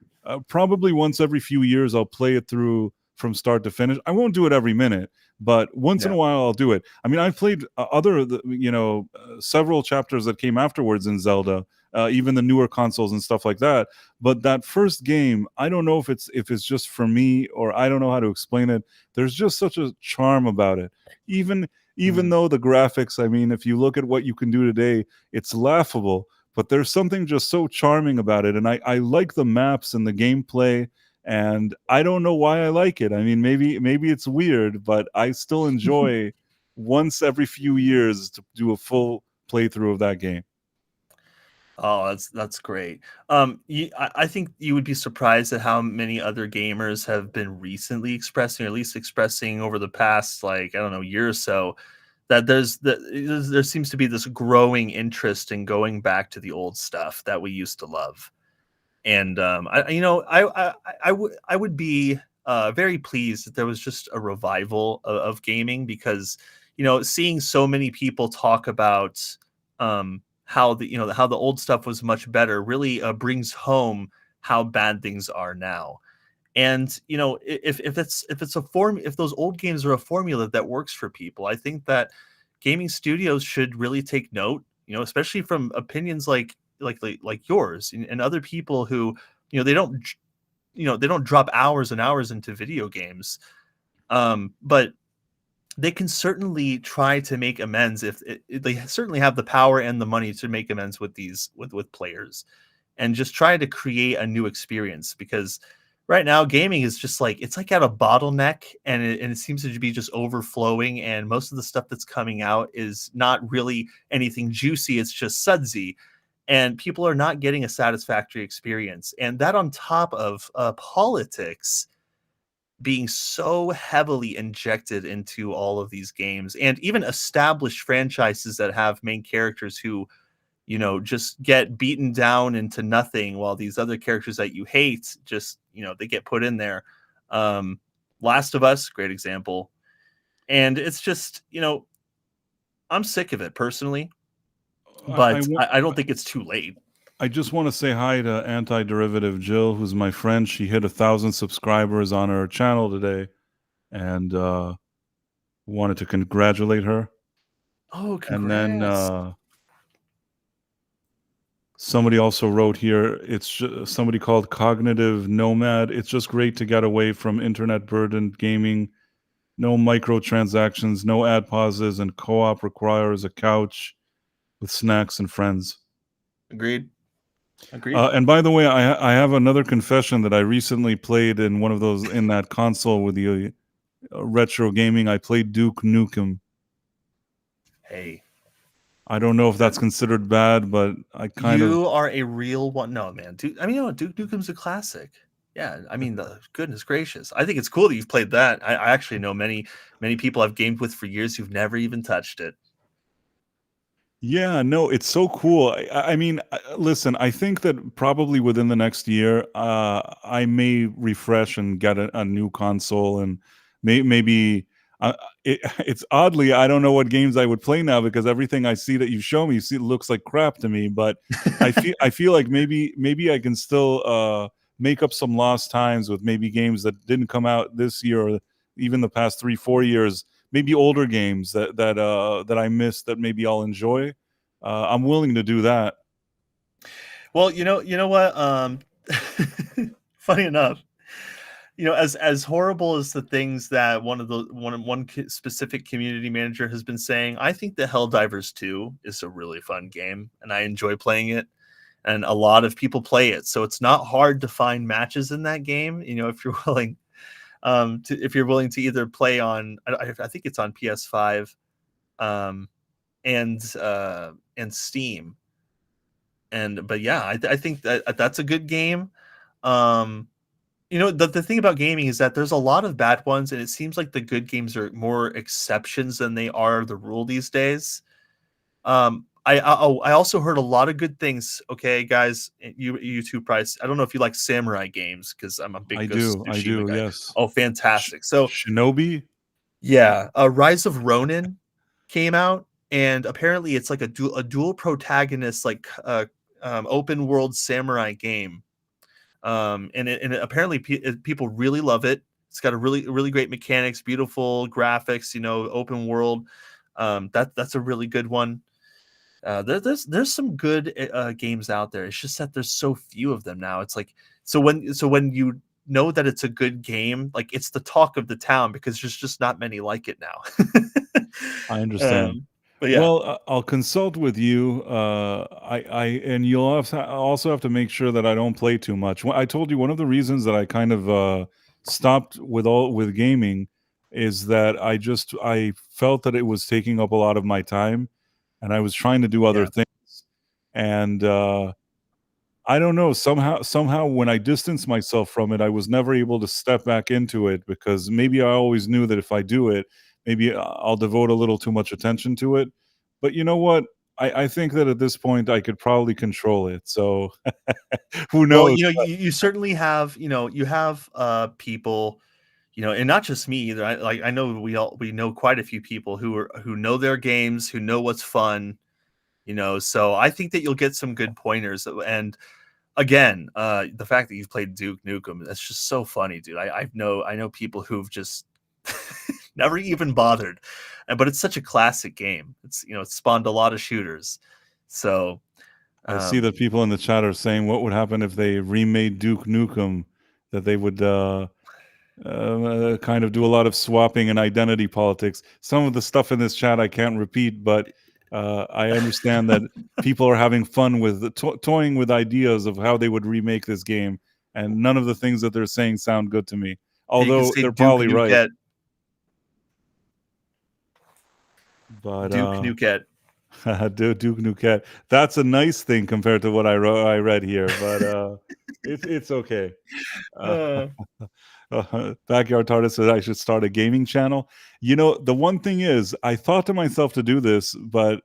Probably once every few years, I'll play it through from start to finish. I won't do it every minute, but once in a while, I'll do it. I mean, I've played several chapters that came afterwards in Zelda. Even the newer consoles and stuff like that. But that first game, I don't know if it's just for me, or I don't know how to explain it. There's just such a charm about it. Even though the graphics, I mean, if you look at what you can do today, it's laughable. But there's something just so charming about it. And I like the maps and the gameplay. And I don't know why I like it. I mean, maybe it's weird, but I still enjoy once every few years to do a full playthrough of that game. Oh, that's great. I think you would be surprised at how many other gamers have been recently expressing, or at least expressing over the past, like, I don't know, year or so, that there seems to be this growing interest in going back to the old stuff that we used to love. And I would be very pleased that there was just a revival of gaming, because seeing so many people talk about how the old stuff was much better really brings home how bad things are now. And if those old games are a formula that works for people, I think that gaming studios should really take note, especially from opinions like yours and other people who, they don't they don't drop hours and hours into video games, but they can certainly try to make amends if they certainly have the power and the money to make amends with these with players, and just try to create a new experience. Because right now gaming is just like, it's like at a bottleneck, and it seems to be just overflowing, and most of the stuff that's coming out is not really anything juicy, it's just sudsy, and people are not getting a satisfactory experience. And that, on top of politics being so heavily injected into all of these games, and even established franchises that have main characters who just get beaten down into nothing, while these other characters that you hate just, they get put in there. Last of Us, great example. And it's just, I'm sick of it personally, but I don't think it's too late. I just want to say hi to Anti-Derivative Jill, who's my friend. She hit 1,000 subscribers on her channel today, and wanted to congratulate her. Oh, congrats. And then somebody also wrote here, it's somebody called Cognitive Nomad. It's just great to get away from internet-burdened gaming. No microtransactions, no ad pauses, and co-op requires a couch with snacks and friends. Agreed. And by the way, I have another confession that I recently played in one of those, in that console with the retro gaming. I played Duke Nukem. Hey, I don't know if that's considered bad, but I kind of... You are a real one. No, man. Duke Nukem's a classic. Yeah, I mean, goodness gracious. I think it's cool that you've played that. I actually know many people I've gamed with for years who've never even touched it. Yeah, no, it's so cool. I mean, listen, I think that probably within the next year, I may refresh and get a new console, and maybe it's oddly, I don't know what games I would play now, because everything I see that you show me looks like crap to me. But I feel like maybe I can still make up some lost times with maybe games that didn't come out this year, or even the past 3-4 years. Maybe older games that I missed that maybe I'll enjoy. I'm willing to do that. Well, you know what? Funny enough, as horrible as the things that one specific community manager has been saying, I think that Helldivers 2 is a really fun game, and I enjoy playing it. And a lot of people play it, so it's not hard to find matches in that game. If you're willing. If you're willing to either play on, I think it's on PS5, and Steam, but yeah, I think that's a good game. The thing about gaming is that there's a lot of bad ones, and it seems like the good games are more exceptions than they are the rule these days. I also heard a lot of good things. Okay, guys, you two, Price. I don't know if you like samurai games, because I'm a big I Ghost of do, Tsushima guy. yes. Oh, fantastic! So Shinobi. Yeah, Rise of Ronin came out, and apparently it's like a dual protagonist, like open world samurai game. And apparently people really love it. It's got a really great mechanics, beautiful graphics, open world. That's a really good one. There's some good games out there. It's just that there's so few of them now. It's like, so when you know that it's a good game, like, it's the talk of the town, because there's just not many like it now. I understand. But yeah. Well, I'll consult with you. And you'll also have to make sure that I don't play too much. I told you one of the reasons that I kind of stopped with gaming is that I felt that it was taking up a lot of my time, and I was trying to do other things. and I don't know. Somehow, when I distanced myself from it, I was never able to step back into it because maybe I always knew that if I do it, maybe I'll devote a little too much attention to it. But you know what? I think that at this point I could probably control it. So who Well, knows? you certainly have, you have people, and not just me either. I know we know quite a few people who know their games, who know what's fun, So I think that you'll get some good pointers. And again, the fact that you've played Duke Nukem, that's just so funny, dude. I know people who've just never even bothered, but it's such a classic game. It's spawned a lot of shooters. So I see that people in the chat are saying what would happen if they remade Duke Nukem, that they would kind of do a lot of swapping and identity politics. Some of the stuff in this chat I can't repeat, but I understand that people are having fun with toying with ideas of how they would remake this game, and none of the things that they're saying sound good to me. Although they're probably right. But Duke Nukem. Duke Nukem. That's a nice thing compared to what I read here, but it's okay. Backyard TARDIS says I should start a gaming channel. The one thing is, I thought to myself to do this, but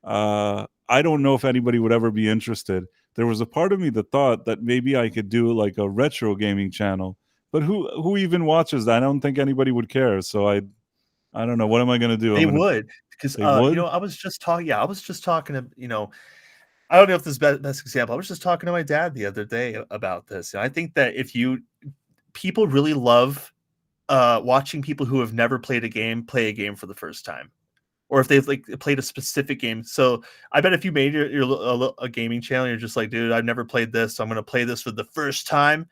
I don't know if anybody would ever be interested. There was a part of me that thought that maybe I could do like a retro gaming channel, but who even watches that? I don't think anybody would care. So I don't know. What am I going to do? They would, because they would? I was just talking. Yeah, I was just talking to I don't know if this is best example. I was just talking to my dad the other day about this. And I think that people really love watching people who have never played a game play a game for the first time, or if they've played a specific game. So I bet if you made a gaming channel, you're just like, dude, I've never played this, so I'm going to play this for the first time.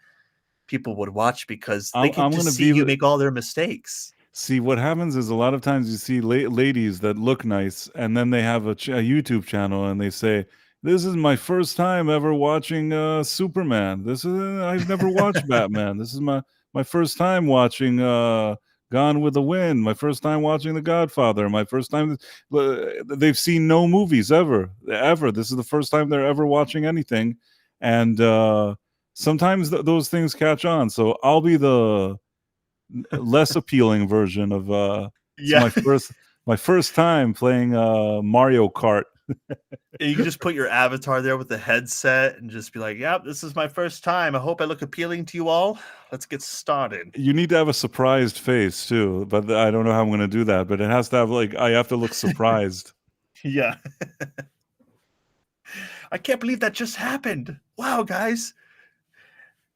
People would watch because they can just see you make all their mistakes. See, what happens is a lot of times you see ladies that look nice, and then they have a YouTube channel, and they say, "This is my first time ever watching Superman. I've never watched Batman. This is my first time watching Gone with the Wind. My first time watching The Godfather. My first time." They've seen no movies ever. This is the first time they're ever watching anything, and sometimes those things catch on. So I'll be the less appealing version of my first time playing Mario Kart. You can just put your avatar there with the headset and just be like, "Yep, this is my first time. I hope I look appealing to you all. Let's get started." You need to have a surprised face too, but I don't know how I'm going to do that. But it has to have I have to look surprised. Yeah. I can't believe that just happened. Wow, guys.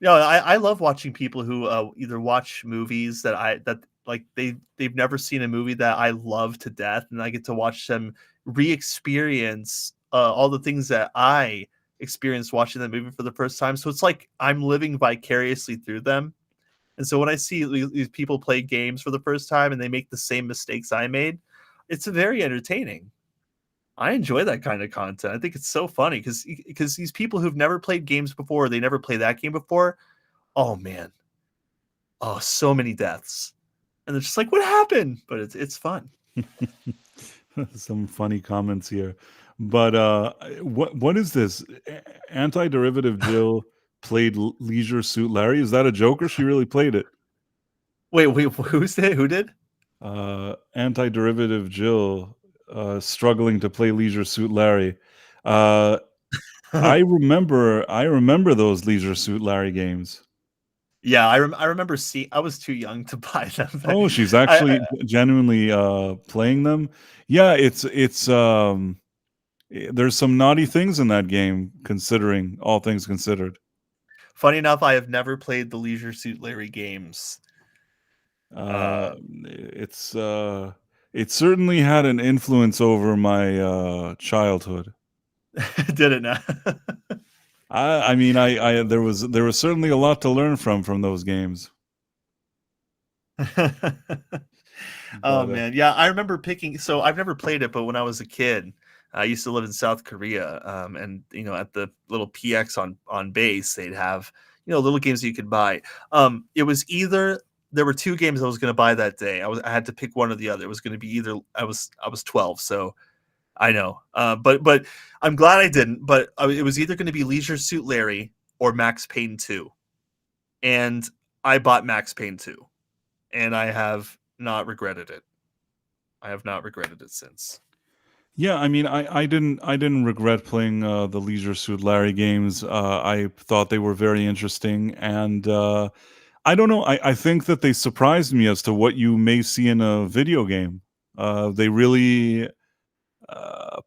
I love watching people who either watch movies that they've never seen a movie that I love to death, and I get to watch them re-experience all the things that I experienced watching that movie for the first time. So it's like I'm living vicariously through them. And so when I see these people play games for the first time and they make the same mistakes I made, it's very entertaining. I enjoy that kind of content. I think it's so funny because these people who've never played games before, they never played that game before. Oh man. Oh, so many deaths. And they're just like, what happened? But it's fun. Some funny comments here. But what is this? Anti-Derivative Jill played Leisure Suit Larry. Is that a joke or she really played it? Wait, who did? Anti-Derivative Jill struggling to play Leisure Suit Larry. I remember those Leisure Suit Larry games. Yeah, I remember seeing. I was too young to buy them. Oh, she's actually genuinely playing them. Yeah, it's there's some naughty things in that game, considering all things considered. Funny enough, I have never played the Leisure Suit Larry games. It certainly had an influence over my childhood. Did it not? I mean, there was certainly a lot to learn from those games. Oh man, yeah, I remember picking. So I've never played it, but when I was a kid, I used to live in South Korea, and at the little PX on base, they'd have little games that you could buy. It was either there were two games I was going to buy that day. I had to pick one or the other. It was going to be either I was 12, so I know, but I'm glad I didn't. But it was either going to be Leisure Suit Larry or Max Payne 2, and I bought Max Payne 2, and I have not regretted it. I have not regretted it since. Yeah, I mean, I didn't regret playing the Leisure Suit Larry games. I thought they were very interesting, and I don't know. I think that they surprised me as to what you may see in a video game. They really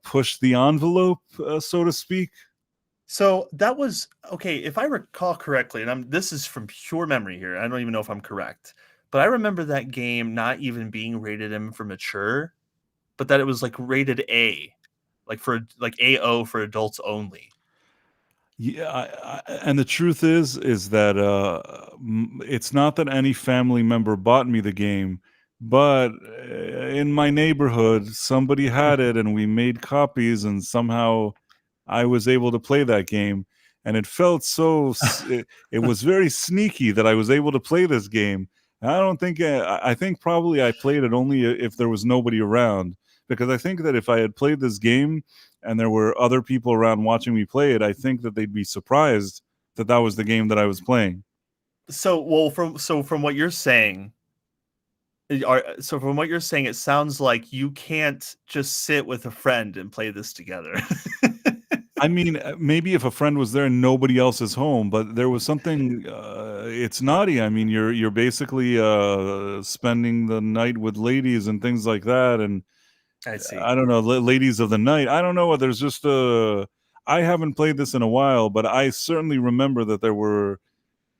pushed the envelope, so to speak. So that was okay, if I recall correctly, and this is from pure memory here. I don't even know if I'm correct, but I remember that game not even being rated M for mature, but that it was like rated A, like for like AO for adults only. Yeah, and the truth is that it's not that any family member bought me the game, but in my neighborhood, somebody had it, and we made copies, and somehow I was able to play that game, and it felt it was very sneaky that I was able to play this game. And I don't think I think probably I played it only if there was nobody around, because I think that if I had played this game and there were other people around watching me play it, I think that they'd be surprised that that was the game that I was playing. From what you're saying, from what you're saying, it sounds like you can't just sit with a friend and play this together. I mean, maybe if a friend was there and nobody else is home, but there was something. It's naughty. I mean, you're basically spending the night with ladies and things like that, and I see. I don't know, ladies of the night. I don't know. There's just I haven't played this in a while, but I certainly remember that there were.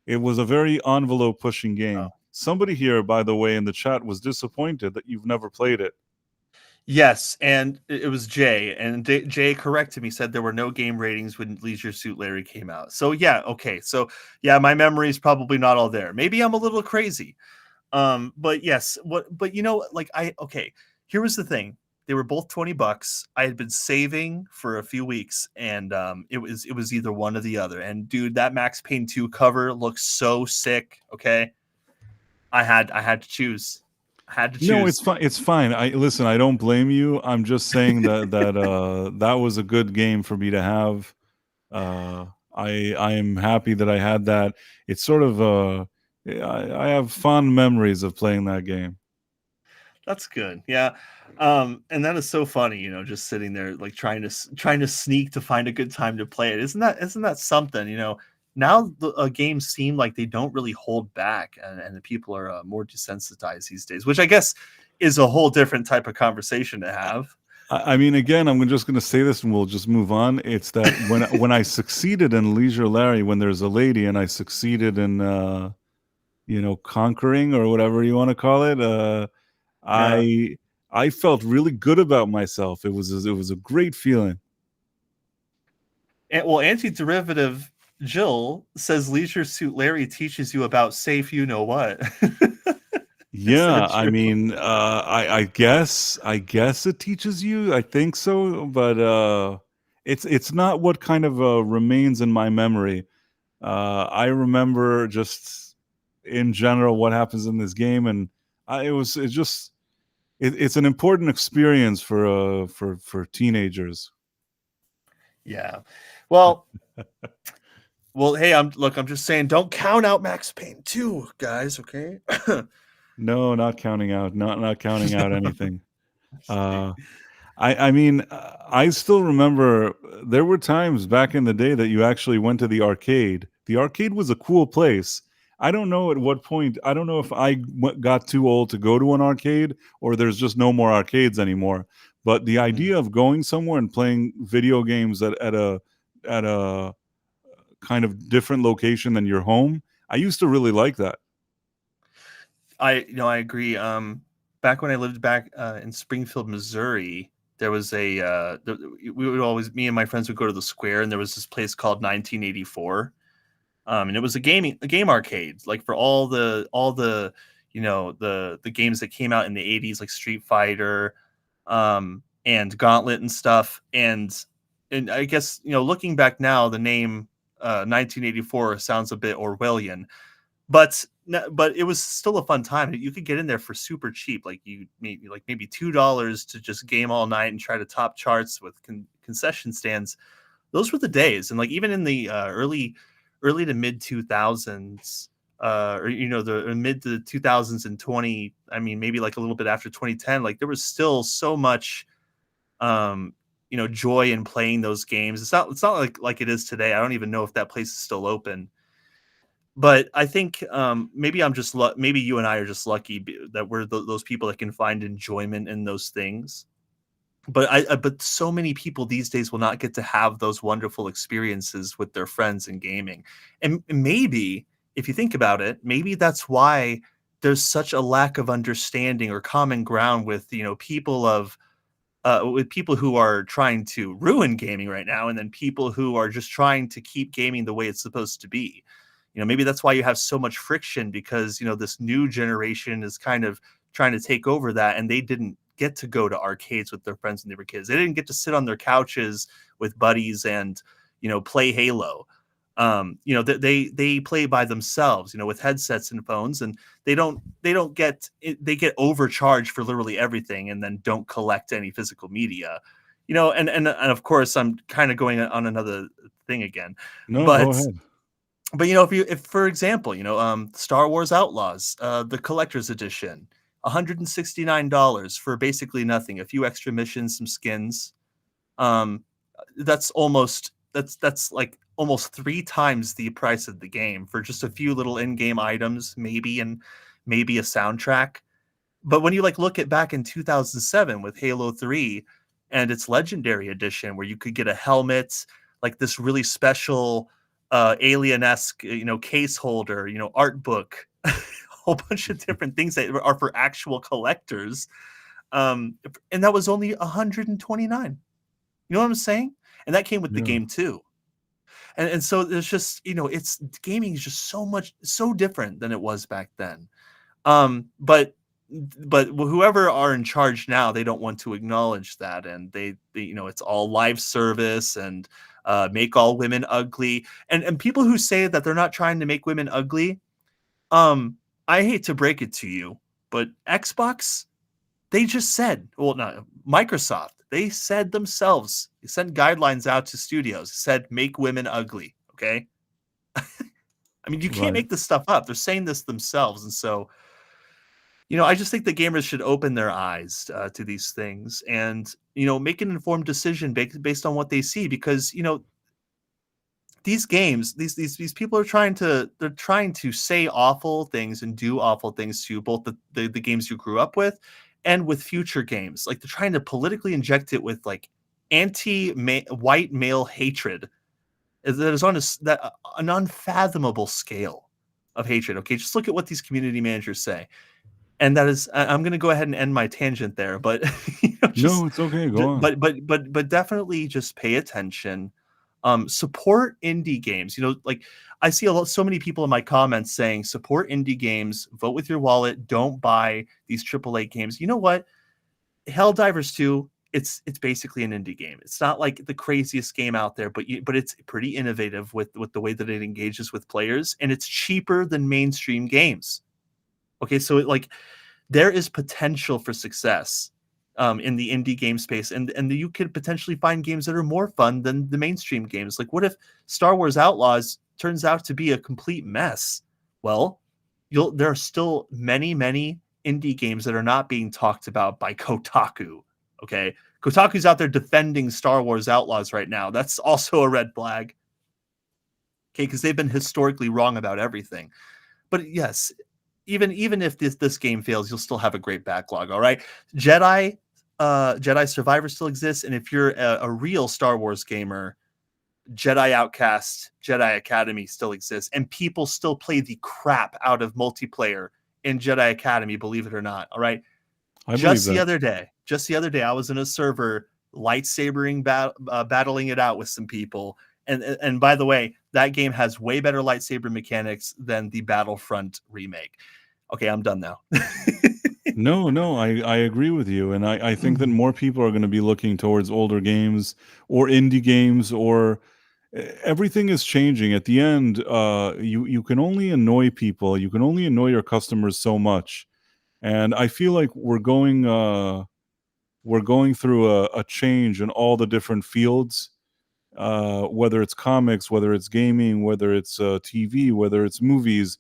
It was a very envelope pushing game. Oh. Somebody here, by the way, in the chat was disappointed that you've never played it. Yes, and it was Jay, and Jay corrected me, said there were no game ratings when Leisure Suit Larry came out. So yeah, okay, so yeah, my memory is probably not all there. Maybe I'm a little crazy, but yes, but you know, like okay, here was the thing: they were both $20. I had been saving for a few weeks, and it was either one or the other. And dude, that Max Payne 2 cover looks so sick. Okay, I had to choose. Had to choose. No, it's fine. It's fine. I listen. I don't blame you. I'm just saying that was a good game for me to have. I am happy that I had that. It's sort of I have fond memories of playing that game. That's good. Yeah. And that is so funny, you know, just sitting there like trying to sneak to find a good time to play it. Isn't that something, you know? Now the games seem like they don't really hold back, and the people are more desensitized these days, which I guess is a whole different type of conversation to have. I mean, again, I'm just going to say this, and we'll just move on. It's that when I succeeded in Leisure Larry, when there's a lady, and I succeeded in conquering, or whatever you want to call it, Yeah. I felt really good about myself. It was a great feeling. And well, anti-derivative Jill says Leisure Suit Larry teaches you about safe you know what. Yeah, I mean, I guess it teaches you. I think so, but it's not what kind of remains in my memory. I remember just in general what happens in this game, and it's an important experience for teenagers. Yeah. Well, hey, I'm just saying, don't count out Max Payne 2, guys, okay? No, not counting out, not counting out anything. I mean, I still remember there were times back in the day that you actually went to the arcade. The arcade was a cool place. I don't know at what point. I don't know if I got too old to go to an arcade, or there's just no more arcades anymore. But the idea of going somewhere and playing video games at a kind of different location than your home, I used to really like that. I agree. Back when I lived back in Springfield, Missouri, there was me and my friends would go to the square, and there was this place called 1984. And it was a game arcade, like for all the the games that came out in the 80s, like Street Fighter, and Gauntlet and stuff. And I guess, looking back now, the name 1984 sounds a bit Orwellian, but it was still a fun time. You could get in there for super cheap, like maybe $2 to just game all night and try to top charts with concession stands. Those were the days. And like even in the early to mid 2000s, or the mid to the 2020, I mean maybe like a little bit after 2010, like there was still so much joy in playing those games. It's not like it is today. I don't even know if that place is still open. But I think maybe maybe you and I are just lucky that we're those people that can find enjoyment in those things. But so many people these days will not get to have those wonderful experiences with their friends in gaming. And maybe if you think about it, maybe that's why there's such a lack of understanding or common ground with people who are trying to ruin gaming right now, and then people who are just trying to keep gaming the way it's supposed to be. Maybe that's why you have so much friction, because this new generation is kind of trying to take over that, and they didn't get to go to arcades with their friends when they were kids. They didn't get to sit on their couches with buddies and play Halo. They play by themselves, with headsets and phones, and they get overcharged for literally everything, and then don't collect any physical media. And of course I'm kind of going on another thing again. No, but go ahead. But if for example, Star Wars Outlaws, the collector's edition, $169 for basically nothing, a few extra missions, some skins. That's like almost 3 times the price of the game for just a few little in-game items, maybe a soundtrack. But when you look at back in 2007 with Halo 3 and its Legendary Edition, where you could get a helmet, like this really special alien-esque case holder, art book, a whole bunch of different things that are for actual collectors, and that was only $129. You know what I'm saying? And that came with the game too. And so there's just it's gaming is just so different than it was back then. But whoever are in charge now, they don't want to acknowledge that, and they it's all live service and make all women ugly, and people who say that they're not trying to make women ugly, I hate to break it to you, but Xbox, they just said, well, not Microsoft, they said themselves, they sent guidelines out to studios, said make women ugly. Okay. I mean, you can't make this stuff up. They're saying this themselves. And so I just think the gamers should open their eyes to these things and, make an informed decision based on what they see, because, these games, these people are trying to say awful things and do awful things to both the games you grew up with and with future games. Like they're trying to politically inject it with like anti-white male hatred that is on an unfathomable scale of hatred. Okay, just look at what these community managers say. And that is, I'm going to go ahead and end my tangent there, but no, it's okay. Go on. But definitely just pay attention. Support indie games. Like I see so many people in my comments saying support indie games, vote with your wallet, don't buy these AAA games. You know what? Helldivers 2, it's basically an indie game. It's not like the craziest game out there, but it's pretty innovative with the way that it engages with players, and it's cheaper than mainstream games. Okay, so there is potential for success in the indie game space, and you could potentially find games that are more fun than the mainstream games. Like, what if Star Wars Outlaws turns out to be a complete mess? Well, there are still many indie games that are not being talked about by Kotaku. Okay, Kotaku's out there defending Star Wars Outlaws right now. That's also a red flag. Okay, because they've been historically wrong about everything. But yes, even if this game fails, you'll still have a great backlog. All right, Jedi Survivor still exists, and if you're a real Star Wars gamer, Jedi Outcast, Jedi Academy still exists, and people still play the crap out of multiplayer in Jedi Academy, believe it or not. All right, just the other day, I was in a server lightsabering battling it out with some people. And by the way, that game has way better lightsaber mechanics than the Battlefront remake. Okay, I'm done now. No, I agree with you. And I think that more people are going to be looking towards older games or indie games or everything is changing. At the end, you can only annoy people. You can only annoy your customers so much, and I feel like we're going through a change in all the different fields, whether it's comics, whether it's gaming, whether it's TV, whether it's movies.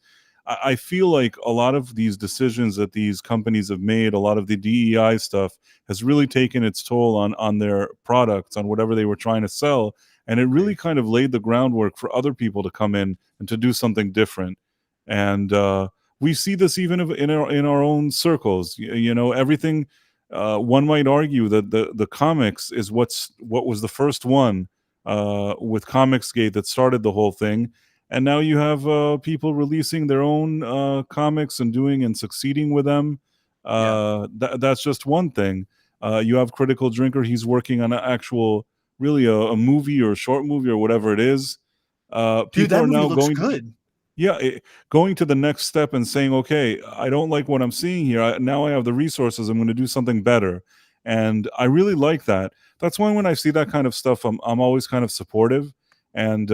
I feel like a lot of these decisions that these companies have made, a lot of the DEI stuff, has really taken its toll on their products, on whatever they were trying to sell, and it really kind of laid the groundwork for other people to come in and to do something different. And we see this even in our own circles. Everything. One might argue that the comics is what was the first one with Comicsgate that started the whole thing, and now you have people releasing their own comics and doing and succeeding with them. That's just one thing. You have Critical Drinker; he's working on an actual, really a movie or a short movie or whatever it is. Dude, People that are movie now looks going. good. Yeah, going to the next step and saying, okay, I don't like what I'm seeing here. Now I have the resources. I'm going to do something better, and I really like that. That's why when I see that kind of stuff, I'm always kind of supportive, and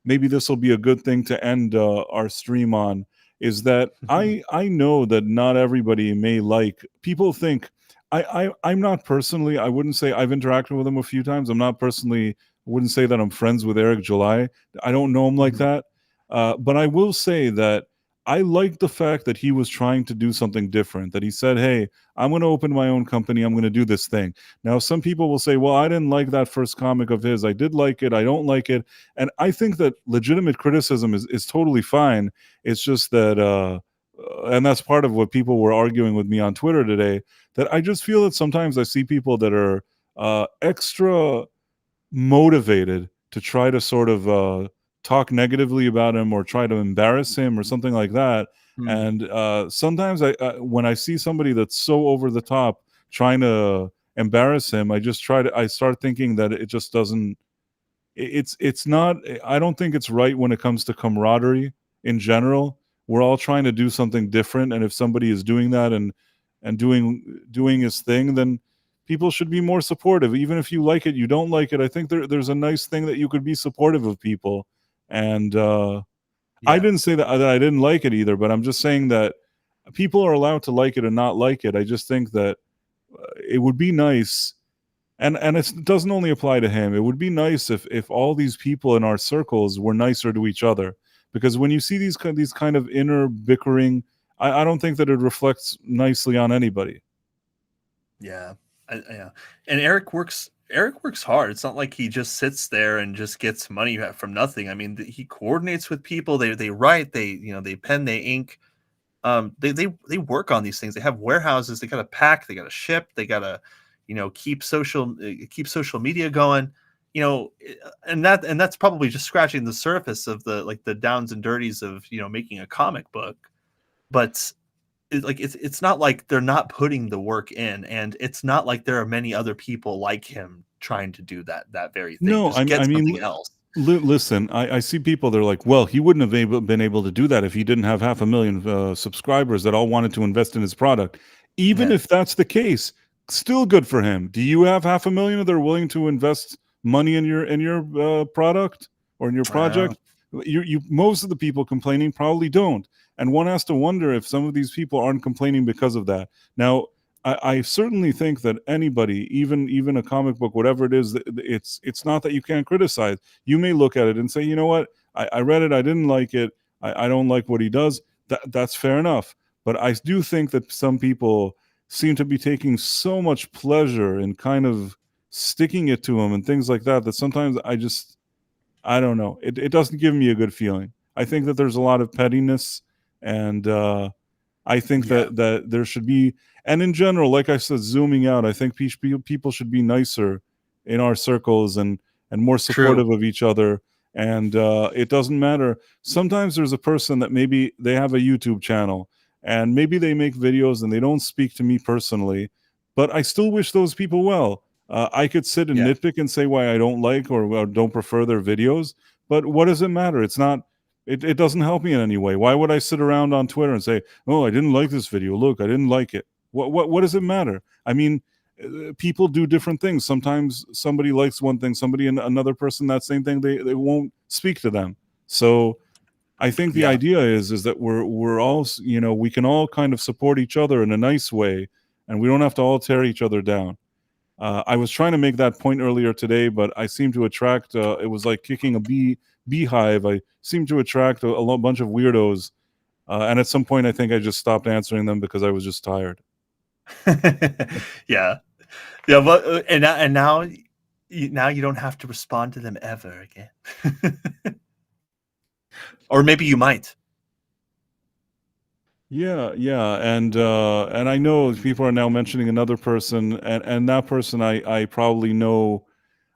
maybe this will be a good thing to end our stream on. Is that I know that not everybody may like. People think I'm not personally. I wouldn't say I've interacted with him a few times. I'm not personally. Wouldn't say that I'm friends with Eric July. I don't know him like that. But I will say that I like the fact that he was trying to do something different, that he said, hey, I'm going to open my own company. I'm going to do this thing. Now, some people will say, well, I didn't like that first comic of his. I did like it. I don't like it. And I think that legitimate criticism is totally fine. It's just that, and that's part of what people were arguing with me on Twitter today, that I just feel that sometimes I see people that are extra motivated to try to sort of talk negatively about him or try to embarrass him or something like that. And sometimes when I see somebody that's so over the top trying to embarrass him, I start thinking that it just doesn't. It's not. I don't think it's right when it comes to camaraderie in general. We're all trying to do something different, and if somebody is doing that and doing his thing, then people should be more supportive. Even if you like it, you don't like it. I think there's a nice thing that you could be supportive of people. And I didn't say that I didn't like it either, but I'm just saying that people are allowed to like it and not like it. I just think that it would be nice, and it doesn't only apply to him. It would be nice if all these people in our circles were nicer to each other, because when you see these kind of inner bickering, I don't think that it reflects nicely on anybody. Yeah. Yeah. And Eric works hard. It's not like he just sits there and just gets money from nothing. I mean, he coordinates with people. They write, they pen, they ink. They work on these things. They have warehouses. They got to pack. They got to ship. They got to, keep social media going. And that's probably just scratching the surface of the downs and dirties of making a comic book. But it's not like they're not putting the work in, and it's not like there are many other people like him trying to do that very thing. No, Just get I mean, something else. listen, I see people, they're like, well, he wouldn't have been able to do that if he didn't have 500,000 subscribers that all wanted to invest in his product. Even if that's the case, still good for him. Do you have 500,000 that are willing to invest money in your product or in your project? You most of the people complaining probably don't. And one has to wonder if some of these people aren't complaining because of that. Now, I certainly think that anybody, even a comic book, whatever it is, it's not that you can't criticize. You may look at it and say, you know what, I read it, I didn't like it, I don't like what he does. That's fair enough. But I do think that some people seem to be taking so much pleasure in kind of sticking it to him and things like that, that sometimes I don't know. It doesn't give me a good feeling. I think that there's a lot of pettiness, and I think that there should be, and in general, like I said, zooming out, I think people should be nicer in our circles and more supportive of each other. And it doesn't matter. Sometimes there's a person that maybe they have a YouTube channel and maybe they make videos and they don't speak to me personally, but I still wish those people well. I could sit and nitpick and say why I don't like or don't prefer their videos, but what does it matter? It's not. It doesn't help me in any way. Why would I sit around on Twitter and say, "Oh, I didn't like this video. Look, I didn't like it." What does it matter? I mean, people do different ththings. Sometimes somebody likes one thing, somebody and another person that same thing they won't speak to them. So I think the Yeah. idea is that we're all, you know, we can all kind of support each other in a nice way, and we don't have to all tear each other down. I was trying to make that point earlier today, but I seem to attract. It was like kicking a beehive. I seem to attract a bunch of weirdos, and at some point, I think I just stopped answering them because I was just tired. Yeah, yeah, but and now you don't have to respond to them ever again. Or maybe you might. Yeah, and I know people are now mentioning another person, and that person I probably know.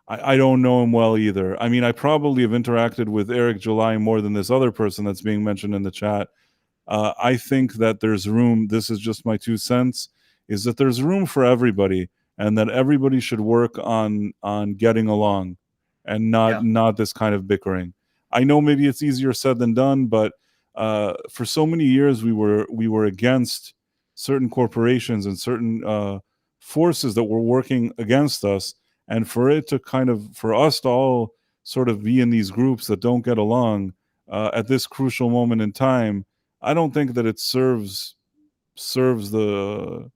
I don't know him well either. I mean, I probably have interacted with Eric July more than this other person that's being mentioned in the chat. I think that there's room. This is just my 2 cents. Is that there's room for everybody, and that everybody should work on getting along, and Yeah. not this kind of bickering. I know maybe it's easier said than done, but for so many years we were against certain corporations and certain forces that were working against us, and for it to kind of for us to all sort of be in these groups that don't get along at this crucial moment in time, I don't think that it serves the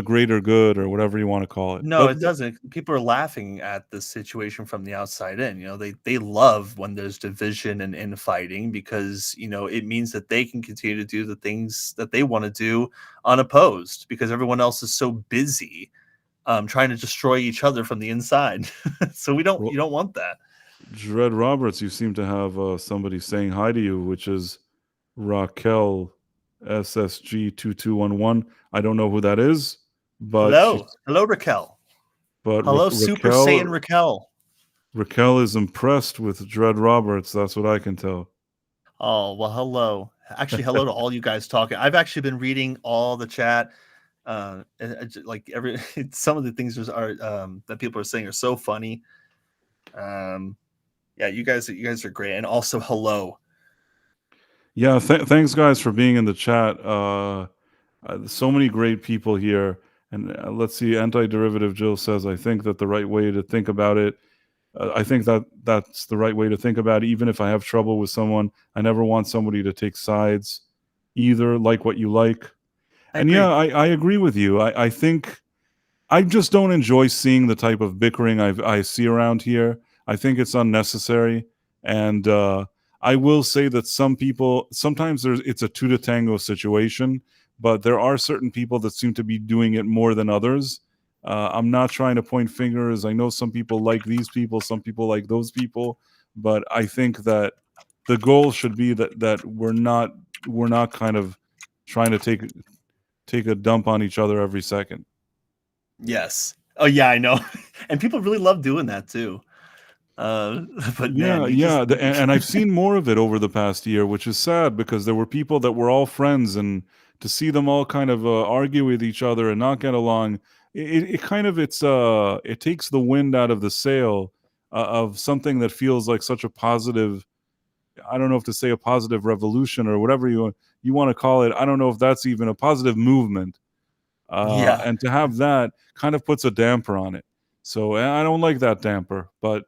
greater good, or whatever you want to call it. No, it doesn't. People are laughing at the situation from the outside in. You know, they love when there's division and infighting because, you know, it means that they can continue to do the things that they want to do unopposed because everyone else is so busy trying to destroy each other from the inside. So you don't want that. Dreadroberts, you seem to have somebody saying hi to you, which is Raquel SSG2211. I don't know who that is, but Hello, Raquel. But Hello, Super Saiyan Raquel. Raquel is impressed with Dreadroberts. That's what I can tell. Oh, well, hello. Actually, hello to all you guys talking. I've actually been reading all the chat. Like some of the things are that people are saying are so funny. Yeah, you guys are great, and also hello. Yeah, thanks guys for being in the chat. So many great people here, and let's see. Anti-derivative Jill says, "I think that the right way to think about it. I think that's the right way to think about it. Even if I have trouble with someone, I never want somebody to take sides. Either like what you like." And yeah, I agree with you. I think I just don't enjoy seeing the type of bickering I see around here. I think it's unnecessary, and I will say that some people sometimes it's a two to tango situation, but there are certain people that seem to be doing it more than others. I'm not trying to point fingers. I know some people like these people, some people like those people, but I think that the goal should be that we're not kind of trying to take a dump on each other every second. Yes. Oh yeah, I know. And people really love doing that too. But man, and I've seen more of it over the past year, which is sad because there were people that were all friends, and to see them all kind of argue with each other and not get along, it kind of it takes the wind out of the sail of something that feels like such a positive. I don't know if to say a positive revolution or whatever you want to call it. I don't know if that's even a positive movement. And to have that kind of puts a damper on it. So I don't like that damper. But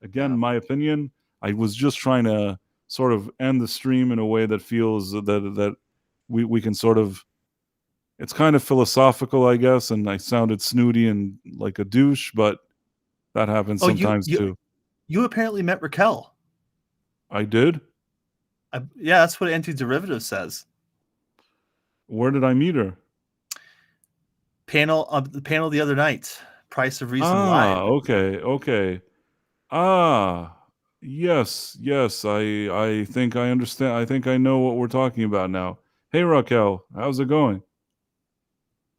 again, my opinion, I was just trying to sort of end the stream in a way that feels that we can sort of. It's kind of philosophical, I guess, and I sounded snooty and like a douche, but that happens sometimes too. You apparently met Raquel. I did? Yeah, that's what Anti-Derivative says. Where did I meet her? The panel the other night. Price of Reason Live. Okay. Yes. I think I understand. I think I know what we're talking about now. Hey, Raquel, how's it going?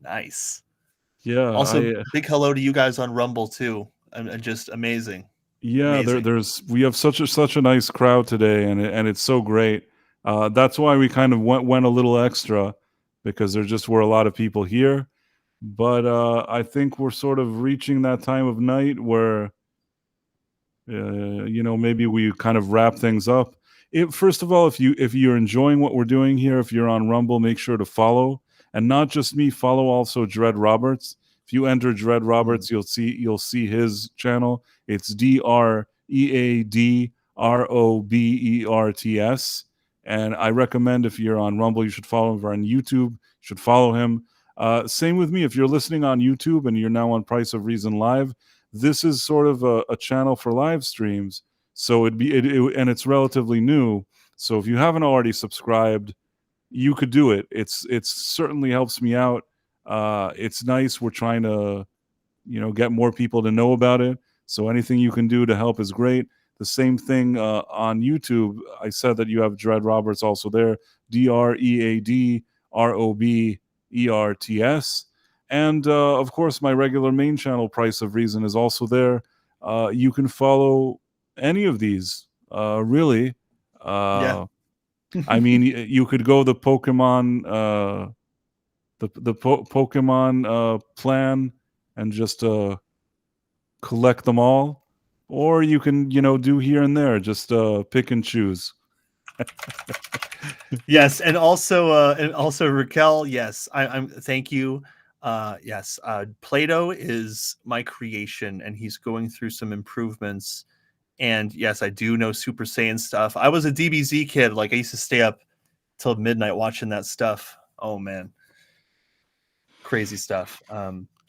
Nice. Yeah. Also, big hello to you guys on Rumble too. Just amazing. Yeah, amazing. we have such a nice crowd today, and it's so great. That's why we kind of went a little extra, because there just were a lot of people here. But I think we're sort of reaching that time of night where, maybe we kind of wrap things up. First of all, if you're enjoying what we're doing here, if you're on Rumble, make sure to follow. And not just me, follow also Dread Roberts. If you enter Dread Roberts, you'll see his channel. It's DreadRoberts. And I recommend, if you're on Rumble, you should follow him. If you're on YouTube, you should follow him. Same with me. If you're listening on YouTube and you're now on Price of Reason Live, this is sort of a channel for live streams. So and it's relatively new. So if you haven't already subscribed, you could do it. It's certainly helps me out. It's nice. We're trying to, get more people to know about it. So anything you can do to help is great. The same thing on YouTube. I said that you have Dread Roberts also there. DreadRoberts. And of course, my regular main channel, Price of Reason, is also there. You can follow any of these, really. Yeah. I mean, you could go the Pokemon, Pokemon plan and just collect them all, or you can, do here and there, just pick and choose. Yes, and also Raquel. Yes, I'm. Thank you. Yes, Plato is my creation, and he's going through some improvements. And yes, I do know Super Saiyan stuff. I was a DBZ kid. Like, I used to stay up till midnight watching that stuff. Oh man, crazy stuff.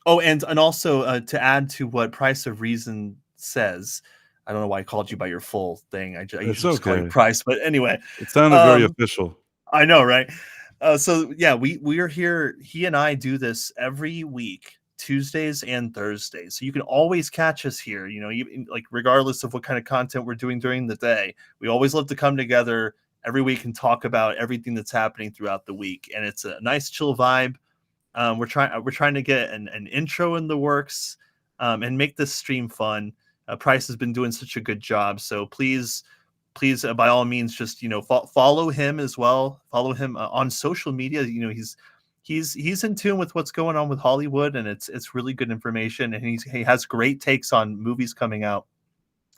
Oh, and also to add to what Price of Reason says, I don't know why I called you by your full thing. I usually just call you Price, but anyway, it sounded very official. I know, right? So yeah, we are here. He and I do this every week, Tuesdays and Thursdays. So you can always catch us here. Even, like, regardless of what kind of content we're doing during the day, we always love to come together every week and talk about everything that's happening throughout the week. And it's a nice, chill vibe. We're trying to get an intro in the works, and make this stream fun. Price has been doing such a good job, so please, by all means, just follow him as well. Follow him on social media. He's in tune with what's going on with Hollywood, and it's really good information. And he has great takes on movies coming out,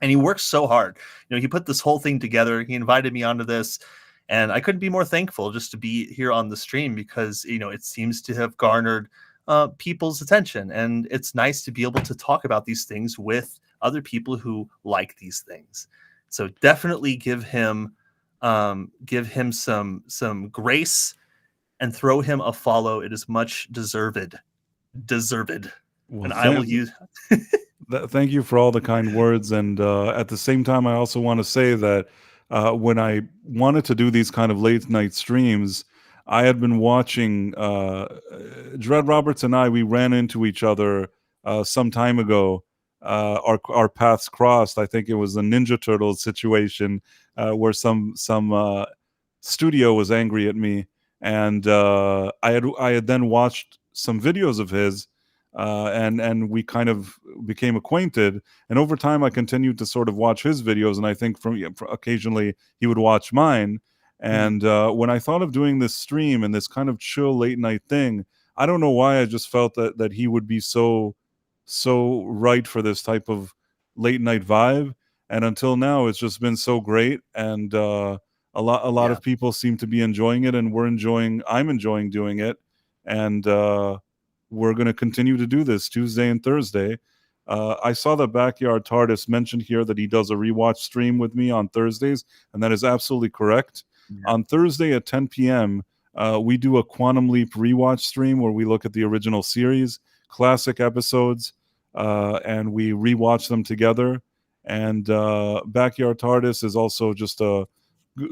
and he works so hard. He put this whole thing together. He invited me onto this, and I couldn't be more thankful just to be here on the stream, because it seems to have garnered people's attention, and it's nice to be able to talk about these things with other people who like these things. So definitely give him some grace and throw him a follow. It is much deserved. Well, and I will use. Thank you for all the kind words. And at the same time, I also want to say that when I wanted to do these kind of late night streams, I had been watching Dread Roberts and we ran into each other some time ago. Our paths crossed. I think it was a Ninja Turtles situation where some studio was angry at me, and I had then watched some videos of his, and we kind of became acquainted. And over time, I continued to sort of watch his videos, and I think from occasionally he would watch mine. And when I thought of doing this stream and this kind of chill late night thing, I don't know why I just felt that he would be so right for this type of late night vibe. And until now, it's just been so great. And a lot of people seem to be enjoying it, and I'm enjoying doing it. And we're going to continue to do this Tuesday and Thursday. I saw that Backyard TARDIS mentioned here that he does a rewatch stream with me on Thursdays, and that is absolutely correct. Yeah. On Thursday at 10 p.m., we do a Quantum Leap rewatch stream where we look at the original series, classic episodes, and we rewatch them together. And Backyard TARDIS is also just a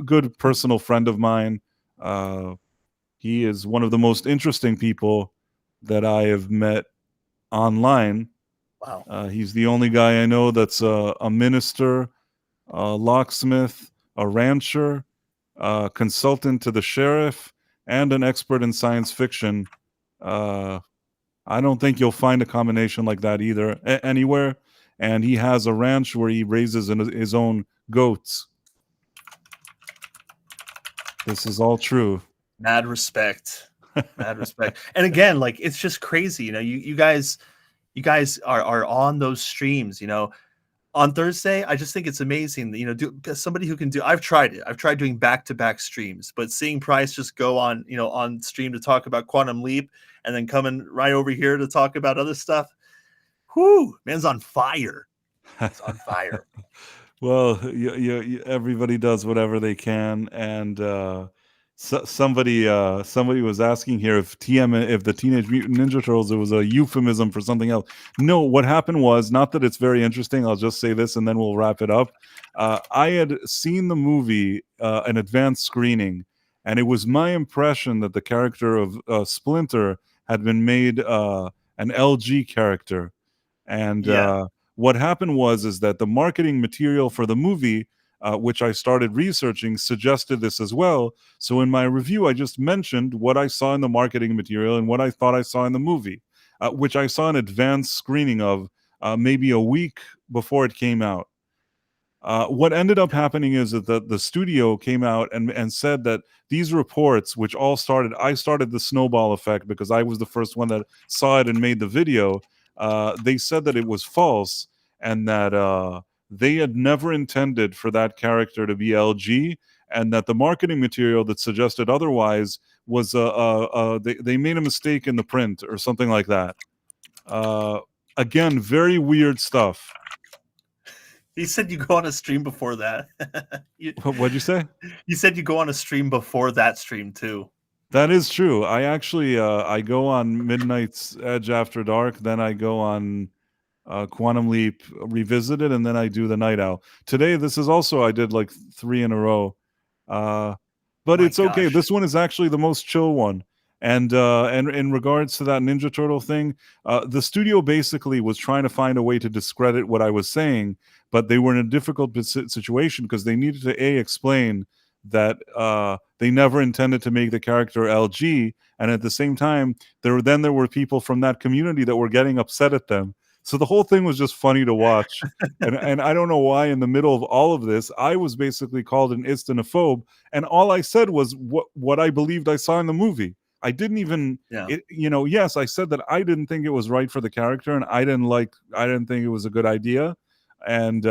good personal friend of mine. He is one of the most interesting people that I have met online. Wow. He's the only guy I know that's a minister, a locksmith, a rancher, consultant to the sheriff, and an expert in science fiction. I don't think you'll find a combination like that either anywhere. And he has a ranch where he raises his own goats. This is all true. Mad respect. And again, like, it's just crazy. You guys are on those streams. on Thursday, I just think it's amazing that, somebody who can do. I've tried it. I've tried doing back-to-back streams, but seeing Price just go on, on stream to talk about Quantum Leap, and then coming right over here to talk about other stuff. Whoo, man's on fire. It's on fire. Well, everybody does whatever they can, and somebody was asking here if the Teenage Mutant Ninja Turtles, it was a euphemism for something else. No, what happened was, not that it's very interesting. I'll just say this, and then we'll wrap it up. I had seen the movie, an advanced screening, and it was my impression that the character of Splinter had been made an LG character, and what happened is that the marketing material for the movie, which I started researching, suggested this as well. So in my review, I just mentioned what I saw in the marketing material and what I thought I saw in the movie, which I saw an advanced screening of maybe a week before it came out. What ended up happening is that the studio came out and said that these reports, which all started, I started the snowball effect because I was the first one that saw it and made the video. They said that it was false, and that they had never intended for that character to be LG, and that the marketing material that suggested otherwise was they made a mistake in the print or something like that. Again, very weird stuff. He said you go on a stream before that. What'd you say? You said you go on a stream before that stream too. That is true. I actually I go on Midnight's Edge After Dark, then I go on Quantum Leap Revisited, and then I do the Night Owl. Today, this is also, I did like 3 in a row. But it's okay. Gosh. This one is actually the most chill one. And in regards to that Ninja Turtle thing, the studio basically was trying to find a way to discredit what I was saying, but they were in a difficult situation because they needed to explain that they never intended to make the character LG, and at the same time, there were people from that community that were getting upset at them. So the whole thing was just funny to watch, and I don't know why in the middle of all of this, I was basically called an istinophobe, and all I said was what I believed I saw in the movie. I didn't even, yes, I said that I didn't think it was right for the character, and I didn't think it was a good idea, and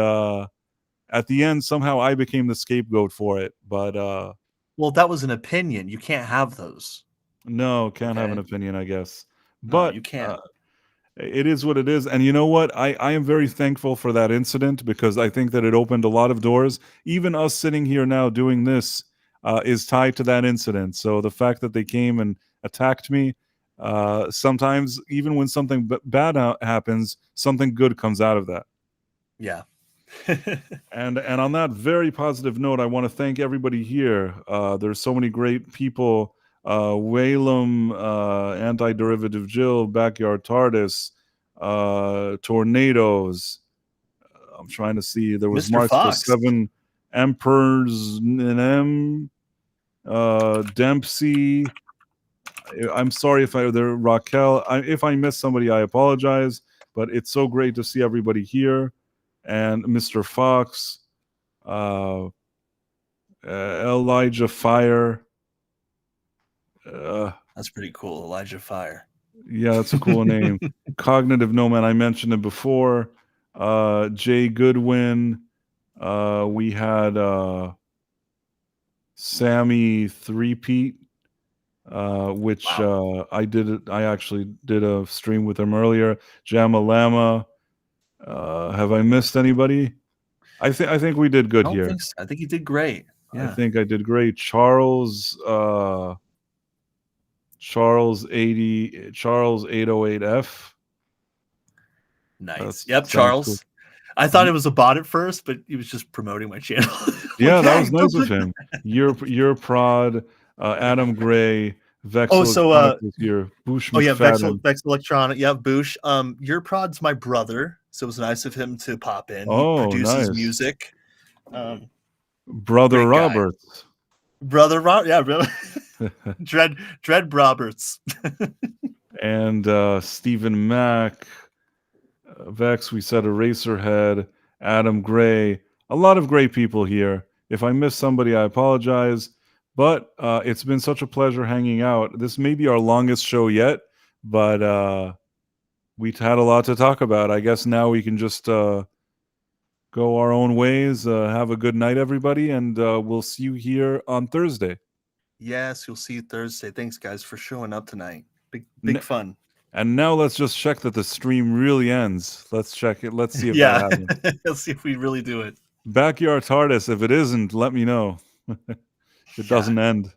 at the end, somehow I became the scapegoat for it. But well, that was an opinion. You can't have those. No, can't have an opinion, I guess. No, But you can't. It is what it is. And you know what? I am very thankful for that incident because I think that it opened a lot of doors. Even us sitting here now doing this is tied to that incident. So the fact that they came and attacked me, sometimes even when something bad happens, something good comes out of that. Yeah. And on that very positive note, I want to thank everybody here. There's so many great people. Whalum, Anti-Derivative Jill, Backyard TARDIS, Tornadoes. I'm trying to see. There was Mr. Marks for Fox. 7, Emperors, Dempsey. I'm sorry if Raquel. If I missed somebody, I apologize. But it's so great to see everybody here. And Mr. Fox, Elijah Fire. That's pretty cool. Elijah Fire. Yeah, that's a cool name. Cognitive Nomad, I mentioned it before. Jay Goodwin. We had Sammy Threepeat, which I actually did a stream with him earlier. Jamalama. Have I missed anybody? I think we did good I don't here. think so. I think you did great. Yeah. I think I did great. Charles 808F. Nice. Yep, Charles. cool. I thought it was a bot at first, but he was just promoting my channel. Yeah, that was nice of him. Your prod, Adam Gray, Vex. Oh, so here. Boosh Vex McFadden. Electronic. Yeah, Boosh. Your prod's my brother, so it was nice of him to pop in. Oh, he produces nice. music. Brother Roberts. Brother Roberts. Yeah, brother. Dread Roberts. And Stephen Mack, Vex, we said Eraserhead, Adam Gray, a lot of great people here. If I missed somebody, I apologize, but it's been such a pleasure hanging out. This may be our longest show yet, but we've had a lot to talk about. I guess now we can just go our own ways. Have a good night, everybody, and we'll see you here on Thursday. Yes, you'll see you Thursday. Thanks, guys, for showing up tonight. Big Ne- fun. And now let's just check that the stream really ends. Let's check it. Let's see if that Yeah, happens. let's see if we really do it. Backyard TARDIS. If it isn't, let me know. It doesn't end.